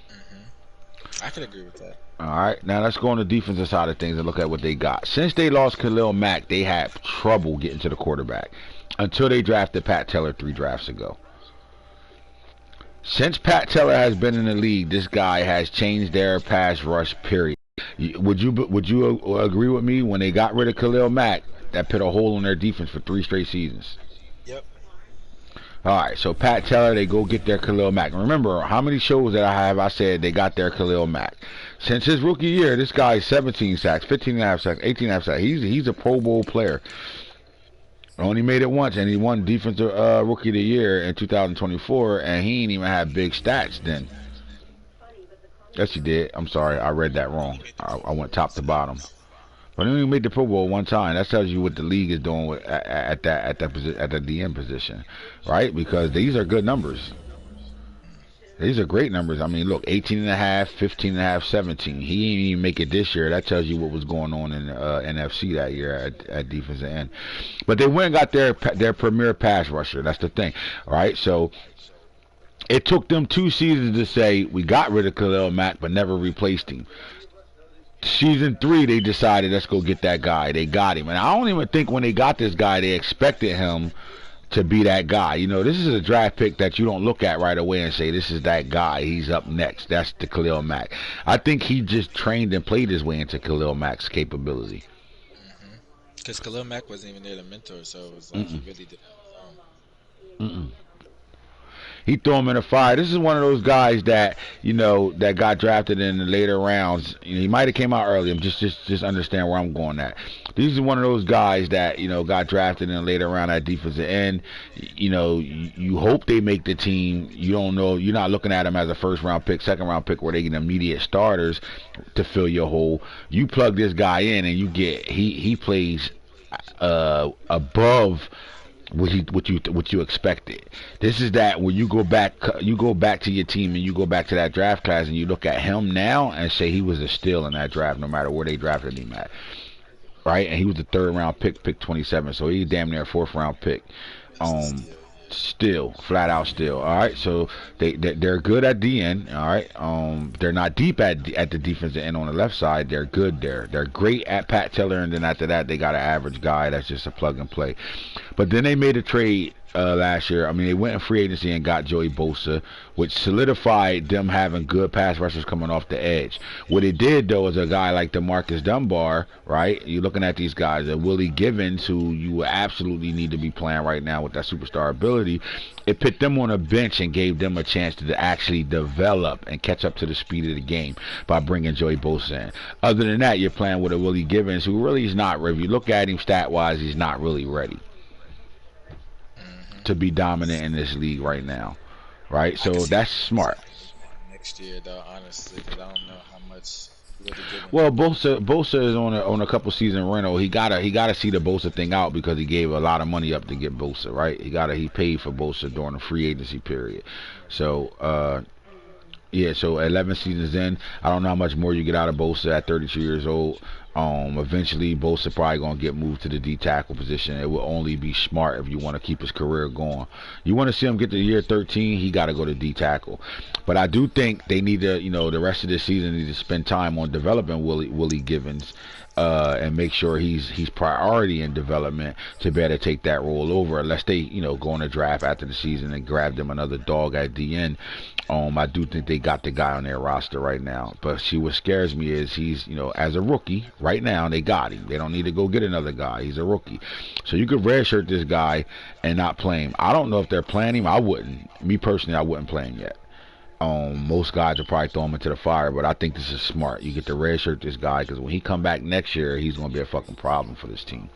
Mm-hmm. I can agree with that. All right, now let's go on the defensive side of things and look at what they got. Since they lost Khalil Mack, they had trouble getting to the quarterback until they drafted Pat Teller 3 drafts ago. Since Pat Teller has been in the league, this guy has changed their pass rush, period. Would you agree with me? When they got rid of Khalil Mack, that put a hole in their defense for 3 straight seasons. Yep. All right, so Pat Teller, they go get their Khalil Mack. Remember how many shows that I said they got their Khalil Mack. Since his rookie year, this guy's 17 sacks, 15 and a half sacks, 18 and a half sacks. He's a Pro Bowl player. Only made it once, and he won Defensive Rookie of the Year in 2024, and he ain't even had big stats then. Yes, he did. I'm sorry, I read that wrong. I went top to bottom. But he only made the Pro Bowl one time. That tells you what the league is doing with, at that DM position, right? Because these are good numbers. These are great numbers. I mean, look, 18 and a half, 15 and a half, 17. He didn't even make it this year. That tells you what was going on in NFC that year at defensive end. But they went and got their premier pass rusher. That's the thing, all right? So it took them 2 seasons to say, we got rid of Khalil Mack but never replaced him. Season 3, they decided, let's go get that guy. They got him. And I don't even think when they got this guy, they expected him to be that guy. This is a draft pick that you don't look at right away and say, this is that guy. He's up next. That's the Khalil Mack. I think he just trained and played his way into Khalil Mack's capability. Because Khalil Mack wasn't even there to mentor, so it was like he really did. He threw him in the fire. This is one of those guys that that got drafted in the later rounds. He might have came out early. I'm just understand where I'm going at. These are one of those guys that got drafted in the later round at defensive end. You hope they make the team. You don't know. You're not looking at them as a first round pick, second round pick, where they get immediate starters to fill your hole. You plug this guy in and you get he plays above what you expected. This is that when you go back to your team and you go back to that draft class and you look at him now and say he was a steal in that draft, no matter where they drafted him at, right? And he was the 3rd round pick 27, so he's damn near a 4th round pick. Still, flat out still. All right, so they're good at the end. All right, they're not deep at the defensive end on the left side. They're good there. They're great at Pat Teller, and then after that, they got an average guy that's just a plug and play. But then they made a trade last year. I mean, they went in free agency and got Joey Bosa, which solidified them having good pass rushers coming off the edge. What it did, though, is a guy like DeMarcus Dunbar, right? You're looking at these guys, Willie Givens, who you absolutely need to be playing right now with that superstar ability. It put them on a bench and gave them a chance to actually develop and catch up to the speed of the game by bringing Joey Bosa in. Other than that, you're playing with a Willie Givens who really is not ready. If you look at him stat-wise, he's not really ready to be dominant in this league right now, right? So that's smart. Next year, though, honestly, because I don't know how much. Well, Bosa is on a couple season rental. He gotta see the Bosa thing out because he gave a lot of money up to get Bosa, right? He paid for Bosa during the free agency period. So yeah, so 11 seasons in, I don't know how much more you get out of Bosa at 32 years old. Eventually, Bosa probably going to get moved to the D tackle position. It will only be smart if you want to keep his career going. You want to see him get to year 13, he got to go to D tackle. But I do think they need to, the rest of this season need to spend time on developing Willie Givens and make sure he's priority in development to be able to take that role over, unless they, go on a draft after the season and grab them another dog at the end. I do think they got the guy on their roster right now. But see, what scares me is he's, as a rookie, right now, they got him. They don't need to go get another guy. He's a rookie. So you could redshirt this guy and not play him. I don't know if they're playing him. I wouldn't. Me personally, I wouldn't play him yet. Most guys will probably throw him into the fire, but I think this is smart. You get to redshirt this guy because when he come back next year, he's going to be a fucking problem for this team.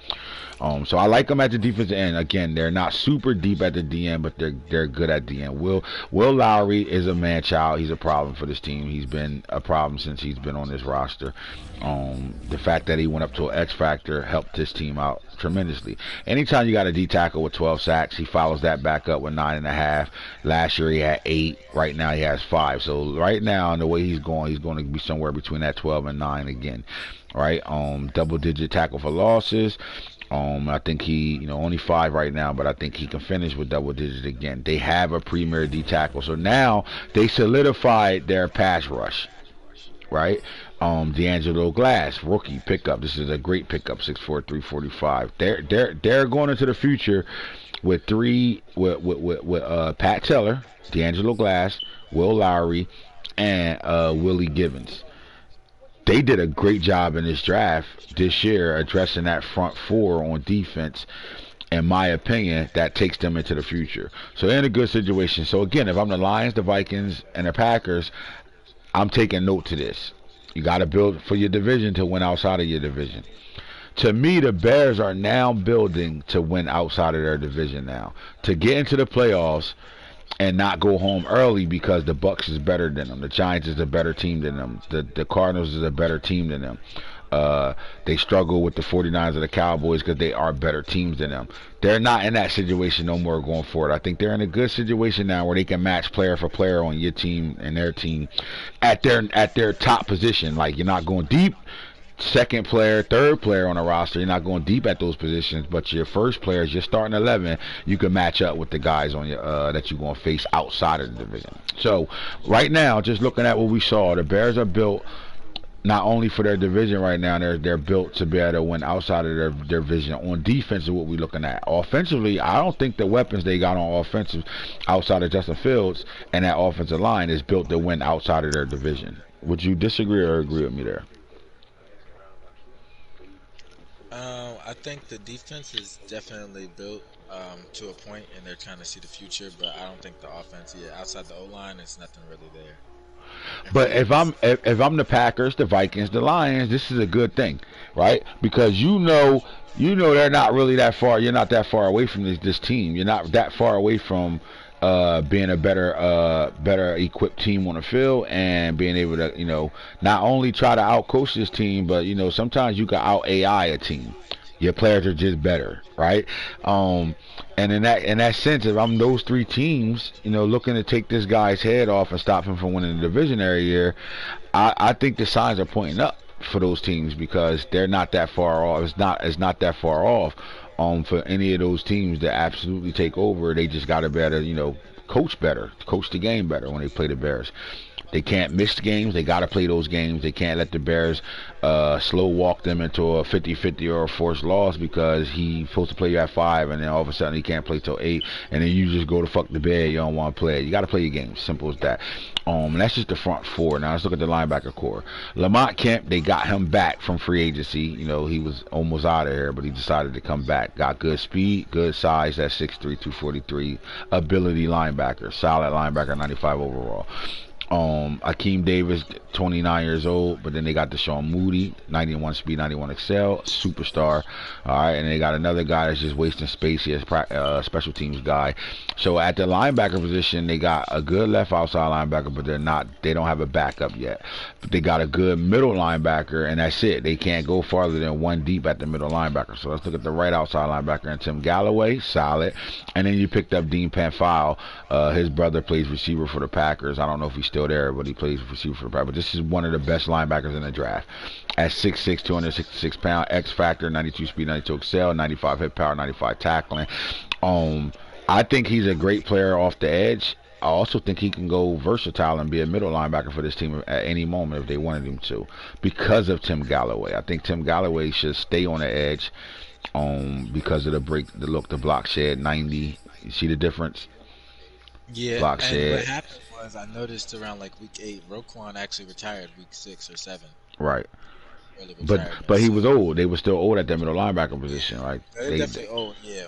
So I like them at the defensive end. Again, they're not super deep at the DN, but they're good at the end. Will Lowry is a man child. He's a problem for this team. He's been a problem since he's been on this roster. The fact that he went up to an X factor helped this team out tremendously. Anytime you got a D tackle with 12 sacks, he follows that back up with 9.5. Last year he had 8. Right now he has 5. So right now, in the way he's going to be somewhere between that 12 and 9 again. Right? Double-digit tackle for losses. I think he, only 5 right now, but I think he can finish with double digits again. They have a premier D tackle, so now they solidified their pass rush, right? D'Angelo Glass, rookie pickup. This is a great pickup, 6'4", 345. They're going into the future with Pat Teller, D'Angelo Glass, Will Lowry, and Willie Givens. They did a great job in this draft this year addressing that front four on defense. In my opinion, that takes them into the future. So they're in a good situation. So again, if I'm the Lions, the Vikings, and the Packers, I'm taking note to this. You got to build for your division to win outside of your division. To me, the Bears are now building to win outside of their division now. To get into the playoffs and not go home early because the Bucs is better than them. The Giants is a better team than them. The Cardinals is a better team than them. They struggle with the 49ers and the Cowboys because they are better teams than them. They're not in that situation no more going forward. I think they're in a good situation now where they can match player for player on your team and their team at their top position. Like, you're not going deep. Second player, third player on the roster, you're not going deep at those positions, but your first players, your starting 11, you can match up with the guys on your that you're going to face outside of the division. So right now, just looking at what we saw, the Bears are built not only for their division right now, they're built to be able to win outside of their division. On defense is what we're looking at. Offensively, I don't think the weapons they got on offensive outside of Justin Fields and that offensive line is built to win outside of their division. Would you disagree or agree with me there? I think the defense is definitely built to a point, and they're trying to see the future. But I don't think the offense, outside the O-line, it's nothing really there. But if I'm the Packers, the Vikings, the Lions, this is a good thing, right? Because they're not really that far. You're not that far away from this team. You're not that far away from being a better equipped team on the field and being able to not only try to outcoach this team, but sometimes you can out AI a team. Your players are just better, right? And in that sense, if I'm those three teams, looking to take this guy's head off and stop him from winning the division every year, I think the signs are pointing up for those teams because they're not that far off. It's not that far off. For any of those teams to absolutely take over, they just got to better, coach better, coach the game better when they play the Bears. They can't miss games. They got to play those games. They can't let the Bears slow walk them into a 50-50 or a forced loss because he's supposed to play you at 5 and then all of a sudden he can't play till 8 and then you just go to fuck the bed. You don't want to play it. You got to play your games. Simple as that. That's just the front four. Now let's look at the linebacker core. Lamont Kemp, they got him back from free agency. He was almost out of here, but he decided to come back. Got good speed, good size at 6'3", 243. Ability linebacker, solid linebacker, 95 overall. Akeem Davis, 29 years old, but then they got Deshaun Moody, 91 speed, 91 excel, superstar. All right, and they got another guy that's just wasting space here, special teams guy. So at the linebacker position, they got a good left outside linebacker, but they don't have a backup yet. But they got a good middle linebacker, and that's it. They can't go farther than one deep at the middle linebacker. So let's look at the right outside linebacker, and Tim Galloway, solid. And then you picked up Dean Panfile. His brother plays receiver for the Packers. I don't know if he's still there, but he plays receiver for the Packers. But this is one of the best linebackers in the draft. At 6'6", 266 pounds, X factor, 92 speed, 92 excel, 95 hit power, 95 tackling. I think he's a great player off the edge. I also think he can go versatile and be a middle linebacker for this team at any moment if they wanted him to, because of Tim Galloway. I think Tim Galloway should stay on the edge because of the block shed 90. You see the difference? Yeah, Block and shed. what happened was I noticed around like week 8, Roquan actually retired week 6 or 7. Right. Early But retirement, he so was old. They were still old at that middle linebacker position, right? they're definitely old. Yeah,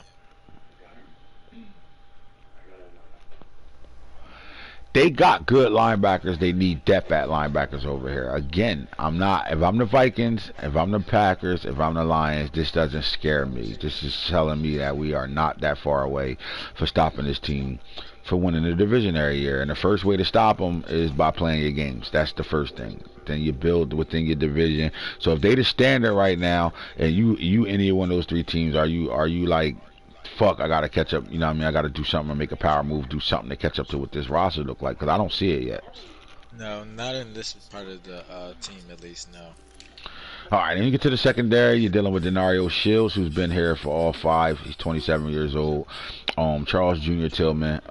They got good linebackers. They need depth at linebackers over here. Again, if I'm the Vikings, if I'm the Packers, if I'm the Lions, this doesn't scare me. This is telling me that we are not that far away for stopping this team for winning the division every year. And the first way to stop them is by playing your games. That's the first thing. Then you build within your division. So if they the standard right now, and you any one of those three teams, are you like, fuck, I gotta catch up, I gotta do something and make a power move, do something to catch up to what this roster look like, because I don't see it yet. no, not in this part of the team at least. No. All right, then you get to the secondary. You're dealing with Denario Shields, who's been here for all 5. He's 27 years old. Charles Jr. Tillman,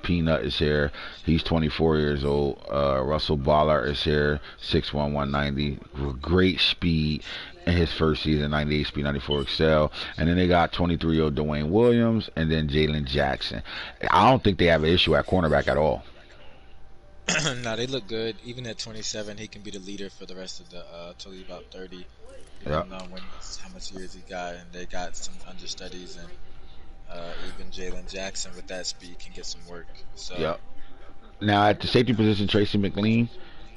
Peanut is here. He's 24 years old. Russell Ballard is here, 6'1", 190. Great speed in his first season, 98 speed, 94 excel. And then they got 23-year-old Dwayne Williams and then Jalen Jackson. I don't think they have an issue at cornerback at all. No, they look good. Even at 27, he can be the leader for the rest of the till he's about 30. Depending on how much years he got, and they got some understudies, and even Jalen Jackson with that speed can get some work. So. Yep. Now at the safety position, Tracy McLean,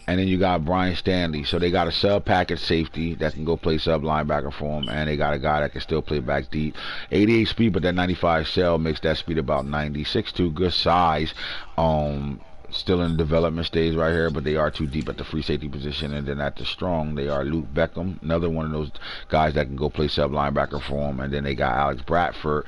and then you got Brian Stanley. So they got a sub package safety that can go play sub linebacker for him, and they got a guy that can still play back deep. 88 speed, but that 95 cell makes that speed about 90. 6'2", good size. Still in the development stage right here, but they are too deep at the free safety position. And then at the strong, they are Luke Beckham, another one of those guys that can go play sub linebacker for him. And then they got Alex Bradford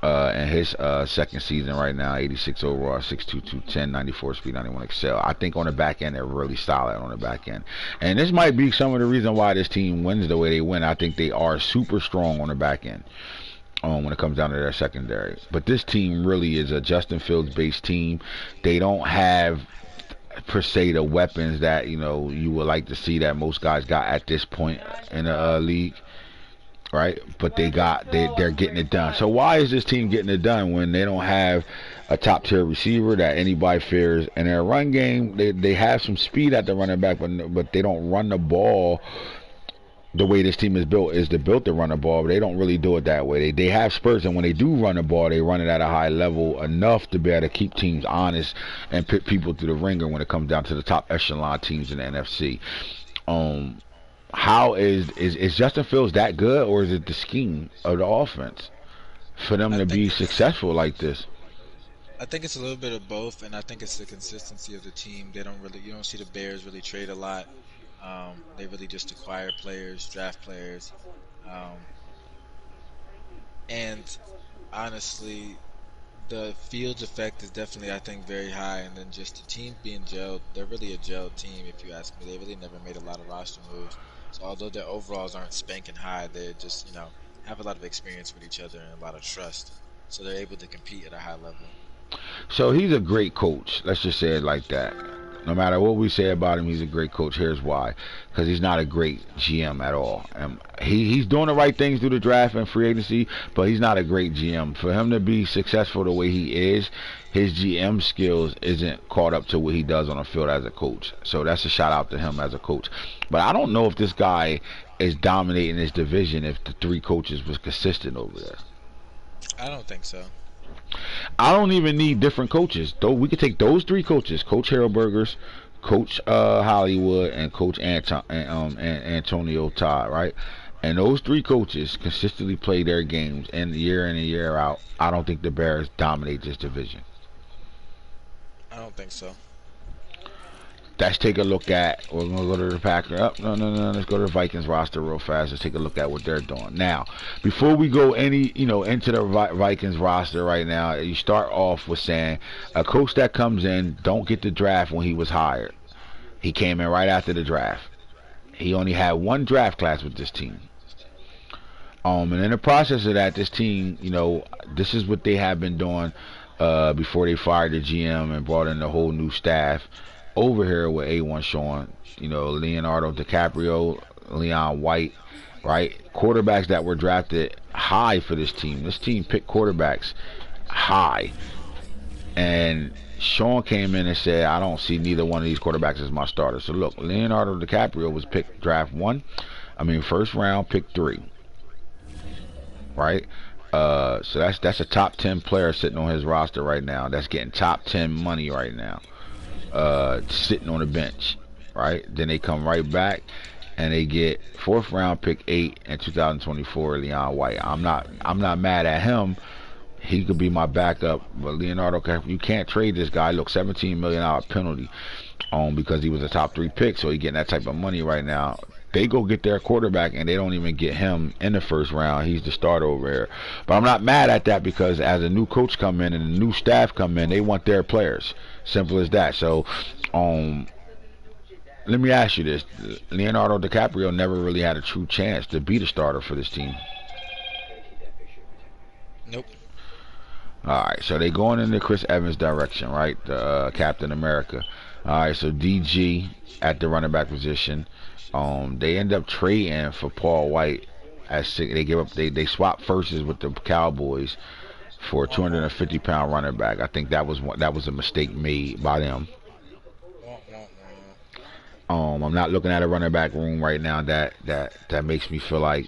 in his second season right now, 86 overall, 6'2", 210, 94 speed, 91 excel. I think on the back end, they're really solid on the back end. And this might be some of the reason why this team wins the way they win. I think they are super strong on the back end. When it comes down to their secondary. But this team really is a Justin Fields based team. They don't have per se the weapons that you would like to see that most guys got at this point in the league, right? But they're getting it done. So why is this team getting it done when they don't have a top tier receiver that anybody fears in their run game? They have some speed at the running back, but they don't run the ball. The way this team is built to run the ball, but they don't really do it that way. They have spurts, and when they do run the ball, they run it at a high level enough to be able to keep teams honest and put people through the ringer when it comes down to the top echelon teams in the NFC. How is Justin Fields that good, or is it the scheme of the offense for them to be successful like this? I think it's a little bit of both, and I think it's the consistency of the team. You don't see the Bears really trade a lot. They really just acquire players, draft players, and honestly, the Fields effect is definitely, I think, very high. And then just the team being gelled, they're really a gelled team, if you ask me. They really never made a lot of roster moves. So although their overalls aren't spanking high, they just have a lot of experience with each other and a lot of trust, so they're able to compete at a high level. So he's a great coach. Let's just say it like that. No matter what we say about him, he's a great coach. Here's why: because he's not a great GM at all. He's doing the right things through the draft and free agency, but he's not a great GM. For him to be successful the way he is, his GM skills isn't caught up to what he does on the field as a coach. So that's a shout out to him as a coach. But I don't know if this guy is dominating this division if the three coaches was consistent over there. I don't think so. I don't even need different coaches. Though we could take those three coaches: Coach Harrelbergers, Coach Hollywood, and Coach Antonio Todd, right? And those three coaches consistently play their games and year in and year out. I don't think the Bears dominate this division. I don't think so. Let's take a look at. We're gonna go to the Packers. No. Let's go to the Vikings roster real fast. Let's take a look at what they're doing now. Before we go into the Vikings roster right now, you start off with saying a coach that comes in don't get the draft when he was hired. He came in right after the draft. He only had one draft class with this team. And in the process of that, this team, this is what they have been doing before they fired the GM and brought in the whole new staff. Over here with A1 Sean, Leonardo DiCaprio, Leon White, right? Quarterbacks that were drafted high for this team. This team picked quarterbacks high. And Sean came in and said, I don't see neither one of these quarterbacks as my starter. So look, Leonardo DiCaprio was picked first round, pick 3. Right? So that's a top 10 player sitting on his roster right now. That's getting top 10 money right now. Sitting on the bench, right? Then they come right back and they get 4th round pick 8 in 2024, Leon White. I'm not mad at him. He could be my backup, but Leonardo, you can't trade this guy. Look, $17 million penalty because he was a top 3 pick, so he getting that type of money right now. They go get their quarterback and they don't even get him in the 1st round. He's the starter over here. But I'm not mad at that because as a new coach come in and a new staff come in, they want their players. Simple as that. So, let me ask you this. Leonardo DiCaprio never really had a true chance to be the starter for this team. Nope. Alright, so they going in the Chris Evans direction, right? The Captain America. Alright, so DG at the running back position. They end up trading for Paul White at 6. They swap firsts with the Cowboys for a 250-pound running back. I think that was a mistake made by them. I'm not looking at a running back room right now that makes me feel like,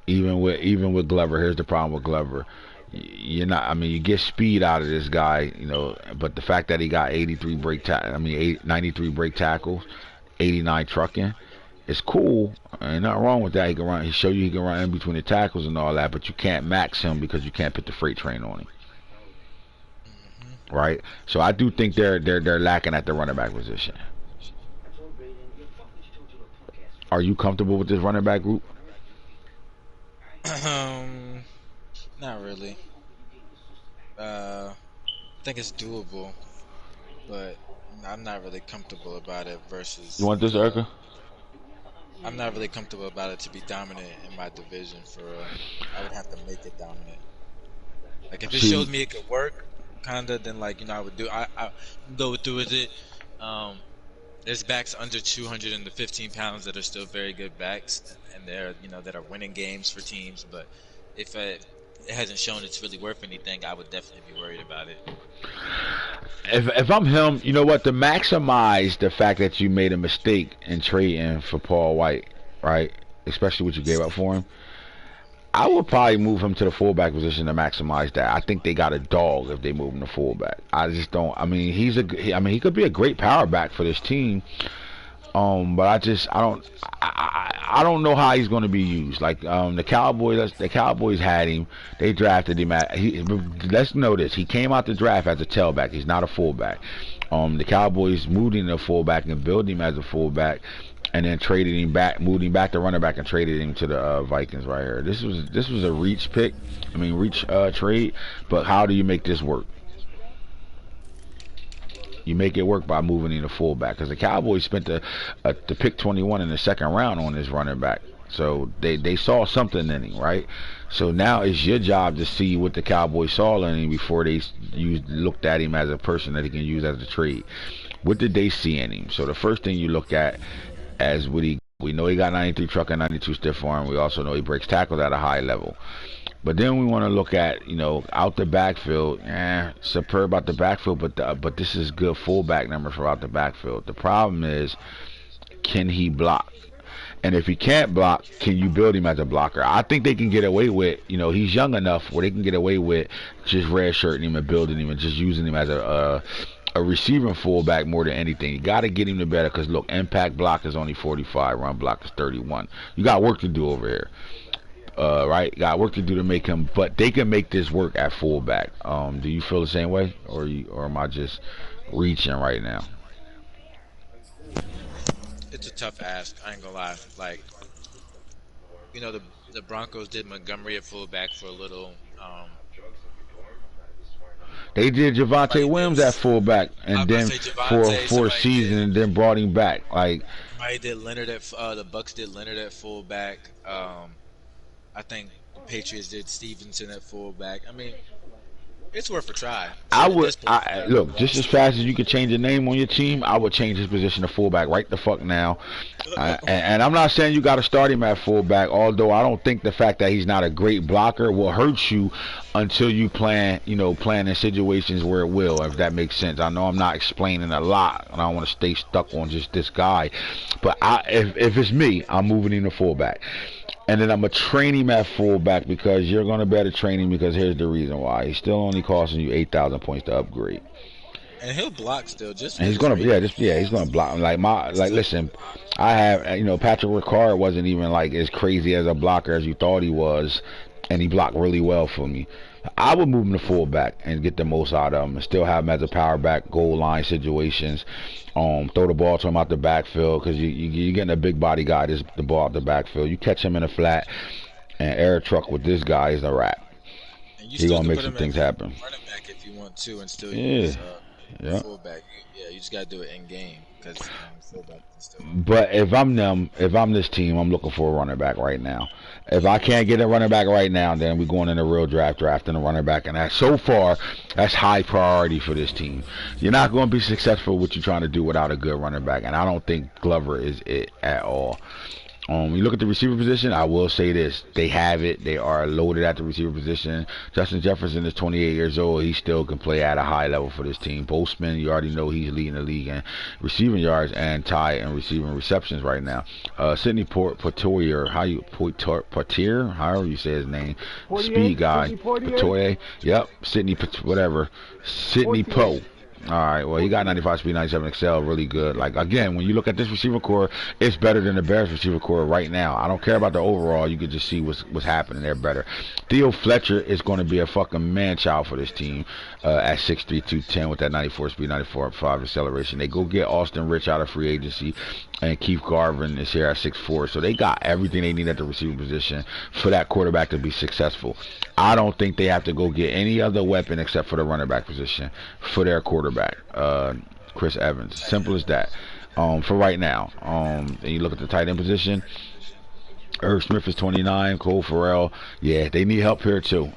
even with Glover. Here's the problem with Glover. You get speed out of this guy, but the fact that he got 93 93 break tackles, 89 trucking, it's cool. Ain't nothing wrong with that. He can run. He showed you he can run in between the tackles and all that, but you can't max him because you can't put the freight train on him. Right? So I do think they're lacking at the running back position. Are you comfortable with this running back group? Not really. I think it's doable, but I'm not really comfortable about it versus... You want this, Erica? I'm not really comfortable about it to be dominant in my division for real. I would have to make it dominant. Like, if it shows me it could work, kinda, then I would do... I go through with it. There's backs under 215 pounds that are still very good backs, and they're, that are winning games for teams, but if it hasn't shown it's really worth anything, I would definitely be worried about it. If I'm him, you know what? To maximize the fact that you made a mistake in trading for Paul White, right? Especially what you gave up for him, I would probably move him to the fullback position to maximize that. I think they got a dog if they move him to fullback. I just don't. He could be a great power back for this team. But I don't know how he's going to be used. Like the Cowboys had him. They drafted him let's know this. He came out the draft as a tailback. He's not a fullback. The Cowboys moved him to fullback and built him as a fullback, and then traded him back, moved him back to running back, and traded him to the Vikings right here. This was a reach trade. But how do you make this work? You make it work by moving in a fullback, because the Cowboys spent the pick 21 in the 2nd round on this running back. So they saw something in him, right? So now it's your job to see what the Cowboys saw in him before they looked at him as a person that he can use as a trade. What did they see in him? So the first thing you look at as what we know he got 93 truck and 92 stiff arm. We also know he breaks tackles at a high level. But then we want to look at, out the backfield. Superb out the backfield, but this is good fullback number for out the backfield. The problem is, can he block? And if he can't block, can you build him as a blocker? I think they can get away with, he's young enough where they can get away with just redshirting him and building him and just using him as a receiving fullback more than anything. You got to get him to better because, look, impact block is only 45, run block is 31. You got work to do over here. Right? Got work to do to make him, but they can make this work at fullback. Do you feel the same way, or am I just reaching right now? It's a tough ask. I ain't gonna lie. Like, the Broncos did Montgomery at fullback for a little. They did Javonte Williams at fullback, and then for a season, and then brought him back. Like, somebody did Leonard at the Bucks did Leonard at fullback. I think the Patriots did Stevenson at fullback. I mean, it's worth a try. Look, just as fast as you could change a name on your team, I would change his position to fullback right the fuck now. And I'm not saying you got to start him at fullback, although I don't think the fact that he's not a great blocker will hurt you until you plan in situations where it will, if that makes sense. I know I'm not explaining a lot, and I don't want to stay stuck on just this guy. But if it's me, I'm moving him to fullback. And then I'm going to train him at fullback because you're going to better train him because here's the reason why. He's still only costing you 8,000 points to upgrade. And he'll block still. And he's going to, he's going to block. Listen, I have, Patrick Ricard wasn't even like as crazy as a blocker as you thought he was, and he blocked really well for me. I would move him to fullback and get the most out of him and still have him as a power back, goal line situations. Throw the ball to him out the backfield because you're getting a big body guy, the ball out the backfield. You catch him in a flat and air truck with this guy is a wrap. He's going to make some things happen. Running back if you want to and still use fullback. You just got to do it in game because fullback is still. But if I'm this team, I'm looking for a running back right now. If I can't get a running back right now, then we're going in a real drafting a running back. And so far, that's high priority for this team. You're not going to be successful with what you're trying to do without a good running back. And I don't think Glover is it at all. When you look at the receiver position, I will say this. They have it. They are loaded at the receiver position. Justin Jefferson is 28 years old. He still can play at a high level for this team. Boastman, you already know he's leading the league in receiving yards and tied in receiving receptions right now. Sidney Poitier, Poitier, however you say his name. Speed guy. Poitier. Yep. Sidney Poe. All right, well, he got 95 speed, 97 excel, really good. Like, again, when you look at this receiver core, it's better than the Bears receiver core right now. I don't care about the overall. You can just see what's happening. They're better. Theo Fletcher is going to be a fucking man-child for this team at 6'3", 210 with that 94 speed, 94.5 acceleration. They go get Austin Rich out of free agency, and Keith Garvin is here at 6'4". So they got everything they need at the receiver position for that quarterback to be successful. I don't think they have to go get any other weapon except for the running back position for their quarterback. Chris Evans. Simple as that. For right now. And you look at the tight end position. Irv Smith is 29. Cole Farrell. Yeah, they need help here too.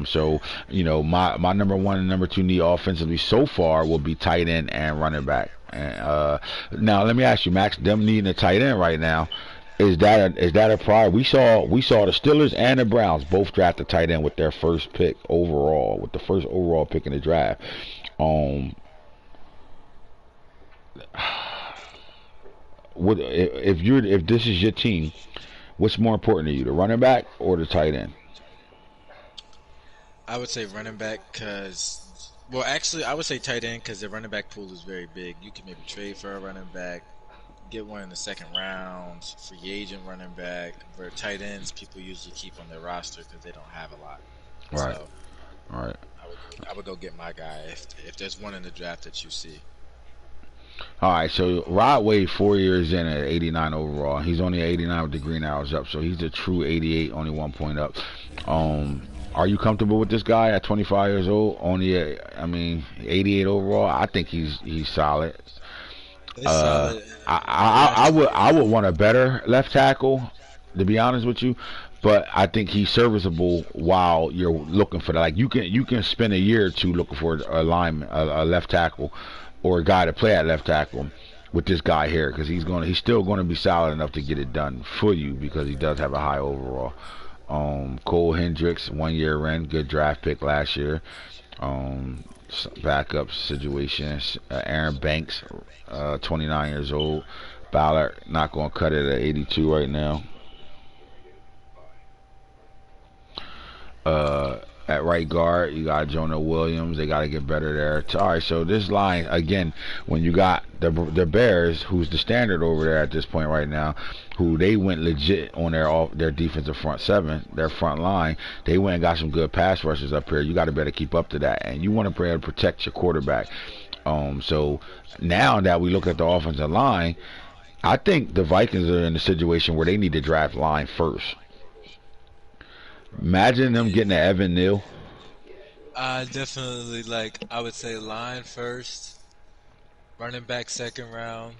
So my number one and number two need offensively so far will be tight end and running back. And now let me ask you, Max, them needing a tight end right now. Is that a priority? We saw the Steelers and the Browns both draft a tight end with their first pick overall, with the first overall pick in the draft. If this is your team, what's more important to you, the running back or the tight end? I would say running back because, well, actually, I would say tight end because the running back pool is very big. You can maybe trade for a running back, get one in the second round, free agent running back. For tight ends, people usually keep on their roster because they don't have a lot. Right. So, all right. I would go get my guy if there's one in the draft that you see. All right, so Rod Wade 4 years in at 89 overall. He's only 89 with the green arrows up, so he's a true 88, only 1 point up. Are you comfortable with this guy at 25 years old? Only, 88 overall. I think he's solid. Solid. I would want a better left tackle to be honest with you. But I think he's serviceable while you're looking for that. Like you can spend a year or two looking for a lineman, a left tackle, or a guy to play at left tackle with this guy here, because he's still gonna be solid enough to get it done for you because he does have a high overall. Cole Hendricks, 1 year in, good draft pick last year. Backup situations. Aaron Banks, 29 years old. Ballard not gonna cut it at 82 right now. At right guard, you got Jonah Williams. They got to get better there. All right, so this line again, when you got the Bears, who's the standard over there at this point right now, who they went legit on their defensive front seven, their front line. They went and got some good pass rushers up here. You got to better keep up to that, and you want to be able to protect your quarterback. So now that we look at the offensive line, I think the Vikings are in a situation where they need to draft line first. Imagine them getting an Evan Neal. Definitely, like, I would say line first, running back second round.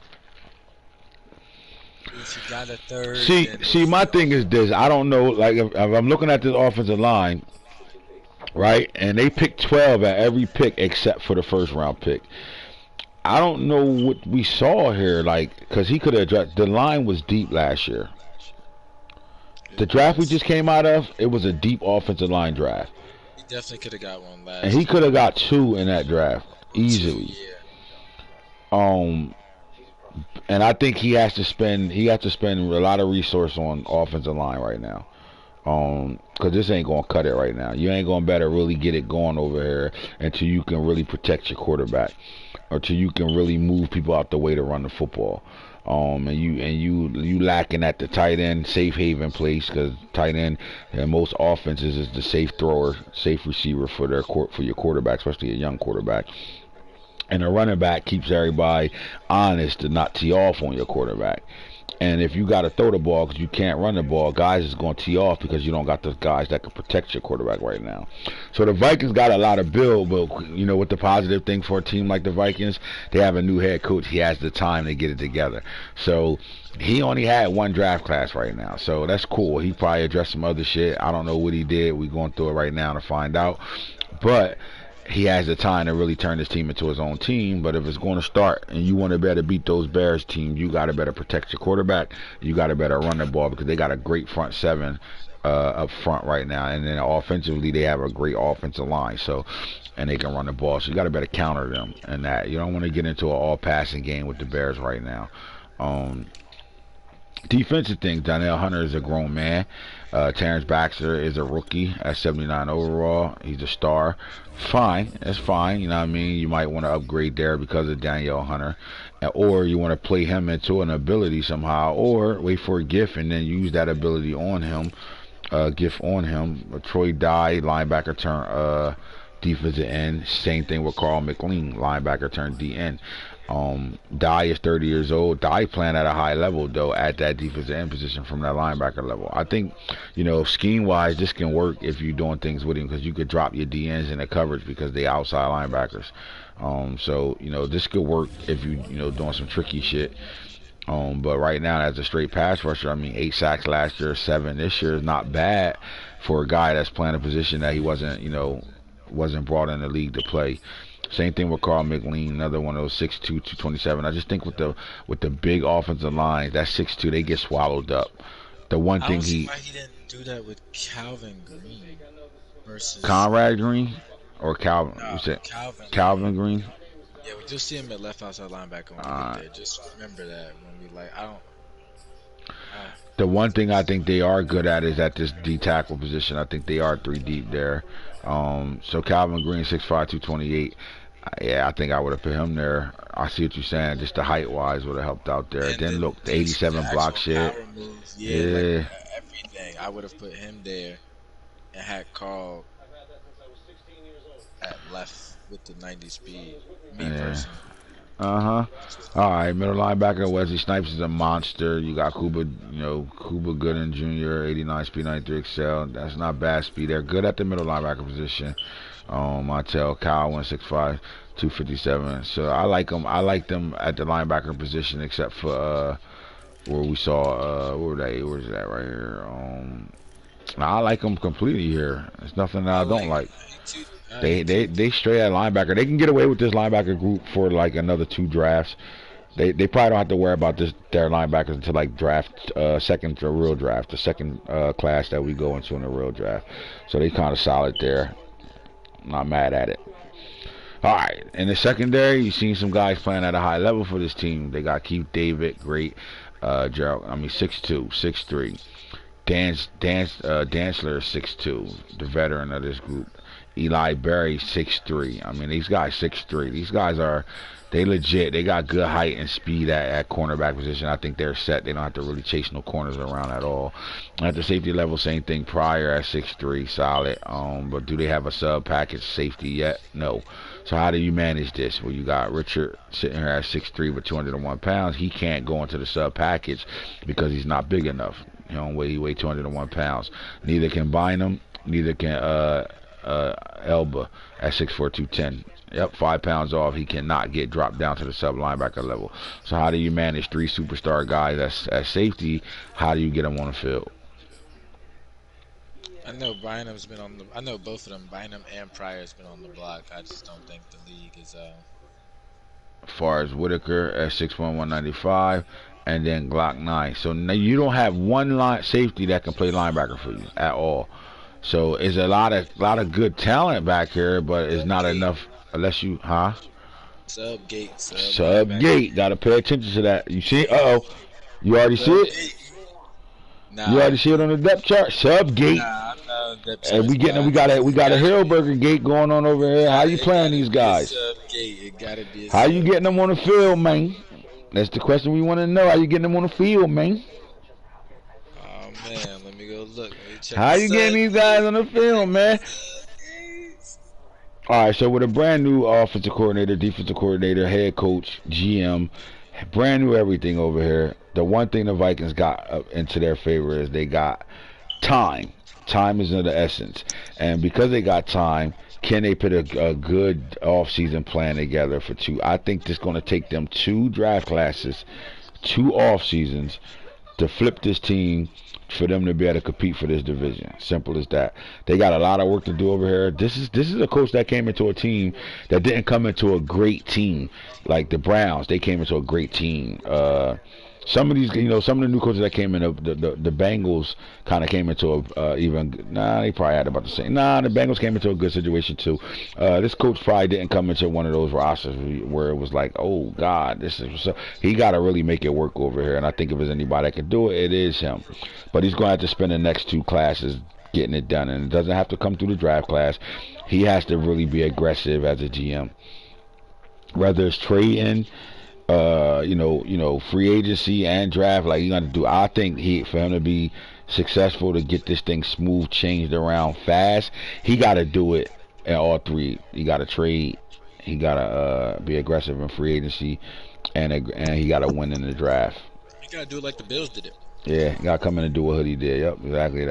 If you got a third. See, my thing is this. I don't know, like, if I'm looking at this offensive line, right, and they pick 12 at every pick except for the first round pick. I don't know what we saw here, like, because he could have addressed. The line was deep last year. The draft we just came out of, it was a deep offensive line draft. He definitely could have got one last. And he could have got 2 in that draft easily. Yeah. And I think he has to spend a lot of resource on offensive line right now. Because this ain't gonna cut it right now. You ain't gonna better really get it going over here until you can really protect your quarterback, or till you can really move people out the way to run the football. And you lacking at the tight end safe haven place, because tight end in most offenses is the safe thrower, safe receiver for your quarterback, especially a young quarterback. And a running back keeps everybody honest to not tee off on your quarterback. And if you got to throw the ball because you can't run the ball, guys is going to tee off because you don't got the guys that can protect your quarterback right now. So the Vikings got a lot of build, but you know what the positive thing for a team like the Vikings? They have a new head coach. He has the time to get it together. So he only had 1 draft class right now. So that's cool. He probably addressed some other shit. I don't know what he did. We're going through it right now to find out. But he has the time to really turn his team into his own team. But if it's going to start and you want to better beat those Bears teams, you got to better protect your quarterback. You got to better run the ball, because they got a great front seven up front right now. And then offensively, they have a great offensive line. So, and they can run the ball. So you got to better counter them. And that you don't want to get into an all-passing game with the Bears right now. Defensive thing, Donnell Hunter is a grown man. Terrence Baxter is a rookie at 79 overall. He's a star. Fine, that's fine. You know what I mean? You might want to upgrade there because of Danielle Hunter, or you want to play him into an ability somehow, or wait for a gift and then use that ability on him. Gift on him. Troy Dye, linebacker turn defensive end. Same thing with Carl McLean, linebacker turn DN. Dye is 30 years old. Dye playing at a high level though at that defensive end position from that linebacker level. I think, you know, scheme wise, this can work if you're doing things with him, because you could drop your DNs in the coverage because they outside linebackers. So you know, this could work if you doing some tricky shit. But right now, as a straight pass rusher, I mean, 8 sacks last year, 7 this year is not bad for a guy that's playing a position that he wasn't brought in the league to play. Same thing with Carl McLean, another one of those 6'2", 227. I just think with the big offensive line, that 6'2", they get swallowed up. The one thing I don't see why he didn't do that with Calvin Green versus Conrad Green or Calvin. No, You said Calvin Green. Yeah, we just see him at left outside linebacker when we get there. Just remember that when we The one thing I think they are good at is at this D tackle position. I think they are 3 deep there. So Calvin Green, 6'5", 228. Yeah, I think I would have put him there. I see what you're saying. Just the height wise would have helped out there. And then look, the 87 block shit. Moves, yeah. Like, everything. I would have put him there and had Carl at left with the 90 speed. Me personally. Alright, middle linebacker Wesley Snipes is a monster. You got Cuba Gooden Jr., 89 speed, 93 excel. That's not bad speed. They're good at the middle linebacker position. Montel Kyle 165, 257. So I like them. I like them at the linebacker position, except for where we saw where's that right here? I like them completely here. There's nothing that I don't like. They straight at linebacker. They can get away with this linebacker group for like another 2 drafts. They probably don't have to worry about their linebackers until like draft second real draft, the second class that we go into in the real draft. So they kind of solid there. Not mad at it. All right, in the secondary, you've seen some guys playing at a high level for this team. They got Keith David, great. Gerald, 6'2", 6'3". Dantzler, 6'2", the veteran of this group. Eli Berry, 6'3". These guys 6'3". These guys they legit. They got good height and speed at cornerback position. I think they're set. They don't have to really chase no corners around at all. At the safety level, same thing. Pryor at 6'3", solid. But do they have a sub package safety yet? No. So how do you manage this? Well, you got Richard sitting here at 6'3" with 201 pounds. He can't go into the sub package because he's not big enough. He weighs 201 pounds. Neither can Bynum. Neither can Elba at 6'4", 210. Yep, 5 pounds off. He cannot get dropped down to the sub linebacker level. So how do you manage 3 superstar guys at safety? How do you get them on the field? I know Bynum's been on the. I know both of them. Bynum and Pryor's been on the block. I just don't think the league is. As far as Whitaker at 6'1", 195, and then Glock 9. So now you don't have one line safety that can play linebacker for you at all. So it's a lot of good talent back here, but it's not enough unless you Sub gate. Gotta pay attention to that. You see? You already see it? Nah. You already see it on the depth chart? Sub gate. Nah, and we got a Hillburger gate going on over here. How you playing these guys? How you getting them on the field, man? That's the question we want to know. How you getting them on the field, man? Oh man, let me go look. How you getting these guys on the field, man? All right, so with a brand new offensive coordinator, defensive coordinator, head coach, GM, brand new everything over here. The one thing the Vikings got up into their favor is they got time. Time is of the essence. And because they got time, can they put a good off-season plan together for 2? I think it's going to take them 2 draft classes, 2 off-seasons to flip this team for them to be able to compete for this division. Simple as that. They got a lot of work to do over here. This is a coach that came into a team that didn't come into a great team like the Browns. They came into a great team. Some of these, some of the new coaches that came in, the Bengals kind of came into they probably had about the same. The Bengals came into a good situation too. This coach probably didn't come into one of those rosters where it was like, oh God, he got to really make it work over here. And I think if there's anybody that can do it, it is him. But he's going to have to spend the next 2 classes getting it done, and it doesn't have to come through the draft class. He has to really be aggressive as a GM, whether it's trading. Free agency and draft, like you got to do. I think for him to be successful, to get this thing smooth, changed around fast, he got to do it in all 3. He got to trade, he got to be aggressive in free agency, and he got to win in the draft. He got to do it like the Bills did it. Yeah, he got to come in and do what Hoodie did. Yep, exactly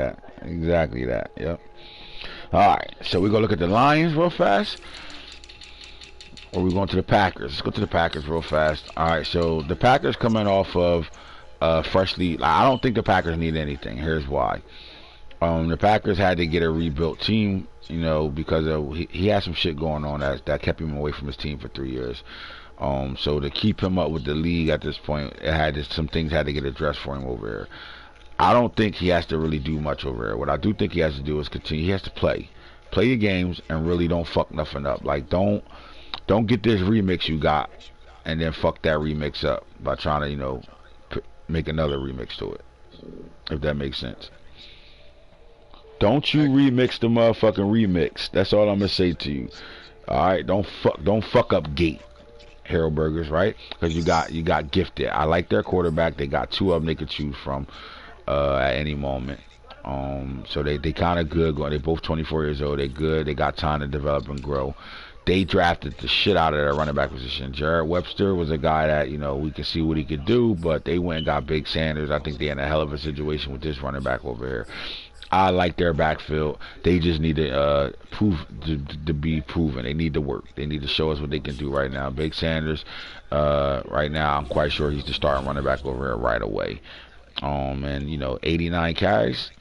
that. Yep. All right, so we gonna look at the Lions real fast. Or we going to the Packers? Let's go to the Packers real fast. All right, so the Packers coming off of freshly. I don't think the Packers need anything. Here's why. The Packers had to get a rebuilt team, because he had some shit going on that kept him away from his team for 3 years. So to keep him up with the league at this point, some things had to get addressed for him over here. I don't think he has to really do much over here. What I do think he has to do is continue. He has to play your games and really don't fuck nothing up. Like don't get this remix you got and then fuck that remix up by trying to, make another remix to it. If that makes sense. Don't you remix the motherfucking remix. That's all I'm gonna say to you. All right, don't fuck up Gate, Harold Burgers, right? Because you got gifted. I like their quarterback. They got 2 of them they could choose from at any moment. So they kind of good going. They both 24 years old. They good. They got time to develop and grow. They drafted the shit out of their running back position. Jared Webster was a guy that, we could see what he could do, but they went and got Big Sanders. I think they in a hell of a situation with this running back over here. I like their backfield. They just need to prove to be proven. They need to work. They need to show us what they can do right now. Big Sanders, right now, I'm quite sure he's the starting running back over here right away. And 89 carries,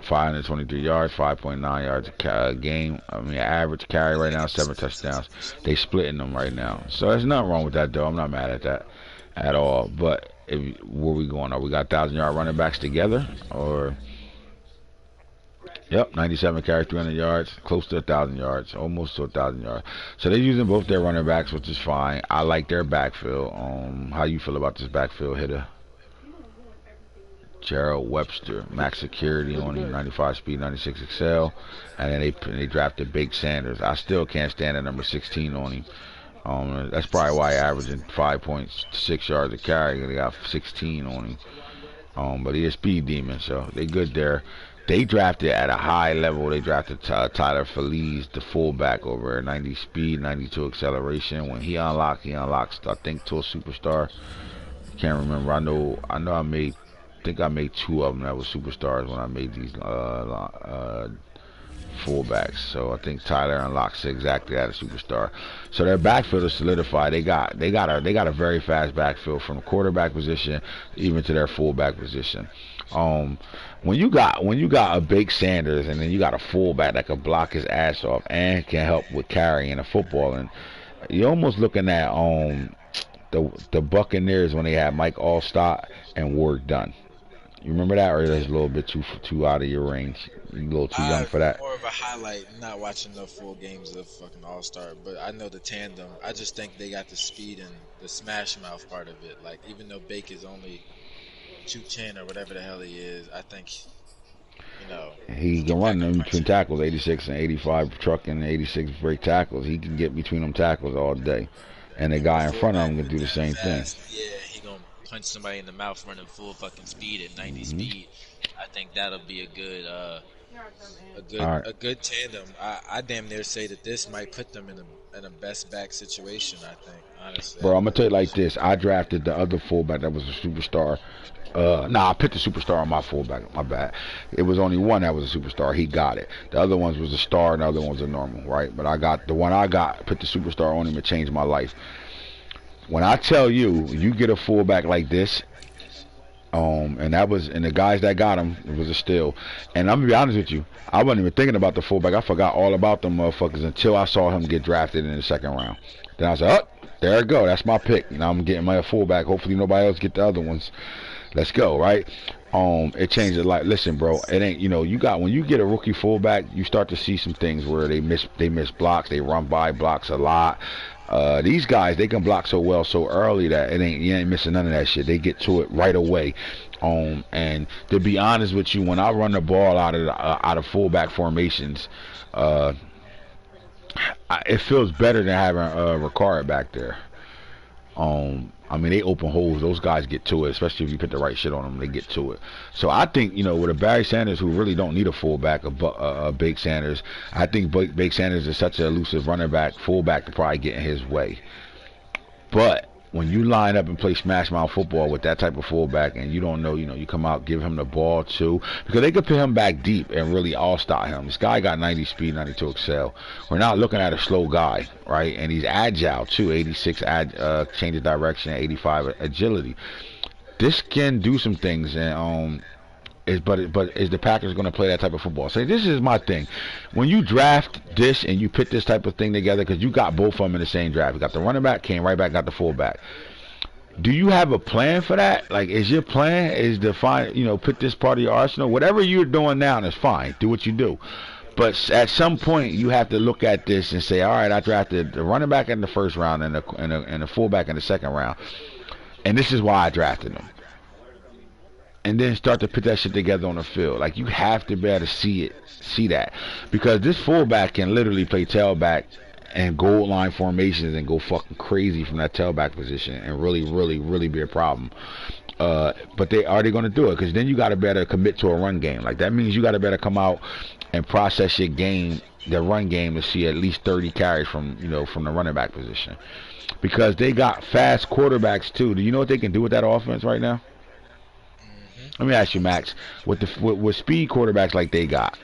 523 yards, 5.9 yards a game. I mean, average carry right now, 7 touchdowns. They splitting them right now. So there's nothing wrong with that, though. I'm not mad at that at all. But where we going? Are we got 1,000-yard running backs together? Or, yep, 97 carries, 300 yards, close to 1,000 yards, almost to 1,000 yards. So they're using both their running backs, which is fine. I like their backfield. How you feel about this backfield hitter? Gerald Webster, max security on him, 95 speed, 96 excel, and then they drafted Big Sanders. I still can't stand the number 16 on him. That's probably why he averaging 5.6 yards a carry. They got 16 on him. But he is speed demon, so they good there. They drafted at a high level. They drafted Tyler Feliz, the fullback, over 90 speed, 92 acceleration. When he unlocks, I think, to a superstar. Can't remember. I know I think I made 2 of them that were superstars when I made these fullbacks. So I think Tyler unlocks exactly at a superstar. So their backfield is solidified. They got a very fast backfield from the quarterback position even to their fullback position. When you got a Big Sanders and then you got a fullback that can block his ass off and can help with carrying the football, and you're almost looking at the Buccaneers when they had Mike Allstott and Ward Dunn. You remember that, or is it a little bit too out of your range? You're a little too young for that. More of a highlight, not watching the full games of fucking All-Star, but I know the tandem. I just think they got the speed and the smash mouth part of it. Like, even though Bake is only 210 or whatever the hell he is, I think, he can run them between tackles, 86 and 85 truck and 86 break tackles. He can get between them tackles all day, and the guy in front of him can do the same thing. Yeah, he gonna punch somebody in the mouth running full fucking speed at 90 speed. I think that'll be a good tandem. I damn near say that this might put them in a best back situation. I think, honestly. Bro, I'm gonna tell you like this. I drafted the other fullback that was a superstar. I picked the superstar on my fullback. My bad. It was only one that was a superstar. He got it. The other ones was a star, and the other ones are normal, right? But I got the one I got. Put the superstar on him. It changed my life. When I tell you, you get a fullback like this, and the guys that got him, it was a steal. And I'm gonna be honest with you, I wasn't even thinking about the fullback. I forgot all about them motherfuckers until I saw him get drafted in the 2nd round. Then I was like, oh, there it go. That's my pick. Now I'm getting my fullback. Hopefully nobody else get the other ones. Let's go, right? It changed a lot. Listen, bro, it ain't, when you get a rookie fullback, you start to see some things where they miss blocks, they run by blocks a lot. These guys, they can block so well so early that you ain't missing none of that shit. They get to it right away. And to be honest with you, when I run the ball out of fullback formations, it feels better than having Ricard back there. I mean, they open holes. Those guys get to it, especially if you put the right shit on them. They get to it. So I think, with a Barry Sanders who really don't need a fullback, a Big Sanders, I think Big Sanders is such an elusive running back, fullback to probably get in his way. But when you line up and play smash mouth football with that type of fullback, and you don't know, you come out, give him the ball too, because they could put him back deep and really all-star him. This guy got 90 speed, 92 excel. We're not looking at a slow guy, right? And he's agile too, 86 change of direction, 85 agility. This can do some things, and but is the Packers going to play that type of football? So this is my thing. When you draft this and you put this type of thing together, because you got both of them in the same draft. You got the running back, came right back, got the fullback. Do you have a plan for that? Like, is your plan is to find, put this part of your arsenal? Whatever you're doing now is fine. Do what you do. But at some point, you have to look at this and say, all right, I drafted the running back in the 1st round and the fullback in the 2nd round. And this is why I drafted them. And then start to put that shit together on the field. Like, you have to be able to see that, because this fullback can literally play tailback and goal line formations and go fucking crazy from that tailback position and really be a problem. But they going to do it because then you got to better commit to a run game. Like that means you got to better come out and process your game, the run game, to see at least 30 carries from from the running back position because they got fast quarterbacks too. Do you know what they can do with that offense right now? Let me ask you, Max, with speed quarterbacks like they got,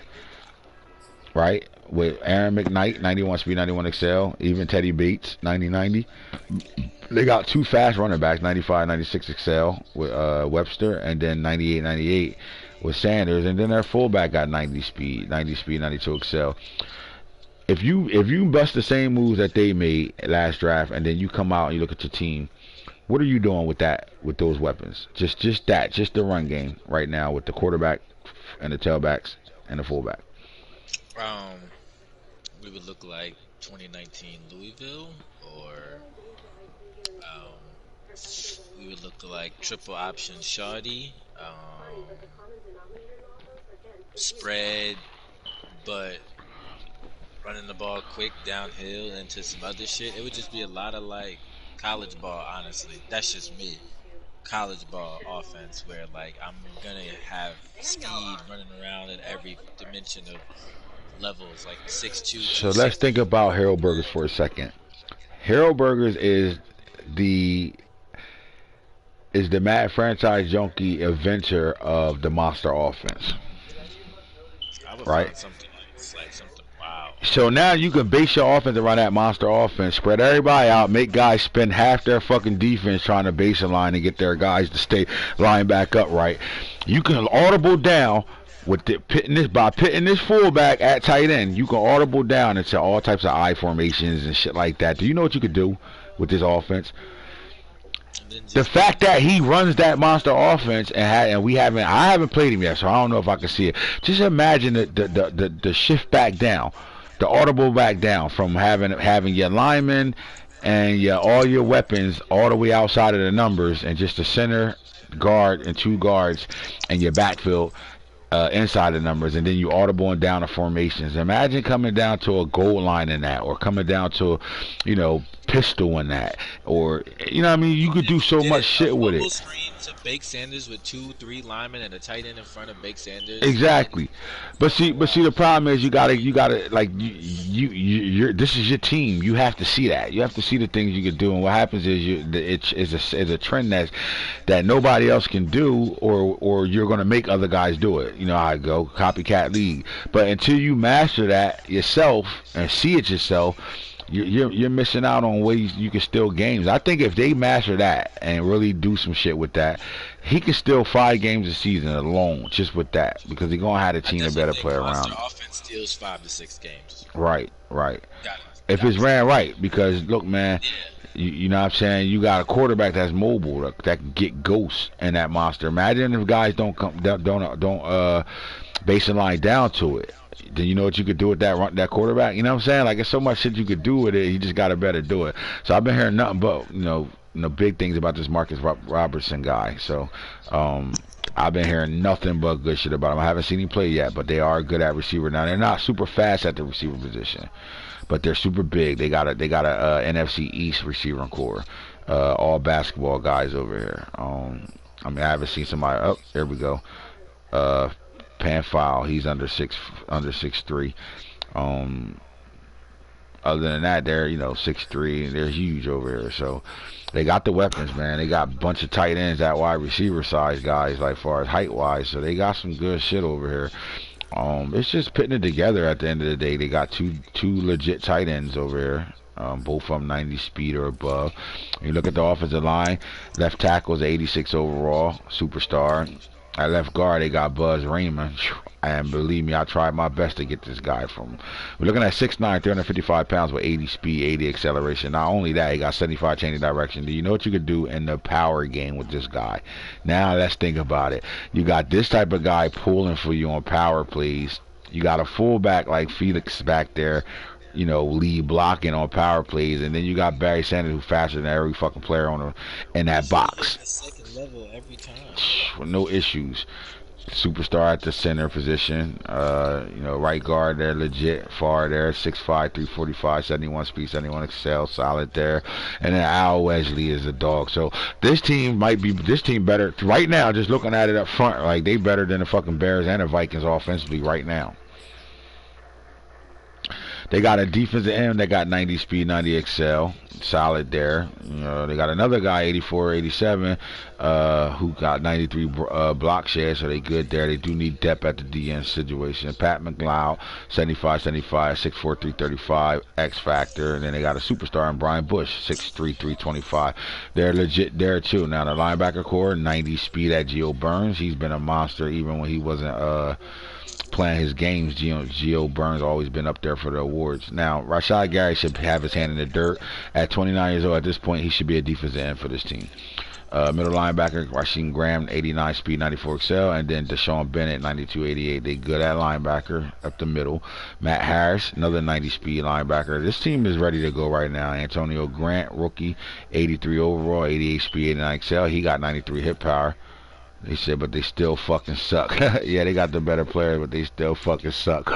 right? With Aaron McKnight, 91 speed, 91 excel, even Teddy Bates, 90-90. They got two fast running backs, 95, 96 excel with Webster, and then 98, 98 with Sanders, and then their fullback got 90 speed, 92 excel. If you bust the same moves that they made last draft, and then you come out and you look at your team, what are you doing with those weapons? Just the run game right now with the quarterback and the tailbacks and the fullback. We would look like 2019 Louisville, or we would look like triple option Shardy, spread, but running the ball quick downhill into some other shit. It would just be a lot of like college ball, honestly. That's just me. College ball offense where like I'm gonna have speed running around in every dimension of levels, like 6'2". So let's think about Harold Burgers for a second. Harold Burgers is the Mad Franchise Junkie inventor of the monster offense. I would right? find something like something wow. So now you can base your offense around that monster offense, spread everybody out, make guys spend half their fucking defense trying to base a line and get their guys to stay line back up right. You can audible down with pitting this fullback at tight end. You can audible down into all types of I formations and shit like that. Do you know what you could do with this offense? The fact that he runs that monster offense and I haven't played him yet, so I don't know if I can see it. Just imagine the shift back down, the audible back down from having your linemen and all your weapons all the way outside of the numbers and just the center guard and two guards and your backfield inside the numbers, and then you audibling down the formations. Imagine coming down to a goal line in that, or coming down to, pistol in that, or what I mean. You could do so much shit with it. Screen to Bake Sanders with 2-3 linemen and a tight end in front of Bake Sanders. Exactly, but see, the problem is you gotta like you're this is your team. You have to see that. You have to see the things you could do, and what happens is it's a trend that nobody else can do, or you're gonna make other guys do it. You know how I go, copycat league. But until you master that yourself and see it yourself, you're missing out on ways you can steal games. I think if they master that and really do some shit with that, he can steal 5 games a season alone just with that, because he's gonna have a team that better play around. The offense steals 5 to 6 games. Right. If it's ran right, because look, man. Yeah. You know what I'm saying? You got a quarterback that's mobile that can get ghosts in that monster. Imagine if guys don't base the line down to it. Then you know what you could do with that quarterback. You know what I'm saying? Like, there's so much shit you could do with it. You just got to better do it. So I've been hearing nothing but big things about this Marcus Robertson guy. So I've been hearing nothing but good shit about him. I haven't seen him play yet, but they are good at receiver. Now they're not super fast at the receiver position, but they're super big. They got a NFC East receiving core, all basketball guys over here. I haven't seen somebody. Oh, there we go. Panfile, he's under 6'3". Other than that, they're 6'3", and they're huge over here. So they got the weapons, man. They got a bunch of tight ends at wide receiver size guys, like far as height wise. So they got some good shit over here. It's just putting it together at the end of the day. They got two legit tight ends over here. Both of them 90 speed or above. You look at the offensive line, left tackle is 86 overall, superstar. At left guard, they got Buzz Raymond. And believe me, I tried my best to get this guy from. We're looking at 6'9", 355 pounds with 80 speed, 80 acceleration. Not only that, he got 75 change of direction. Do you know what you could do in the power game with this guy? Now let's think about it. You got this type of guy pulling for you on power plays. You got a fullback like Felix back there, lead blocking on power plays, and then you got Barry Sanders, who's faster than every fucking player in that box. Second level every time. With no issues. Superstar at the center position. You know, right guard there, legit. Far there, 6'5", 345, 71 speed, 71 excel, solid there. And then Al Wesley is a dog. So this team better right now. Just looking at it up front, like they better than the fucking Bears and the Vikings offensively right now. They got a defensive end that got 90 speed, 90 excel, solid there. You know, they got another guy, 84, 87, who got 93 block share, so they good there. They do need depth at the DN situation. Pat McLeod, 75, 75, 6'4", 335, X factor, and then they got a superstar in Brian Bush, 6'3", 325. They're legit there too. Now the linebacker core, 90 speed at Geo Burns. He's been a monster even when he wasn't playing his games. Geo Burns always been up there for the awards. Now Rashad Gary should have his hand in the dirt at 29 years old. At this point, he should be a defensive end for this team. Middle linebacker Rasheem Graham, 89 speed, 94 excel, and then Deshaun Bennett, 92, 88. They good at linebacker up the middle. Matt Harris, another 90 speed linebacker. This team is ready to go right now. Antonio Grant, rookie, 83 overall, 88 speed, 89 excel. He got 93 hit power. They said, but they still fucking suck. Yeah, they got the better players, but they still fucking suck.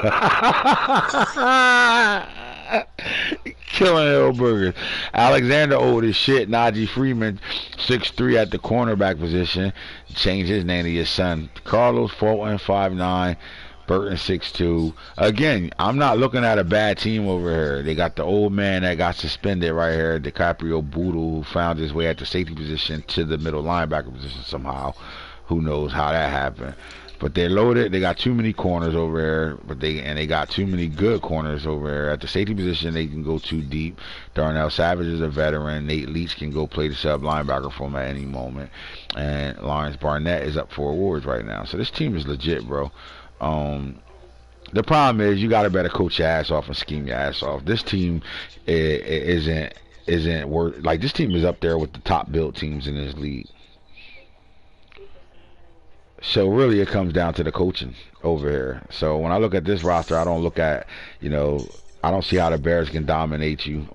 Killing Hillburgers. Alexander old as shit. Najee Freeman, 6'3" at the cornerback position. Changed his name to his son. Carlos Fulton, 5'9". Burton, 6'2". Again, I'm not looking at a bad team over here. They got the old man that got suspended right here, DiCaprio Boodle, who found his way at the safety position to the middle linebacker position somehow. Who knows how that happened? But they're loaded. They got too many corners over there, they got too many good corners over there. At the safety position, they can go too deep. Darnell Savage is a veteran. Nate Leach can go play the sub linebacker for him at any moment. And Lawrence Barnett is up for awards right now. So this team is legit, bro. The problem is you gotta better coach your ass off and scheme your ass off. This team isn't worth, like, this team is up there with the top built teams in this league. So really it comes down to the coaching over here. So when I look at this roster, I don't look at, you know, I don't see how the Bears can dominate you.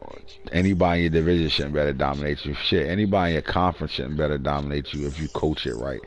Anybody in your division shouldn't better dominate you. Shit, anybody in your conference shouldn't better dominate you if you coach it right.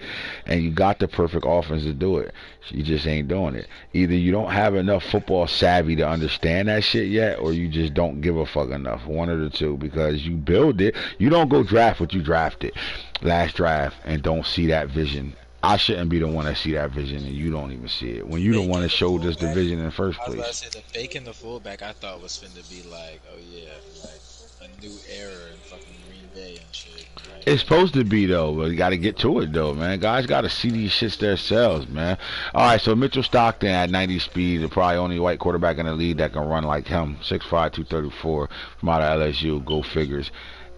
And you got the perfect offense to do it. You just ain't doing it. Either you don't have enough football savvy to understand that shit yet, or you just don't give a fuck enough. One of the two. Because you build it. You don't go draft what you drafted last draft and don't see that vision. I shouldn't be the one that see that vision, and you don't even see it. When you the one that showed us the vision in the first place. I was about to say, the faking the fullback, I thought was finna be like, oh yeah, like a new era in fucking Green Bay and shit. Like, it's supposed to be, though, but you got to get to it, though, man. Guys got to see these shits themselves, man. All right, so Mitchell Stockton at 90 speed, the probably only white quarterback in the league that can run like him. 6'5", 234 from out of LSU. Go figures.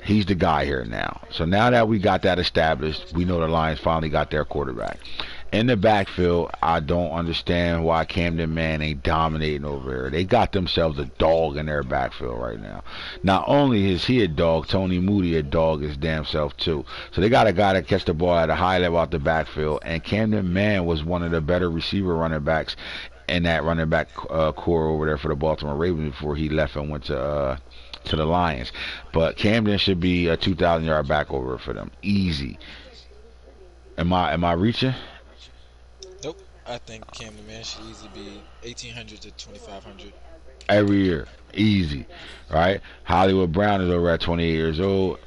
He's the guy here now. So now that we got that established, we know the Lions finally got their quarterback. In the backfield, I don't understand why Camden Man ain't dominating over here. They got themselves a dog in their backfield right now. Not only is he a dog, Tony Moody a dog his damn self too. So they got a guy that catch the ball at a high level out the backfield. And Camden Man was one of the better receiver running backs in that running back core over there for the Baltimore Ravens before he left and went to the Lions. But Camden should be a 2,000-yard back over for them. Easy. Am I reaching? nope. I think Camden Man should easily be 1,800 to 2,500 every year. Easy. Right? Hollywood Brown is over at 28 years old.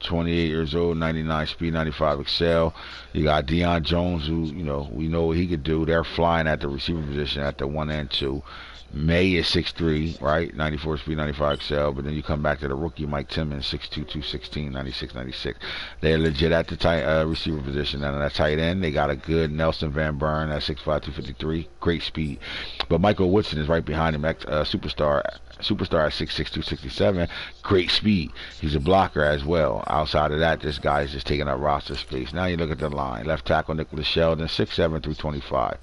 28 years old, 99 speed, 95 excel. You got Deion Jones, who, you know, we know what he could do. They're flying at the receiver position at the 1 and 2. May is 6'3", right? 94 speed, 95 excel. But then you come back to the rookie, Mike Timmons, 6'2", 216, 96, 96. They're legit at the tight receiver position. And at tight end, they got a good Nelson Van Buren at 6'5", 253. Great speed. But Michael Woodson is right behind him, superstar at 6'6", 267. Great speed. He's a blocker as well. Outside of that, this guy is just taking up roster space. Now you look at the line. Left tackle Nicholas Sheldon, 6'7", 325.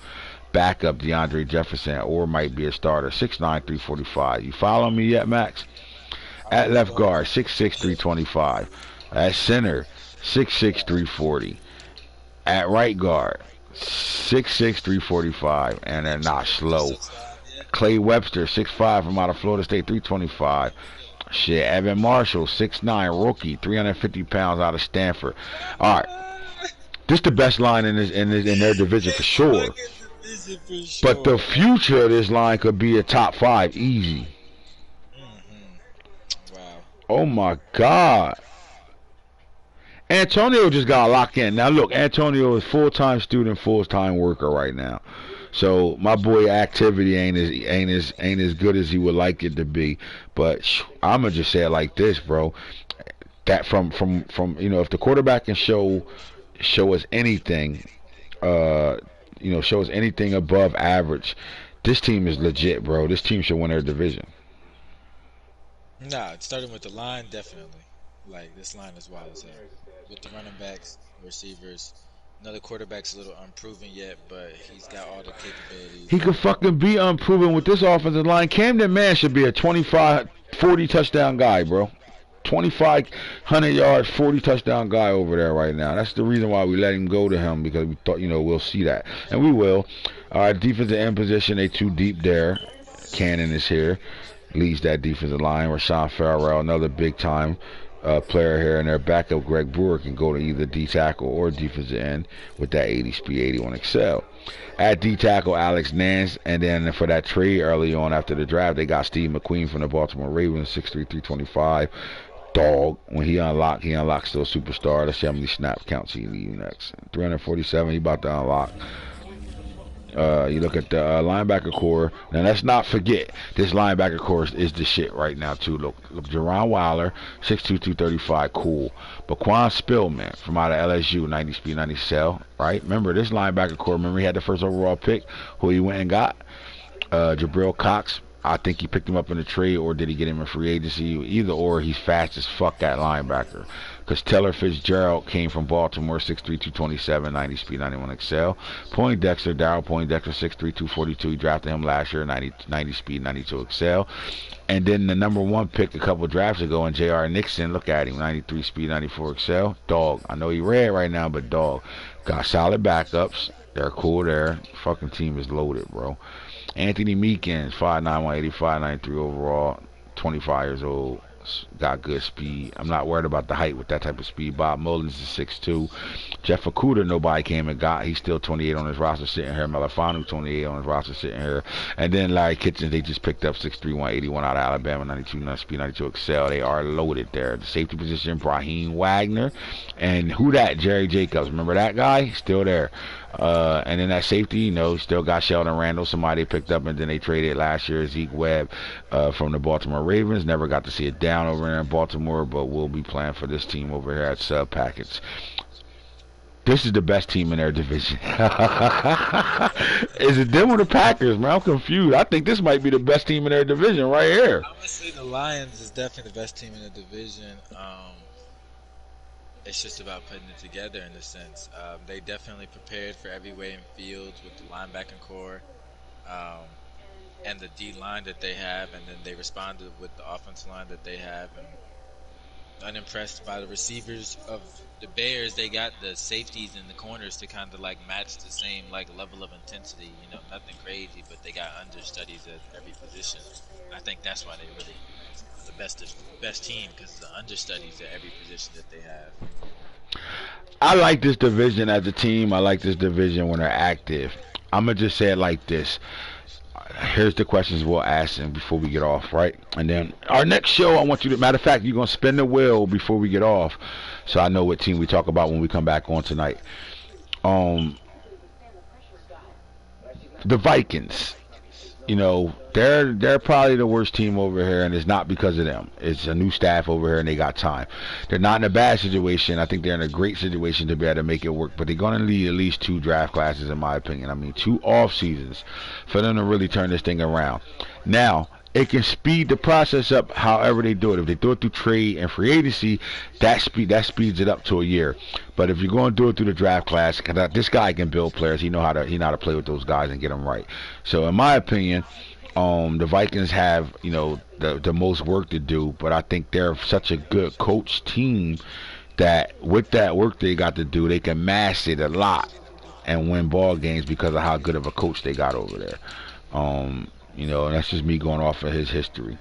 Backup DeAndre Jefferson, or might be a starter, 6'9", 345. You follow me yet, Max? At left guard, 6'6", 325. At center, 6'6", 340. At right guard, 6'6", 345. And they're not slow. Clay Webster, 6'5", from out of Florida State, 325. Shit, Evan Marshall, 6'9", rookie, 350 pounds out of Stanford. All right. This the best line in their division for sure. But the future of this line could be a top 5 easy. Wow. Oh my God. Antonio just got locked in. Now look, Antonio is full-time student, full-time worker right now. So my boy activity ain't as good as he would like it to be. But I'ma just say it like this, bro. That from if the quarterback can show us anything, show us anything above average, this team is legit, bro. This team should win their division. Nah, starting with the line, definitely. Like, this line is wild as hell. With the running backs, receivers. Another quarterback's a little unproven yet, but he's got all the capabilities. He could fucking be unproven with this offensive line. Camden Man should be a 25, 40 touchdown guy, bro. 2,500 yards, 40 touchdown guy over there right now. That's the reason why we let him go to him, because we thought, we'll see that. And we will. Our defensive end position, they too deep there. Cannon is here. Leads that defensive line. Rashawn Farrell, another big time player here, and their backup Greg Brewer can go to either D tackle or defensive end with that 80 speed, 81 excel. At D tackle, Alex Nance, and then for that trade early on after the draft, they got Steve McQueen from the Baltimore Ravens, 6'3", 325. Dog. When he unlocks those superstar. Let's see how many snap counts he leaves next. 347. He about to unlock. You look at the linebacker core. Now let's not forget this linebacker core is the shit right now too. Look, Jerron Wilder, 6'2", 235, cool. But Quan Spillman from out of LSU, 90 speed, 90 cell, right? Remember this linebacker core. Remember he had the first overall pick, who he went and got, Jabril Cox. I think he picked him up in a trade, or did he get him in free agency? Either or, he's fast as fuck at linebacker. Because Taylor Fitzgerald came from Baltimore, 6'3", 227, 90 speed, 91 excel. Poindexter, Darryl Poindexter, 6'3", 242. He drafted him last year, 90 speed, 92 excel. And then the number 1 pick a couple drafts ago, and J.R. Nixon, look at him, 93 speed, 94 excel. Dog. I know he red right now, but dog. Got solid backups. They're cool there. Fucking team is loaded, bro. Anthony Meekins, 5'9", 185, 93 overall, 25 years old. Got good speed. I'm not worried about the height with that type of speed. Bob Mullins is 6'2". Jeff Okudah, nobody came and got. He's still 28 on his roster sitting here. Melifanu, 28 on his roster sitting here. And then Larry Kitchens, they just picked up 6'3", 181 out of Alabama, 92 speed, 92 excel. They are loaded there. The safety position, Brahim Wagner. And who that? Jerry Jacobs. Remember that guy? Still there. And then that safety, still got Sheldon Randall, somebody they picked up, and then they traded last year Zeke Webb from the Baltimore Ravens. Never got to see it down over there in Baltimore, but we'll be playing for this team over here at Sub Packets. This is the best team in their division. Is it them or the Packers, man? I'm confused. I think this might be the best team in their division right here. I would say the Lions is definitely the best team in the division. It's just about putting it together in a sense. They definitely prepared for every way in fields with the linebacking core and the D line that they have, and then they responded with the offensive line that they have. And unimpressed by the receivers of the Bears. They got the safeties and the corners to kind of like match the same like level of intensity. Nothing crazy, but they got understudies at every position. I think that's why they really the best team, because the understudies at every position that they have. I like this division as a team. I like this division when they're active. I'm going to just say it like this. Here's the questions we'll ask them before we get off, right? And then our next show, I want you to, matter of fact, you're going to spin the wheel before we get off, so I know what team we talk about when we come back on tonight. The Vikings. They're probably the worst team over here, and it's not because of them. It's a new staff over here, and they got time. They're not in a bad situation. I think they're in a great situation to be able to make it work, but they're going to need at least 2 draft classes, in my opinion. I mean, 2 off seasons for them to really turn this thing around. Now, it can speed the process up however they do it. If they do it through trade and free agency, that speeds it up to a year. But if you're going to do it through the draft class, because this guy can build players, he know how to play with those guys and get them right. So in my opinion, the Vikings have the most work to do, but I think they're such a good coach team that with that work they got to do, they can mass it a lot and win ball games because of how good of a coach they got over there. And that's just me going off of his history.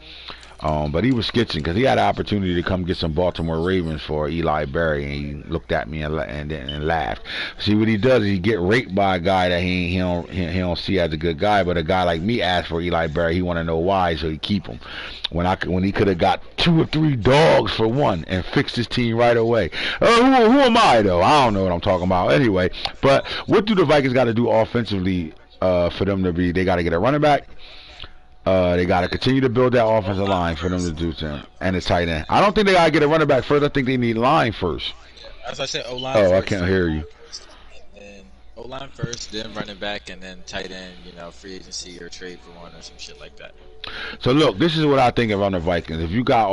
But he was skitching because he had an opportunity to come get some Baltimore Ravens for Eli Berry, and he looked at me and laughed. See what he does is he get raped by a guy that he don't see as a good guy, but a guy like me asked for Eli Berry. He want to know why, so he keep him. When he could have got 2 or 3 dogs for one and fixed his team right away. Who am I though? I don't know what I'm talking about. Anyway, but what do the Vikings got to do offensively for them to be? They got to get a running back. They got to continue to build that offensive line for them to do things. And a tight end. I don't think they got to get a running back first. I think they need line first. As I said, O-line first. Oh, I can't hear you. And O-line first, then running back, and then tight end, free agency or trade for one or some shit like that. So look, this is what I think about the Vikings. If you got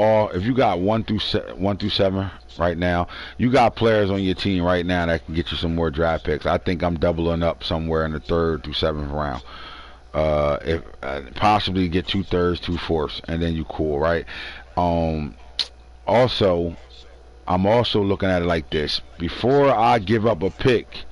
1 through 7 right now, you got players on your team right now that can get you some more draft picks. I think I'm doubling up somewhere in the 3rd through 7th round. If possibly get 2/3, 2/4, and then you cool, right? Also, I'm also looking at it like this: before I give up a pick,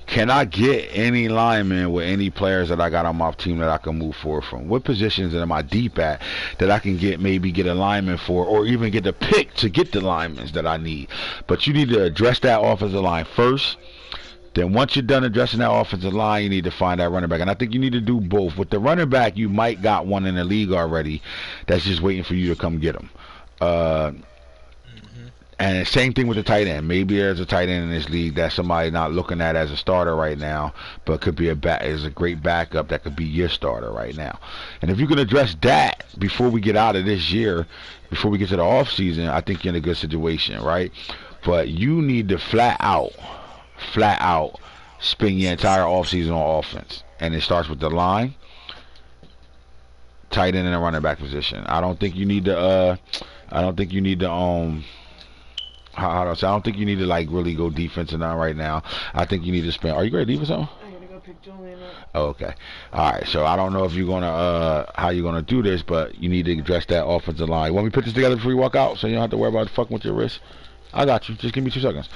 can I get any linemen with any players that I got on my team that I can move forward from? What positions am I deep at that I can maybe get a lineman for, or even get the pick to get the linemen that I need? But you need to address that offensive line first. Then once you're done addressing that offensive line, you need to find that running back. And I think you need to do both. With the running back, you might got one in the league already that's just waiting for you to come get him. And the same thing with the tight end. Maybe there's a tight end in this league that somebody not looking at as a starter right now, but could be is a great backup that could be your starter right now. And if you can address that before we get out of this year, before we get to the off season, I think you're in a good situation, right? But you need to flat out spend your entire offseason on offense, and it starts with the line, tight end, and a running back position. I don't think you need to I don't think you need to like really go defensive now right now. I think you need to spend. Are you ready to leave or something? I'm gonna go pick Julian up. Oh, okay. All right. So I don't know if you're gonna how you're gonna do this, but you need to address that offensive line. You want me to put this together before you walk out, so you don't have to worry about fucking with your wrist? I got you. Just give me 2 seconds.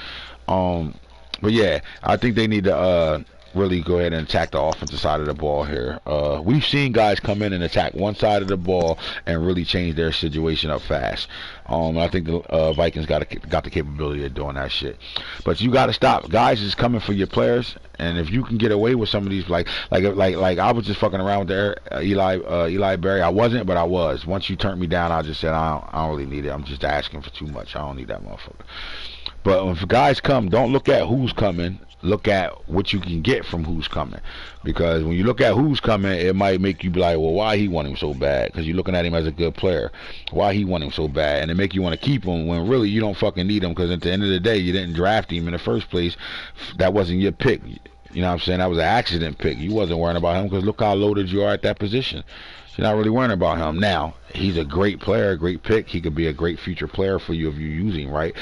But yeah, I think they need to really go ahead and attack the offensive side of the ball here. We've seen guys come in and attack one side of the ball and really change their situation up fast. I think the Vikings got the capability of doing that shit. But you got to stop. Guys is coming for your players, and if you can get away with some of these, like I was just fucking around with Eli Berry. I wasn't, but I was. Once you turned me down, I just said I don't really need it. I'm just asking for too much. I don't need that motherfucker. But if guys come, don't look at who's coming. Look at what you can get from who's coming. Because when you look at who's coming, it might make you be like, well, why he want him so bad? Because you're looking at him as a good player. Why he want him so bad? And it make you want to keep him when really you don't fucking need him. Because at the end of the day, you didn't draft him in the first place. That wasn't your pick. You know what I'm saying? That was an accident pick. You wasn't worrying about him because look how loaded you are at that position. You're not really worrying about him. Now, he's a great player, a great pick. He could be a great future player for you if you use him right.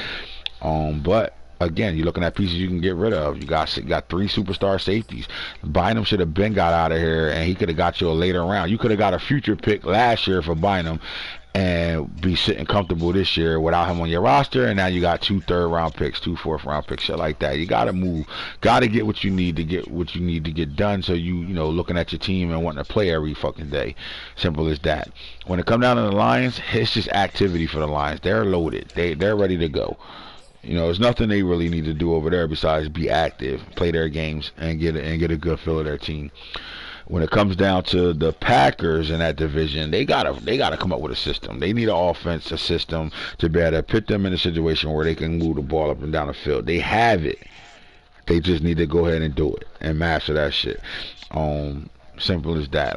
But again, you're looking at pieces you can get rid of. You got 3 superstar safeties. Bynum should have been got out of here, and he could have got you a later round. You could have got a future pick last year for Bynum and be sitting comfortable this year without him on your roster, and now you got 2 third-round picks, 2 fourth-round picks, shit like that. You got to move. Got to get what you need to get done, so you looking at your team and wanting to play every fucking day. Simple as that. When it comes down to the Lions, it's just activity for the Lions. They're loaded. They're ready to go. There's nothing they really need to do over there besides be active, play their games, and get a good feel of their team. When it comes down to the Packers in that division, they gotta come up with a system. They need an offense, a system to be able to put them in a situation where they can move the ball up and down the field. They have it. They just need to go ahead and do it and master that shit. Simple as that.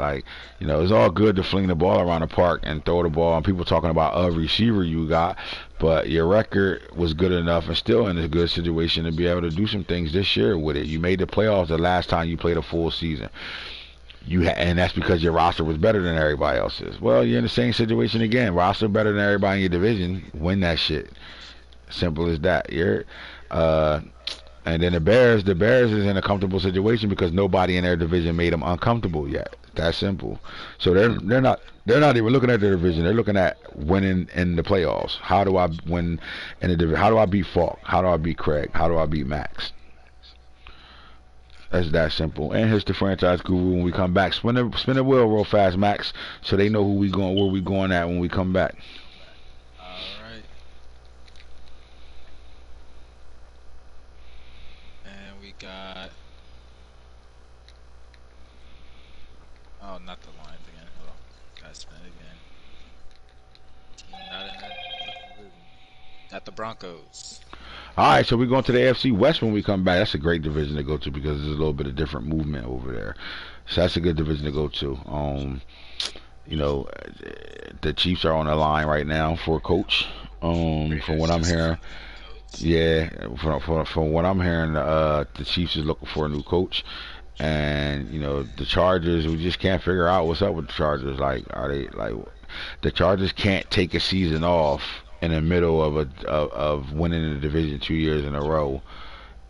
It's all good to fling the ball around the park and throw the ball, and people talking about a receiver you got, but your record was good enough and still in a good situation to be able to do some things this year with it. You made the playoffs the last time you played a full season. And that's because your roster was better than everybody else's. Well, you're in the same situation again. Roster better than everybody in your division. Win that shit. Simple as that. And then the Bears is in a comfortable situation because nobody in their division made them uncomfortable yet. That's simple. So they're not even looking at their division. They're looking at winning in the playoffs. How do I win in the division? How do I beat Falk? How do I beat Craig? How do I beat Max? That's that simple. And here's the franchise guru. When we come back, spin the wheel real fast, Max, so they know who we going, where we going at when we come back. All right. And we got. Oh, not the Lions again. Hold on. Gotta spin it again. Not in that division. Got the Broncos. All right, so we're going to the AFC West when we come back. That's a great division to go to because there's a little bit of different movement over there. So that's a good division to go to. You know, the Chiefs are on the line right now for a coach. From what I'm hearing, yeah, from what I'm hearing, the Chiefs is looking for a new coach. And you know, the Chargers, we just can't figure out what's up with the Chargers. Like, are they like the Chargers can't take a season off in the middle of winning the division 2 years in a row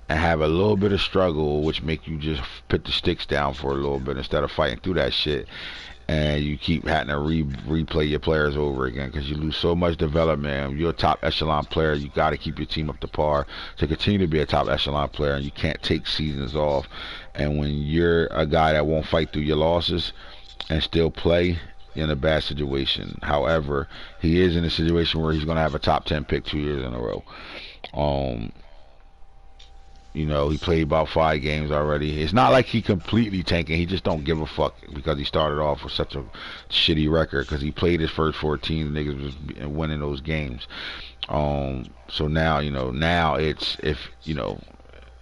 and have a little bit of struggle, which make you just put the sticks down for a little bit instead of fighting through that shit. And you keep having to replay your players over again because you lose so much development. You're a top echelon player. You got to keep your team up to par to continue to be a top echelon player, and you can't take seasons off. And when you're a guy that won't fight through your losses and still play, you're in a bad situation. However, he is in a situation where he's going to have a top 10 pick 2 years in a row. You know, he played about 5 games already. It's not like he completely tanking. He just don't give a fuck because he started off with such a shitty record because he played his first 14. The niggas was winning those games. So now, you know, now it's, if, you know,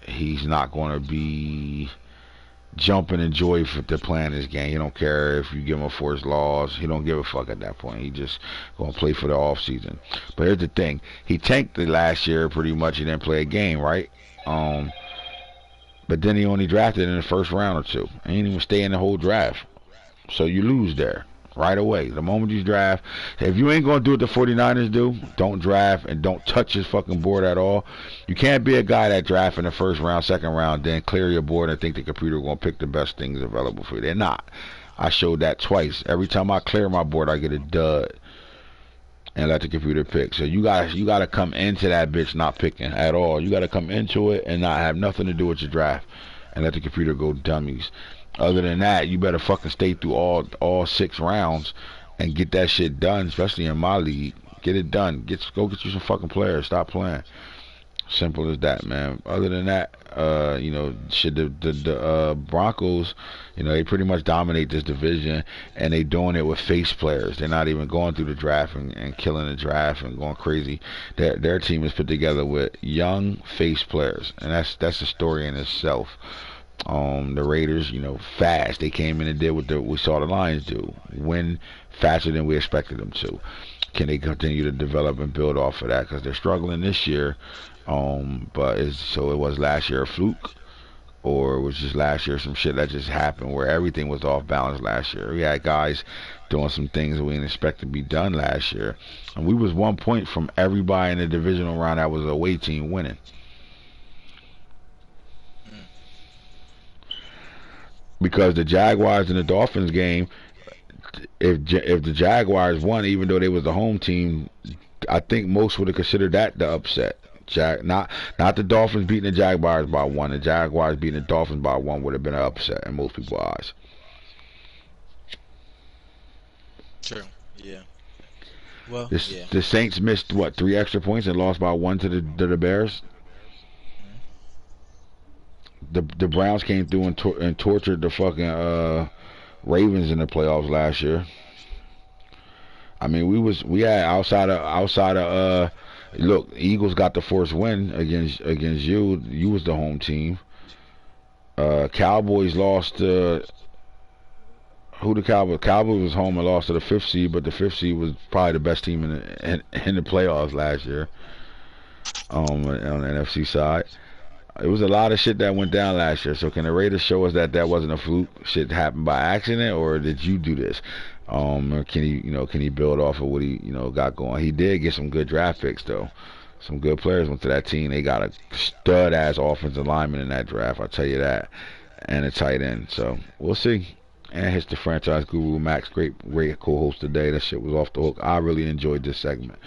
he's not going to be jumping in joy for to playing this game. He don't care if you give him a forced loss. He don't give a fuck at that point. He just gonna play for the off season. But here's the thing: he tanked the last year pretty much. He didn't play a game, right? But then he only drafted in the first round or two. He didn't even stay in the whole draft. So you lose there right away. The moment you draft, if you ain't going to do what the 49ers do, don't draft and don't touch his fucking board at all. You can't be a guy that draft in the first round, second round, then clear your board and think the computer going to pick the best things available for you. They're not. I showed that twice. Every time I clear my board, I get a dud and let the computer pick. So you gotta come into that bitch not picking at all. You gotta come into it and not have nothing to do with your draft and let the computer go dummies. Other than that, you better fucking stay through all 6 rounds and get that shit done, especially in my league. Get it done. Go get you some fucking players. Stop playing. Simple as that, man. Other than that, you know, shit, the Broncos, you know, they pretty much dominate this division, and they doing it with face players. They're not even going through the draft and killing the draft and going crazy. Their team is put together with young face players, and that's a story in itself. The Raiders, you know, fast. They came in and did what we saw the Lions do, win faster than we expected them to. Can they continue to develop and build off of that? Because they're struggling this year. But it was last year a fluke, or it was just last year some shit that just happened where everything was off balance last year. We had guys doing some things that we didn't expect to be done last year, and we was 1 point from everybody in the divisional round that was a away team winning. Because the Jaguars and the Dolphins game, if the Jaguars won, even though they was the home team, I think most would have considered that the upset. Not the Dolphins beating the Jaguars by 1. The Jaguars beating the Dolphins by 1 would have been an upset in most people's eyes. True. Yeah. Well, the Saints missed what 3 extra points and lost by 1 to the Bears. The Browns came through and tortured the fucking Ravens in the playoffs last year. I mean, we had outside of look, Eagles got the first win against you. You was the home team. Cowboys lost to who? The Cowboys. Cowboys was home and lost to the 5th seed, but the 5th seed was probably the best team in the playoffs last year. On the NFC side, it was a lot of shit that went down last year. So can the Raiders show us that wasn't a fluke? Shit happened by accident, or did you do this? Or can he build off of what he got going? He did get some good draft picks though. Some good players went to that team. They got a stud ass offensive lineman in that draft, I'll tell you that, and a tight end. So we'll see. And hits the franchise guru Max, great co-host today. That shit was off the hook. I really enjoyed this segment.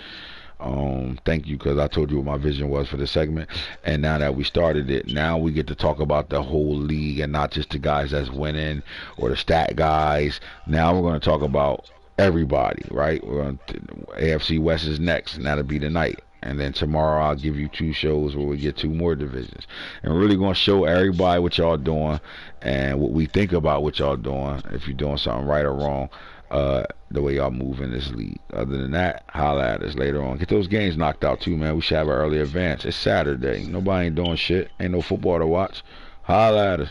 Thank you, because I told you what my vision was for the segment. And now that we started it, now we get to talk about the whole league and not just the guys that's winning or the stat guys. Now we're going to talk about everybody, right? We're going to, AFC West is next, and that'll be tonight. And then tomorrow I'll give you 2 shows where we get 2 more divisions. And we're really going to show everybody what y'all doing and what we think about what y'all doing, if you're doing something right or wrong, the way y'all move in this league. Other than that, holla at us later on. Get those games knocked out too, man. We should have an early advance. It's Saturday. Nobody ain't doing shit. Ain't no football to watch. Holla at us.